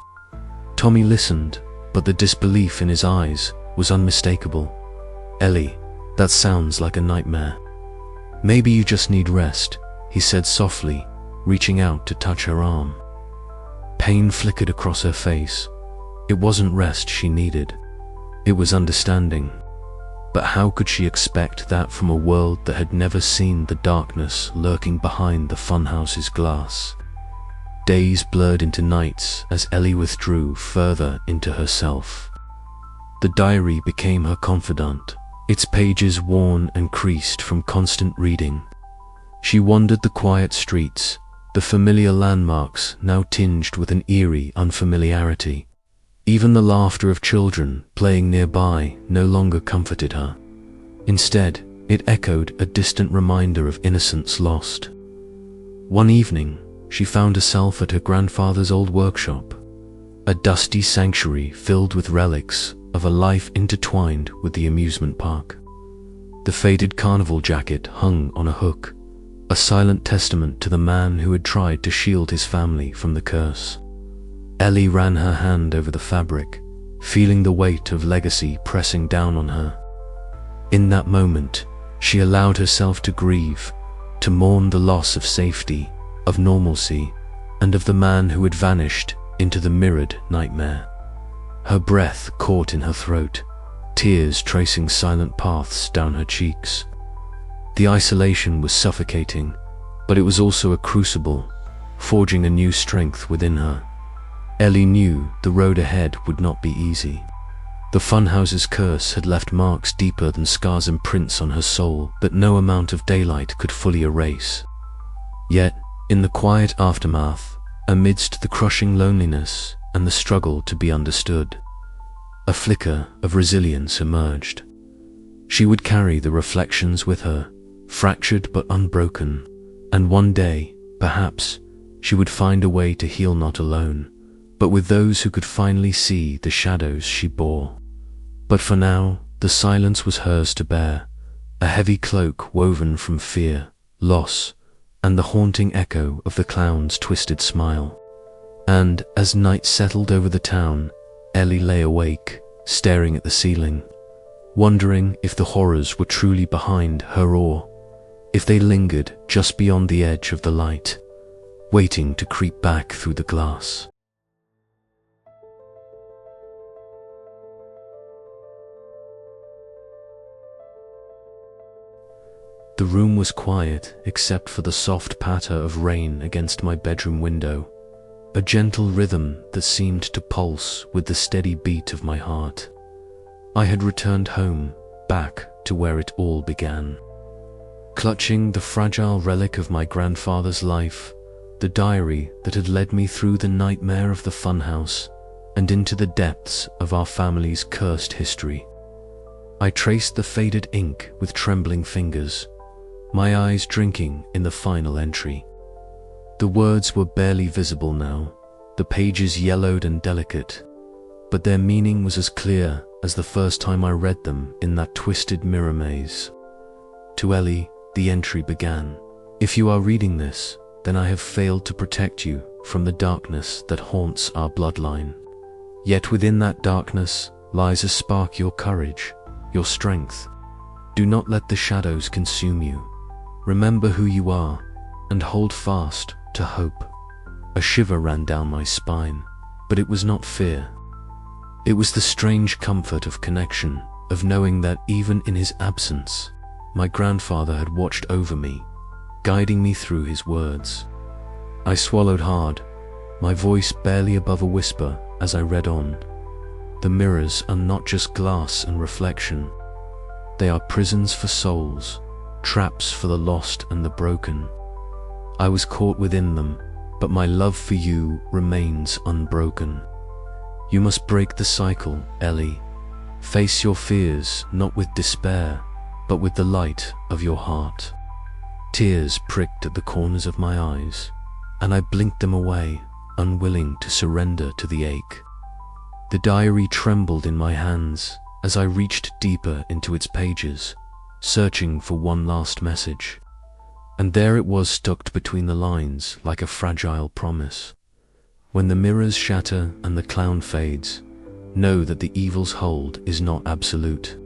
Tommy listened, but the disbelief in his eyes was unmistakable. "Ellie, that sounds like a nightmare. Maybe you just need rest," he said softly, reaching out to touch her arm. Pain flickered across her face. It wasn't rest she needed. It was understanding. But how could she expect that from a world that had never seen the darkness lurking behind the funhouse's glass? Days blurred into nights as Ellie withdrew further into herself. The diary became her confidant, its pages worn and creased from constant reading. She wandered the quiet streets, the familiar landmarks now tinged with an eerie unfamiliarity. Even the laughter of children playing nearby no longer comforted her. Instead, it echoed a distant reminder of innocence lost. One evening, she found herself at her grandfather's old workshop, a dusty sanctuary filled with relics of a life intertwined with the amusement park. The faded carnival jacket hung on a hook, a silent testament to the man who had tried to shield his family from the curse. Ellie ran her hand over the fabric, feeling the weight of legacy pressing down on her. In that moment, she allowed herself to grieve, to mourn the loss of safety, of normalcy, and of the man who had vanished into the mirrored nightmare. Her breath caught in her throat, tears tracing silent paths down her cheeks. The isolation was suffocating, but it was also a crucible, forging a new strength within her. Ellie knew the road ahead would not be easy. The funhouse's curse had left marks deeper than scars and prints on her soul that no amount of daylight could fully erase. Yet, in the quiet aftermath, amidst the crushing loneliness and the struggle to be understood, a flicker of resilience emerged. She would carry the reflections with her, fractured but unbroken, and one day, perhaps, she would find a way to heal not alone, but with those who could finally see the shadows she bore. But for now, the silence was hers to bear, a heavy cloak woven from fear, loss, and the haunting echo of the clown's twisted smile. And as night settled over the town, Ellie lay awake, staring at the ceiling, wondering if the horrors were truly behind her or if they lingered just beyond the edge of the light, waiting to creep back through the glass. The room was quiet except for the soft patter of rain against my bedroom window, a gentle rhythm that seemed to pulse with the steady beat of my heart. I had returned home, back to where it all began. Clutching the fragile relic of my grandfather's life, the diary that had led me through the nightmare of the funhouse and into the depths of our family's cursed history. I traced the faded ink with trembling fingers, my eyes drinking in the final entry. The words were barely visible now, the pages yellowed and delicate, but their meaning was as clear as the first time I read them in that twisted mirror maze. To Ellie, the entry began. If you are reading this, then I have failed to protect you from the darkness that haunts our bloodline. Yet within that darkness lies a spark your courage, your strength. Do not let the shadows consume you. Remember who you are and hold fast to hope. A shiver ran down my spine, but it was not fear. It was the strange comfort of connection, of knowing that even in his absence, my grandfather had watched over me, guiding me through his words. I swallowed hard, my voice barely above a whisper as I read on. The mirrors are not just glass and reflection. They are prisons for souls, traps for the lost and the broken. I was caught within them, but my love for you remains unbroken. You must break the cycle, Ellie. Face your fears not with despair, but with the light of your heart. Tears pricked at the corners of my eyes, and I blinked them away, unwilling to surrender to the ache. The diary trembled in my hands as I reached deeper into its pages, searching for one last message. And there it was, tucked between the lines like a fragile promise. When the mirrors shatter and the clown fades, know that the evil's hold is not absolute.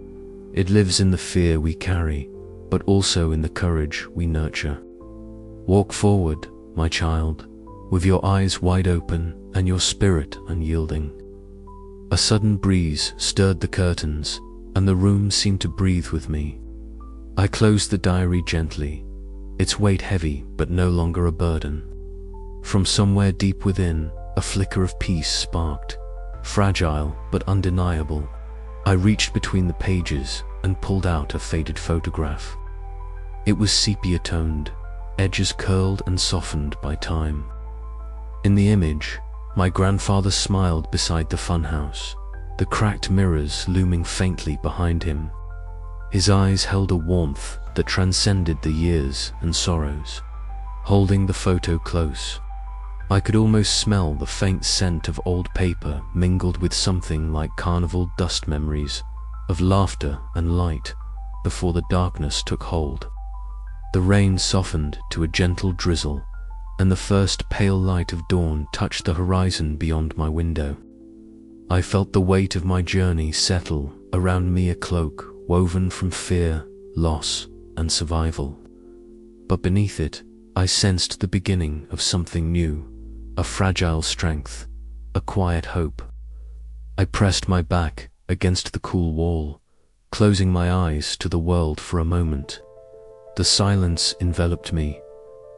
It lives in the fear we carry, but also in the courage we nurture. Walk forward, my child, with your eyes wide open and your spirit unyielding. A sudden breeze stirred the curtains, and the room seemed to breathe with me. I closed the diary gently, its weight heavy but no longer a burden. From somewhere deep within, a flicker of peace sparked, fragile but undeniable. I reached between the pages and pulled out a faded photograph. It was sepia-toned, edges curled and softened by time. In the image, my grandfather smiled beside the funhouse, the cracked mirrors looming faintly behind him. His eyes held a warmth that transcended the years and sorrows. Holding the photo close, I could almost smell the faint scent of old paper mingled with something like carnival dust memories of laughter and light before the darkness took hold. The rain softened to a gentle drizzle, and the first pale light of dawn touched the horizon beyond my window. I felt the weight of my journey settle around me, a cloak woven from fear, loss, and survival. But beneath it, I sensed the beginning of something new, a fragile strength, a quiet hope. I pressed my back against the cool wall, closing my eyes to the world for a moment. The silence enveloped me,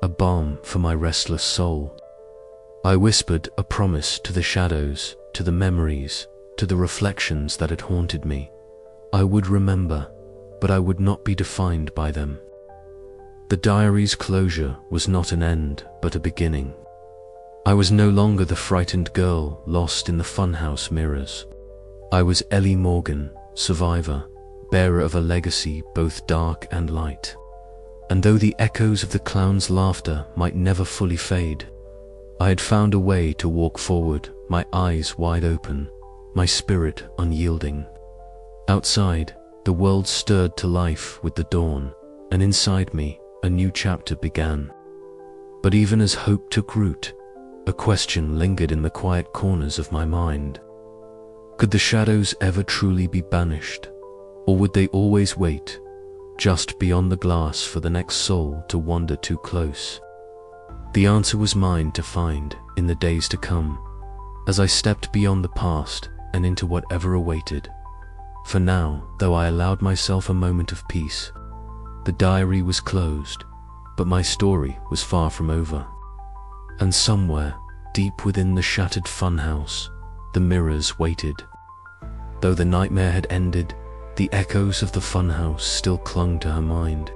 a balm for my restless soul. I whispered a promise to the shadows, to the memories, to the reflections that had haunted me. I would remember, but I would not be defined by them. The diary's closure was not an end, but a beginning. I was no longer the frightened girl lost in the funhouse mirrors. I was Ellie Morgan, survivor, bearer of a legacy both dark and light. And though the echoes of the clown's laughter might never fully fade, I had found a way to walk forward, my eyes wide open, my spirit unyielding. Outside, the world stirred to life with the dawn, and inside me, a new chapter began. But even as hope took root, a question lingered in the quiet corners of my mind. Could the shadows ever truly be banished, or would they always wait, just beyond the glass for the next soul to wander too close? The answer was mine to find in the days to come, as I stepped beyond the past and into whatever awaited. For now, though I allowed myself a moment of peace, the diary was closed, but my story was far from over. And somewhere, deep within the shattered funhouse, the mirrors waited. Though the nightmare had ended, the echoes of the funhouse still clung to her mind,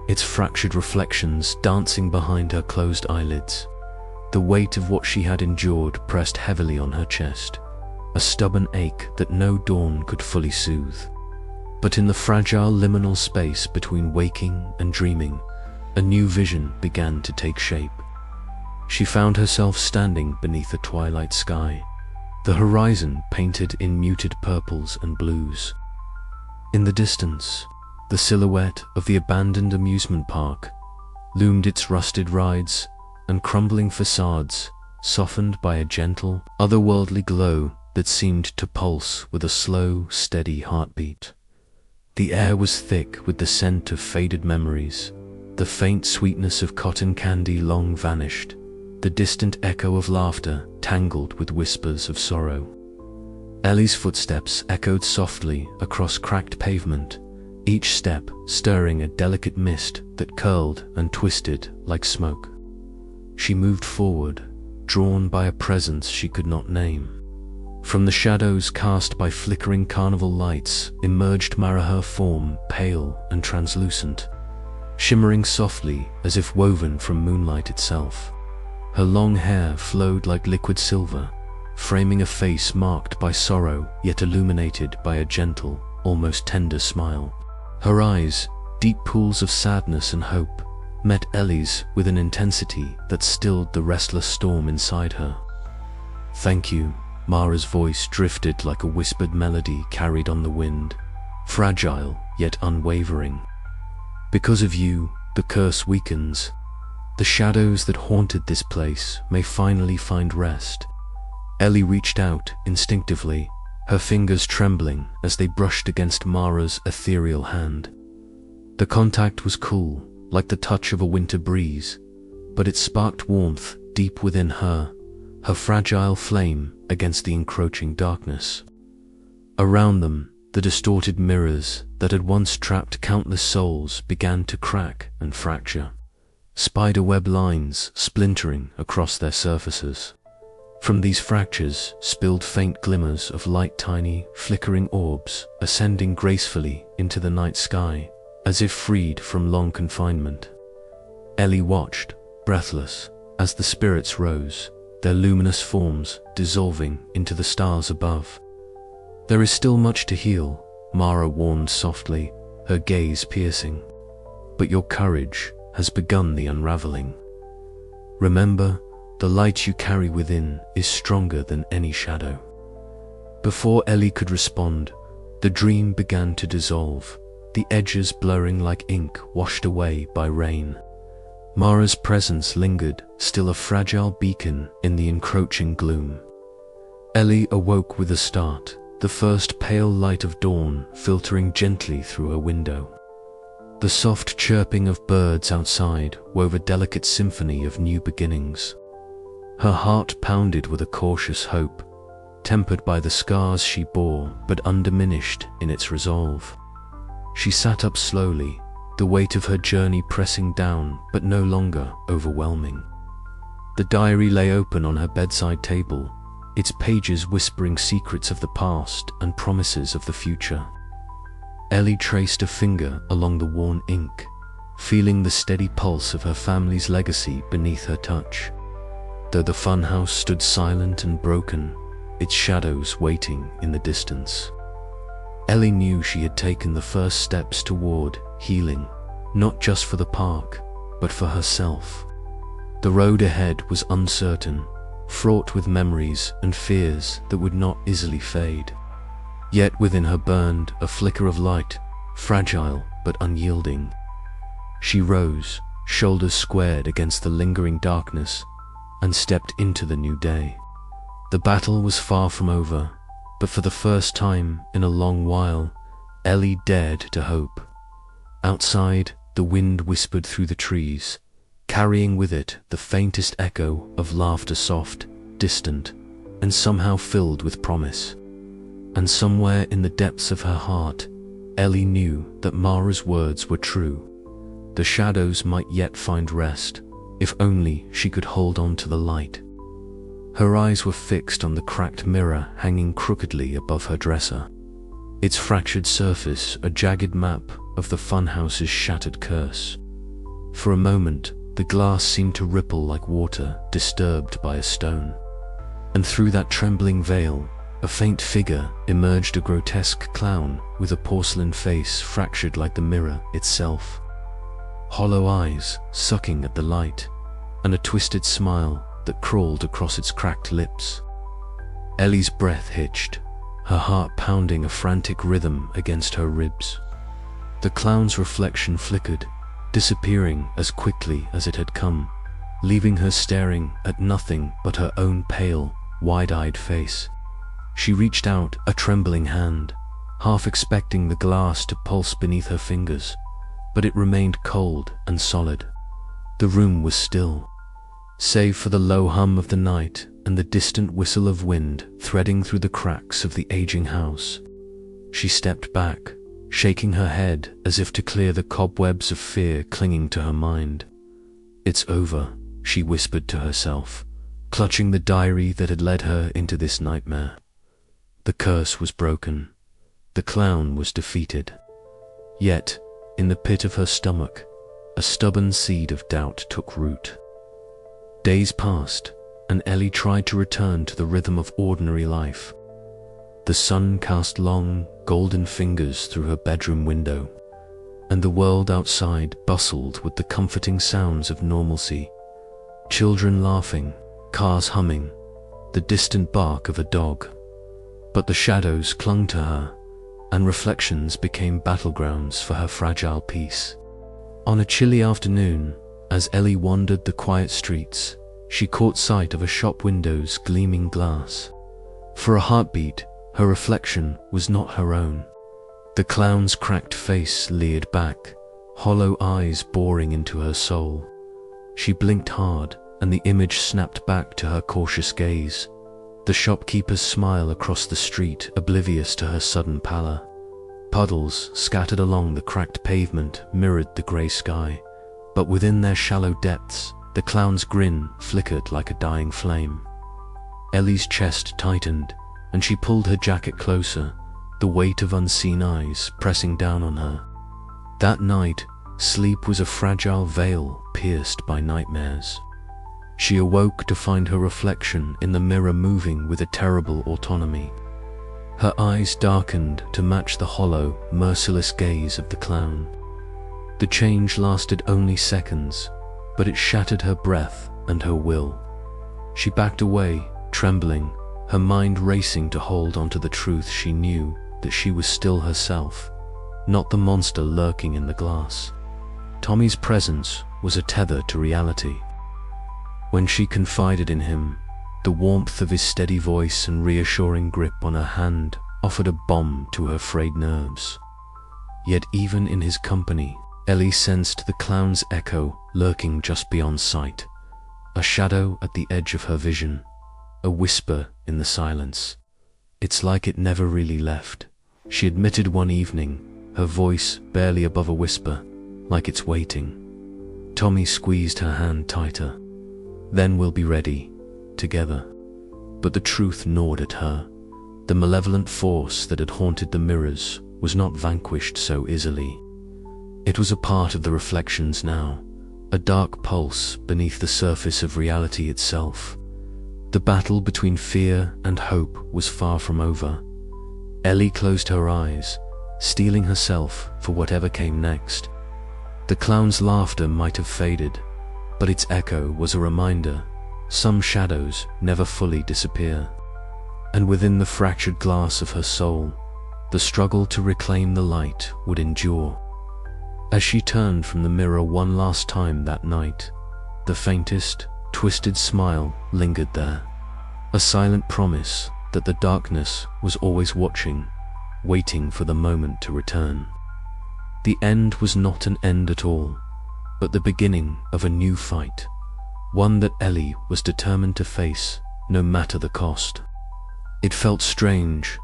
its fractured reflections dancing behind her closed eyelids. The weight of what she had endured pressed heavily on her chest, a stubborn ache that no dawn could fully soothe. But in the fragile liminal space between waking and dreaming, a new vision began to take shape. She found herself standing beneath a twilight sky, the horizon painted in muted purples and blues. In the distance, the silhouette of the abandoned amusement park loomed, its rusted rides and crumbling facades softened by a gentle, otherworldly glow that seemed to pulse with a slow, steady heartbeat. The air was thick with the scent of faded memories, the faint sweetness of cotton candy long vanished, the distant echo of laughter tangled with whispers of sorrow. Ellie's footsteps echoed softly across cracked pavement, each step stirring a delicate mist that curled and twisted like smoke. She moved forward, drawn by a presence she could not name. From the shadows cast by flickering carnival lights emerged Maraher form, pale and translucent, shimmering softly as if woven from moonlight itself. Her long hair flowed like liquid silver, framing a face marked by sorrow yet illuminated by a gentle, almost tender smile. Her eyes, deep pools of sadness and hope, met Ellie's with an intensity that stilled the restless storm inside her. "Thank you." Mara's voice drifted like a whispered melody carried on the wind, fragile yet unwavering. "Because of you, the curse weakens. The shadows that haunted this place may finally find rest." Ellie reached out instinctively, her fingers trembling as they brushed against Mara's ethereal hand. The contact was cool, like the touch of a winter breeze, but it sparked warmth deep within her, her fragile flame against the encroaching darkness. Around them, the distorted mirrors that had once trapped countless souls began to crack and fracture, spiderweb lines splintering across their surfaces. From these fractures spilled faint glimmers of light, tiny, flickering orbs ascending gracefully into the night sky, as if freed from long confinement. Ellie watched, breathless, as the spirits rose, their luminous forms dissolving into the stars above. "There is still much to heal," Mara warned softly, her gaze piercing. "But your courage has begun the unraveling. Remember, the light you carry within is stronger than any shadow." Before Ellie could respond, the dream began to dissolve, the edges blurring like ink washed away by rain. Mara's presence lingered, still a fragile beacon in the encroaching gloom. Ellie awoke with a start, the first pale light of dawn filtering gently through her window. The soft chirping of birds outside wove a delicate symphony of new beginnings. Her heart pounded with a cautious hope, tempered by the scars she bore but undiminished in its resolve. She sat up slowly, the weight of her journey pressing down but no longer overwhelming. The diary lay open on her bedside table, its pages whispering secrets of the past and promises of the future. Ellie traced a finger along the worn ink, feeling the steady pulse of her family's legacy beneath her touch. Though the funhouse stood silent and broken, its shadows waiting in the distance. Ellie knew she had taken the first steps toward healing, not just for the park, but for herself. The road ahead was uncertain, fraught with memories and fears that would not easily fade. Yet within her burned a flicker of light, fragile but unyielding. She rose, shoulders squared against the lingering darkness, and stepped into the new day. The battle was far from over, but for the first time in a long while, Ellie dared to hope. Outside, the wind whispered through the trees, carrying with it the faintest echo of laughter, soft, distant, and somehow filled with promise. And somewhere in the depths of her heart, Ellie knew that Mara's words were true. The shadows might yet find rest, if only she could hold on to the light. Her eyes were fixed on the cracked mirror hanging crookedly above her dresser, its fractured surface a jagged map of the funhouse's shattered curse. For a moment, the glass seemed to ripple like water disturbed by a stone. And through that trembling veil, a faint figure emerged, a grotesque clown with a porcelain face fractured like the mirror itself. Hollow eyes sucking at the light, and a twisted smile that crawled across its cracked lips. Ellie's breath hitched, her heart pounding a frantic rhythm against her ribs. The clown's reflection flickered, disappearing as quickly as it had come, leaving her staring at nothing but her own pale, wide-eyed face. She reached out a trembling hand, half expecting the glass to pulse beneath her fingers, but it remained cold and solid. The room was still, save for the low hum of the night and the distant whistle of wind threading through the cracks of the aging house. She stepped back, shaking her head as if to clear the cobwebs of fear clinging to her mind. "It's over," she whispered to herself, clutching the diary that had led her into this nightmare. The curse was broken. The clown was defeated. Yet, in the pit of her stomach, a stubborn seed of doubt took root. Days passed, and Ellie tried to return to the rhythm of ordinary life. The sun cast long, golden fingers through her bedroom window, and the world outside bustled with the comforting sounds of normalcy. Children laughing, cars humming, the distant bark of a dog. But the shadows clung to her, and reflections became battlegrounds for her fragile peace. On a chilly afternoon, as Ellie wandered the quiet streets, she caught sight of a shop window's gleaming glass. For a heartbeat, her reflection was not her own. The clown's cracked face leered back, hollow eyes boring into her soul. She blinked hard, and the image snapped back to her cautious gaze. The shopkeeper's smile across the street, oblivious to her sudden pallor. Puddles scattered along the cracked pavement mirrored the grey sky, but within their shallow depths, the clown's grin flickered like a dying flame. Ellie's chest tightened, and she pulled her jacket closer, the weight of unseen eyes pressing down on her. That night, sleep was a fragile veil pierced by nightmares. She awoke to find her reflection in the mirror moving with a terrible autonomy. Her eyes darkened to match the hollow, merciless gaze of the clown. The change lasted only seconds, but it shattered her breath and her will. She backed away, trembling, her mind racing to hold onto the truth she knew, that she was still herself, not the monster lurking in the glass. Tommy's presence was a tether to reality. When she confided in him, the warmth of his steady voice and reassuring grip on her hand offered a balm to her frayed nerves. Yet even in his company, Ellie sensed the clown's echo lurking just beyond sight, a shadow at the edge of her vision, a whisper in the silence. "It's like it never really left," she admitted one evening, her voice barely above a whisper, "like it's waiting." Tommy squeezed her hand tighter. "Then we'll be ready, together." But the truth gnawed at her. The malevolent force that had haunted the mirrors was not vanquished so easily. It was a part of the reflections now, a dark pulse beneath the surface of reality itself. The battle between fear and hope was far from over. Ellie closed her eyes, steeling herself for whatever came next. The clown's laughter might have faded, but its echo was a reminder: some shadows never fully disappear. And within the fractured glass of her soul, the struggle to reclaim the light would endure. As she turned from the mirror one last time that night, the faintest, twisted smile lingered there, a silent promise that the darkness was always watching, waiting for the moment to return. The end was not an end at all, but the beginning of a new fight, one that Ellie was determined to face, no matter the cost. It felt strange,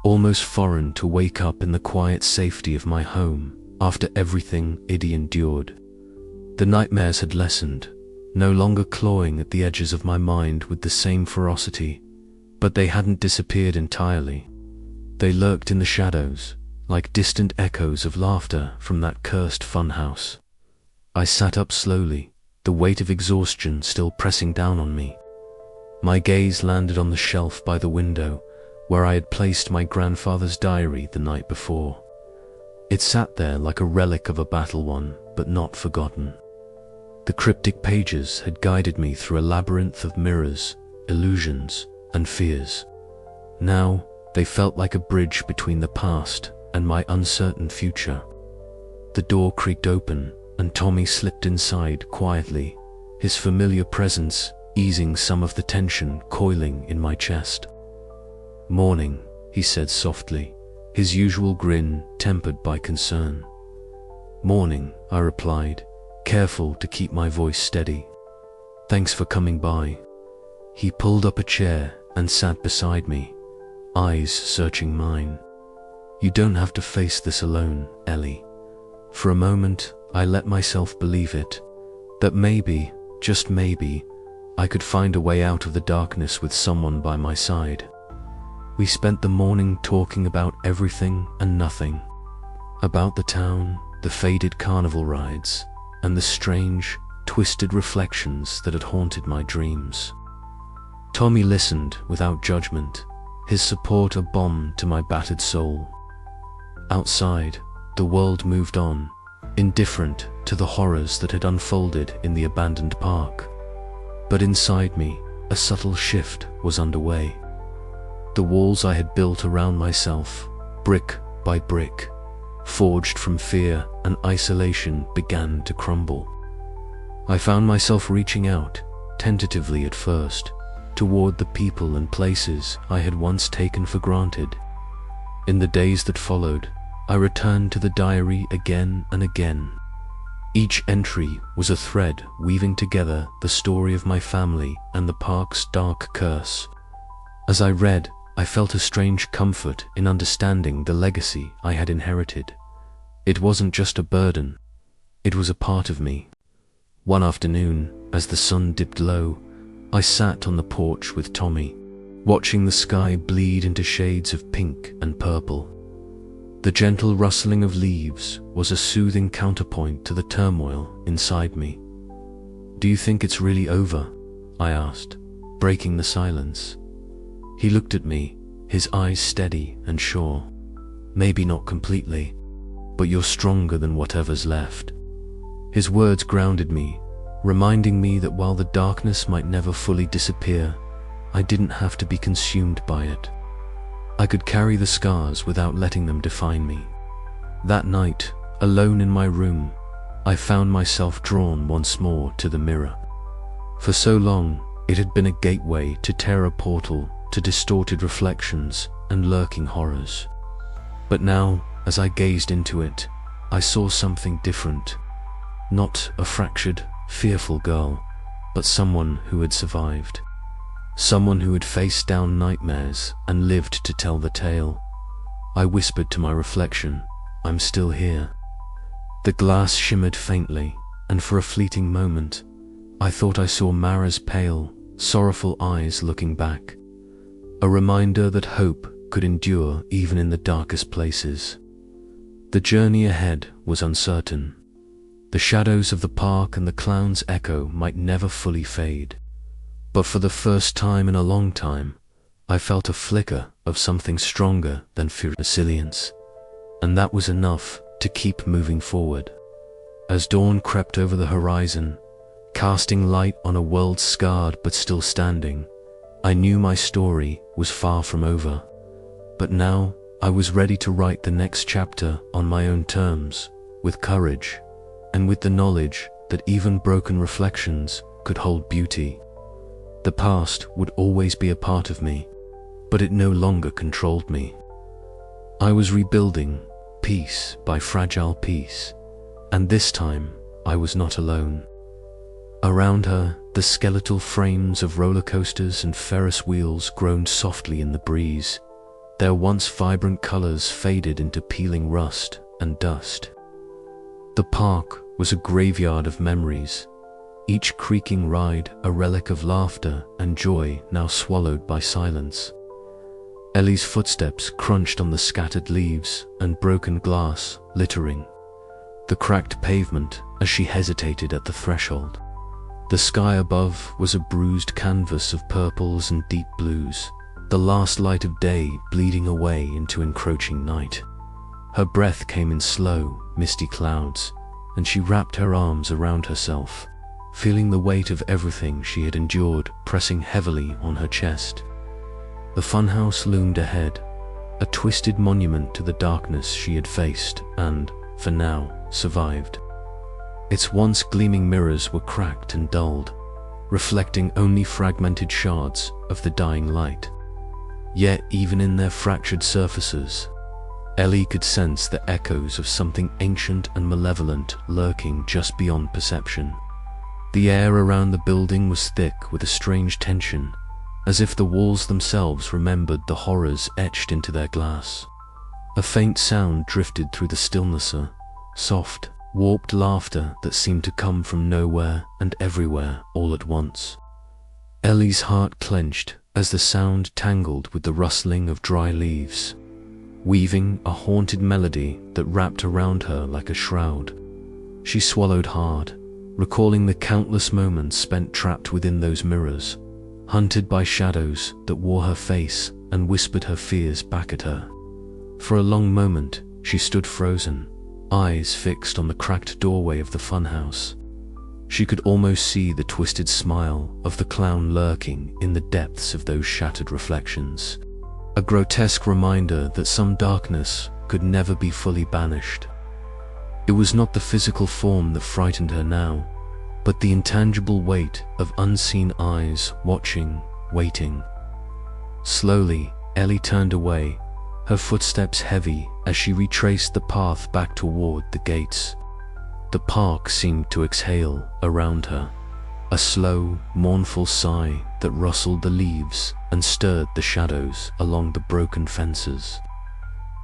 almost foreign, to wake up in the quiet safety of my home after everything Iddy endured. The nightmares had lessened, no longer clawing at the edges of my mind with the same ferocity, but they hadn't disappeared entirely. They lurked in the shadows, like distant echoes of laughter from that cursed funhouse. I sat up slowly, the weight of exhaustion still pressing down on me. My gaze landed on the shelf by the window, where I had placed my grandfather's diary the night before. It sat there like a relic of a battle won, but not forgotten. The cryptic pages had guided me through a labyrinth of mirrors, illusions, and fears. Now, they felt like a bridge between the past and my uncertain future. The door creaked open, and Tommy slipped inside quietly, his familiar presence easing some of the tension coiling in my chest. "Morning," he said softly, his usual grin tempered by concern. "Morning," I replied, careful to keep my voice steady. "Thanks for coming by." He pulled up a chair and sat beside me, eyes searching mine. "You don't have to face this alone, Ellie." For a moment, I let myself believe it, that maybe, just maybe, I could find a way out of the darkness with someone by my side. We spent the morning talking about everything and nothing, about the town, the faded carnival rides, and the strange, twisted reflections that had haunted my dreams. Tommy listened without judgment, his support a balm to my battered soul. Outside, the world moved on, indifferent to the horrors that had unfolded in the abandoned park. But inside me, a subtle shift was underway. The walls I had built around myself, brick by brick, forged from fear and isolation, began to crumble. I found myself reaching out, tentatively at first, toward the people and places I had once taken for granted. In the days that followed, I returned to the diary again and again. Each entry was a thread weaving together the story of my family and the park's dark curse. As I read, I felt a strange comfort in understanding the legacy I had inherited. It wasn't just a burden, it was a part of me. One afternoon, as the sun dipped low, I sat on the porch with Tommy, watching the sky bleed into shades of pink and purple. The gentle rustling of leaves was a soothing counterpoint to the turmoil inside me. "Do you think it's really over?" I asked, breaking the silence. He looked at me, his eyes steady and sure. "Maybe not completely, but you're stronger than whatever's left." His words grounded me, reminding me that while the darkness might never fully disappear, I didn't have to be consumed by it. I could carry the scars without letting them define me. That night, alone in my room, I found myself drawn once more to the mirror. For so long, it had been a gateway to terror portal, to distorted reflections and lurking horrors. But now, as I gazed into it, I saw something different. Not a fractured, fearful girl, but someone who had survived. Someone who had faced down nightmares and lived to tell the tale. I whispered to my reflection, "I'm still here." The glass shimmered faintly, and for a fleeting moment, I thought I saw Mara's pale, sorrowful eyes looking back. A reminder that hope could endure even in the darkest places. The journey ahead was uncertain. The shadows of the park and the clown's echo might never fully fade. But for the first time in a long time, I felt a flicker of something stronger than fear, resilience. And that was enough to keep moving forward. As dawn crept over the horizon, casting light on a world scarred but still standing, I knew my story was far from over. But now, I was ready to write the next chapter on my own terms, with courage, and with the knowledge that even broken reflections could hold beauty. The past would always be a part of me, but it no longer controlled me. I was rebuilding, piece by fragile piece, and this time I was not alone. Around her, the skeletal frames of roller coasters and Ferris wheels groaned softly in the breeze. Their once vibrant colors faded into peeling rust and dust. The park was a graveyard of memories, each creaking ride a relic of laughter and joy now swallowed by silence. Ellie's footsteps crunched on the scattered leaves and broken glass, littering the cracked pavement as she hesitated at the threshold. The sky above was a bruised canvas of purples and deep blues, the last light of day bleeding away into encroaching night. Her breath came in slow, misty clouds, and she wrapped her arms around herself, feeling the weight of everything she had endured pressing heavily on her chest. The funhouse loomed ahead, a twisted monument to the darkness she had faced and, for now, survived. Its once gleaming mirrors were cracked and dulled, reflecting only fragmented shards of the dying light. Yet even in their fractured surfaces, Ellie could sense the echoes of something ancient and malevolent lurking just beyond perception. The air around the building was thick with a strange tension, as if the walls themselves remembered the horrors etched into their glass. A faint sound drifted through the stillness, a soft, warped laughter that seemed to come from nowhere and everywhere all at once. Ellie's heart clenched as the sound tangled with the rustling of dry leaves, weaving a haunted melody that wrapped around her like a shroud. She swallowed hard, recalling the countless moments spent trapped within those mirrors, hunted by shadows that wore her face and whispered her fears back at her. For a long moment, she stood frozen, eyes fixed on the cracked doorway of the funhouse. She could almost see the twisted smile of the clown lurking in the depths of those shattered reflections, a grotesque reminder that some darkness could never be fully banished. It was not the physical form that frightened her now, but the intangible weight of unseen eyes watching, waiting. Slowly, Ellie turned away, her footsteps heavy as she retraced the path back toward the gates. The park seemed to exhale around her, a slow, mournful sigh that rustled the leaves and stirred the shadows along the broken fences.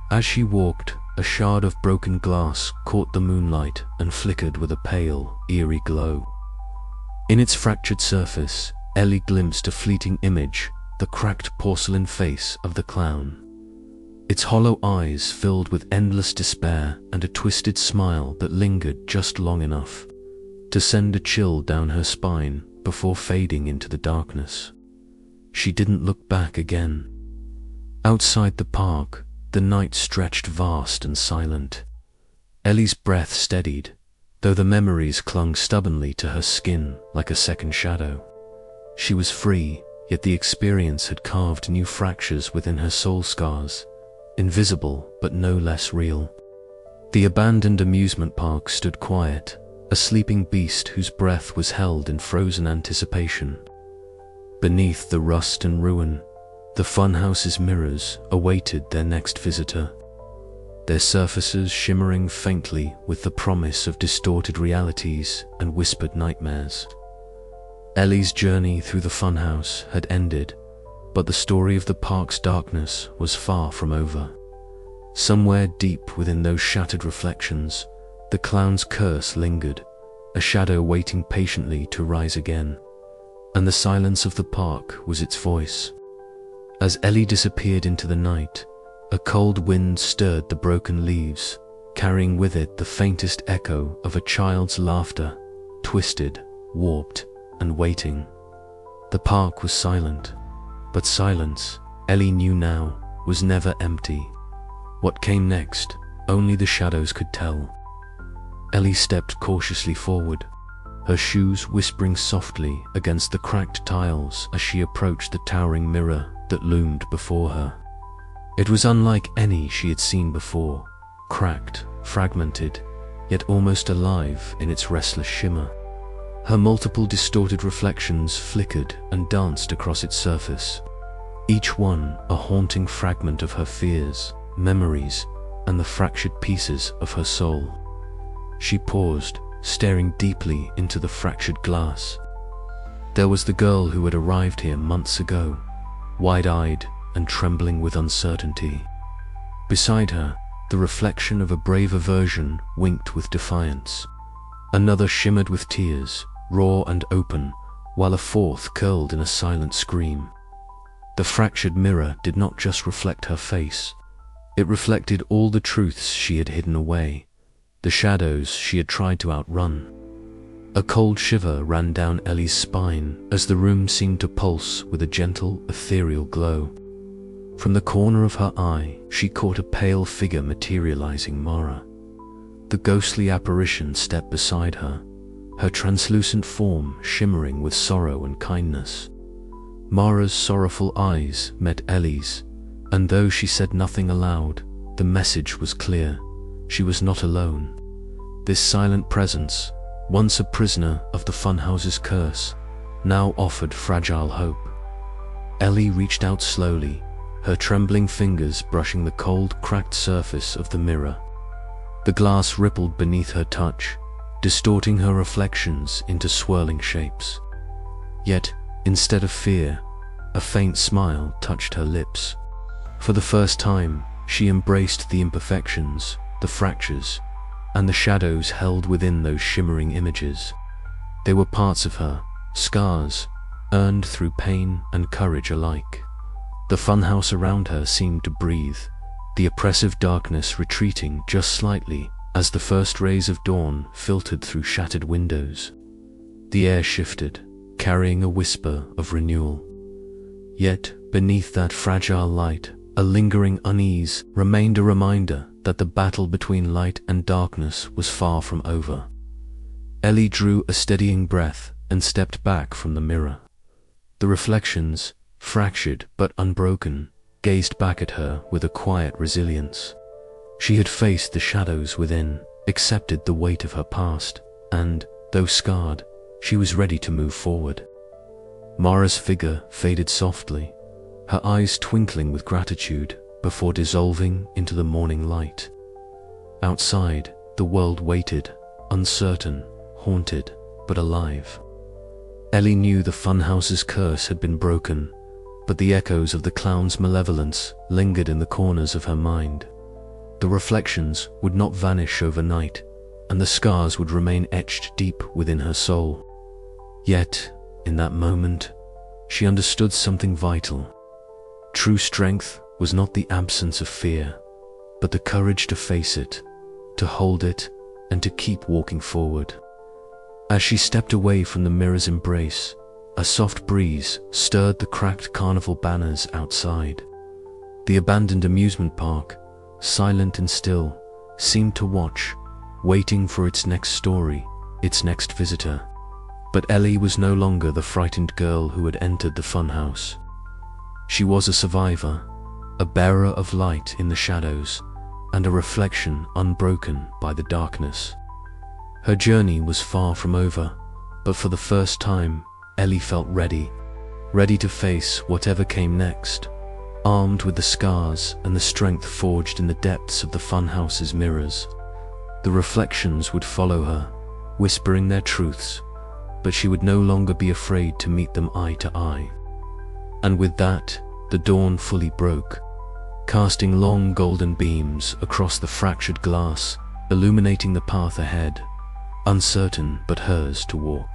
As she walked, a shard of broken glass caught the moonlight and flickered with a pale, eerie glow. In its fractured surface, Ellie glimpsed a fleeting image, the cracked porcelain face of the clown. Its hollow eyes filled with endless despair and a twisted smile that lingered just long enough to send a chill down her spine before fading into the darkness. She didn't look back again. Outside the park, the night stretched vast and silent. Ellie's breath steadied, though the memories clung stubbornly to her skin like a second shadow. She was free, yet the experience had carved new fractures within her soul scars, invisible but no less real. The abandoned amusement park stood quiet, a sleeping beast whose breath was held in frozen anticipation. Beneath the rust and ruin, the funhouse's mirrors awaited their next visitor, their surfaces shimmering faintly with the promise of distorted realities and whispered nightmares. Ellie's journey through the funhouse had ended, but the story of the park's darkness was far from over. Somewhere deep within those shattered reflections, the clown's curse lingered, a shadow waiting patiently to rise again, and the silence of the park was its voice. As Ellie disappeared into the night, a cold wind stirred the broken leaves, carrying with it the faintest echo of a child's laughter, twisted, warped, and waiting. The park was silent, but silence, Ellie knew now, was never empty. What came next, only the shadows could tell. Ellie stepped cautiously forward, her shoes whispering softly against the cracked tiles as she approached the towering mirror that loomed before her. It was unlike any she had seen before, cracked, fragmented, yet almost alive in its restless shimmer. Her multiple distorted reflections flickered and danced across its surface, each one a haunting fragment of her fears, memories, and the fractured pieces of her soul. She paused, staring deeply into the fractured glass. There was the girl who had arrived here months ago, wide-eyed and trembling with uncertainty. Beside her, the reflection of a braver version winked with defiance. Another shimmered with tears, raw and open, while a fourth curled in a silent scream. The fractured mirror did not just reflect her face. It reflected all the truths she had hidden away, the shadows she had tried to outrun. A cold shiver ran down Ellie's spine as the room seemed to pulse with a gentle, ethereal glow. From the corner of her eye, she caught a pale figure materializing Mara. The ghostly apparition stepped beside her, her translucent form shimmering with sorrow and kindness. Mara's sorrowful eyes met Ellie's, and though she said nothing aloud, the message was clear. She was not alone. This silent presence, once a prisoner of the funhouse's curse, now offered fragile hope. Ellie reached out slowly, her trembling fingers brushing the cold, cracked surface of the mirror. The glass rippled beneath her touch, distorting her reflections into swirling shapes. Yet, instead of fear, a faint smile touched her lips. For the first time, she embraced the imperfections, the fractures, and the shadows held within those shimmering images. They were parts of her, scars, earned through pain and courage alike. The funhouse around her seemed to breathe, the oppressive darkness retreating just slightly as the first rays of dawn filtered through shattered windows. The air shifted, carrying a whisper of renewal. Yet, beneath that fragile light, a lingering unease remained, a reminder that the battle between light and darkness was far from over. Ellie drew a steadying breath and stepped back from the mirror. The reflections, fractured but unbroken, gazed back at her with a quiet resilience. She had faced the shadows within, accepted the weight of her past, and, though scarred, she was ready to move forward. Mara's figure faded softly, her eyes twinkling with gratitude before dissolving into the morning light. Outside, the world waited, uncertain, haunted, but alive. Ellie knew the funhouse's curse had been broken, but the echoes of the clown's malevolence lingered in the corners of her mind. The reflections would not vanish overnight, and the scars would remain etched deep within her soul. Yet, in that moment, she understood something vital. True strength was not the absence of fear, but the courage to face it, to hold it, and to keep walking forward. As she stepped away from the mirror's embrace, a soft breeze stirred the cracked carnival banners outside. The abandoned amusement park, silent and still, seemed to watch, waiting for its next story, its next visitor. But Ellie was no longer the frightened girl who had entered the funhouse. She was a survivor, a bearer of light in the shadows, and a reflection unbroken by the darkness. Her journey was far from over, but for the first time, Ellie felt ready to face whatever came next, armed with the scars and the strength forged in the depths of the funhouse's mirrors. The reflections would follow her, whispering their truths, but she would no longer be afraid to meet them eye to eye. And with that, the dawn fully broke, casting long golden beams across the fractured glass, illuminating the path ahead, uncertain but hers to walk.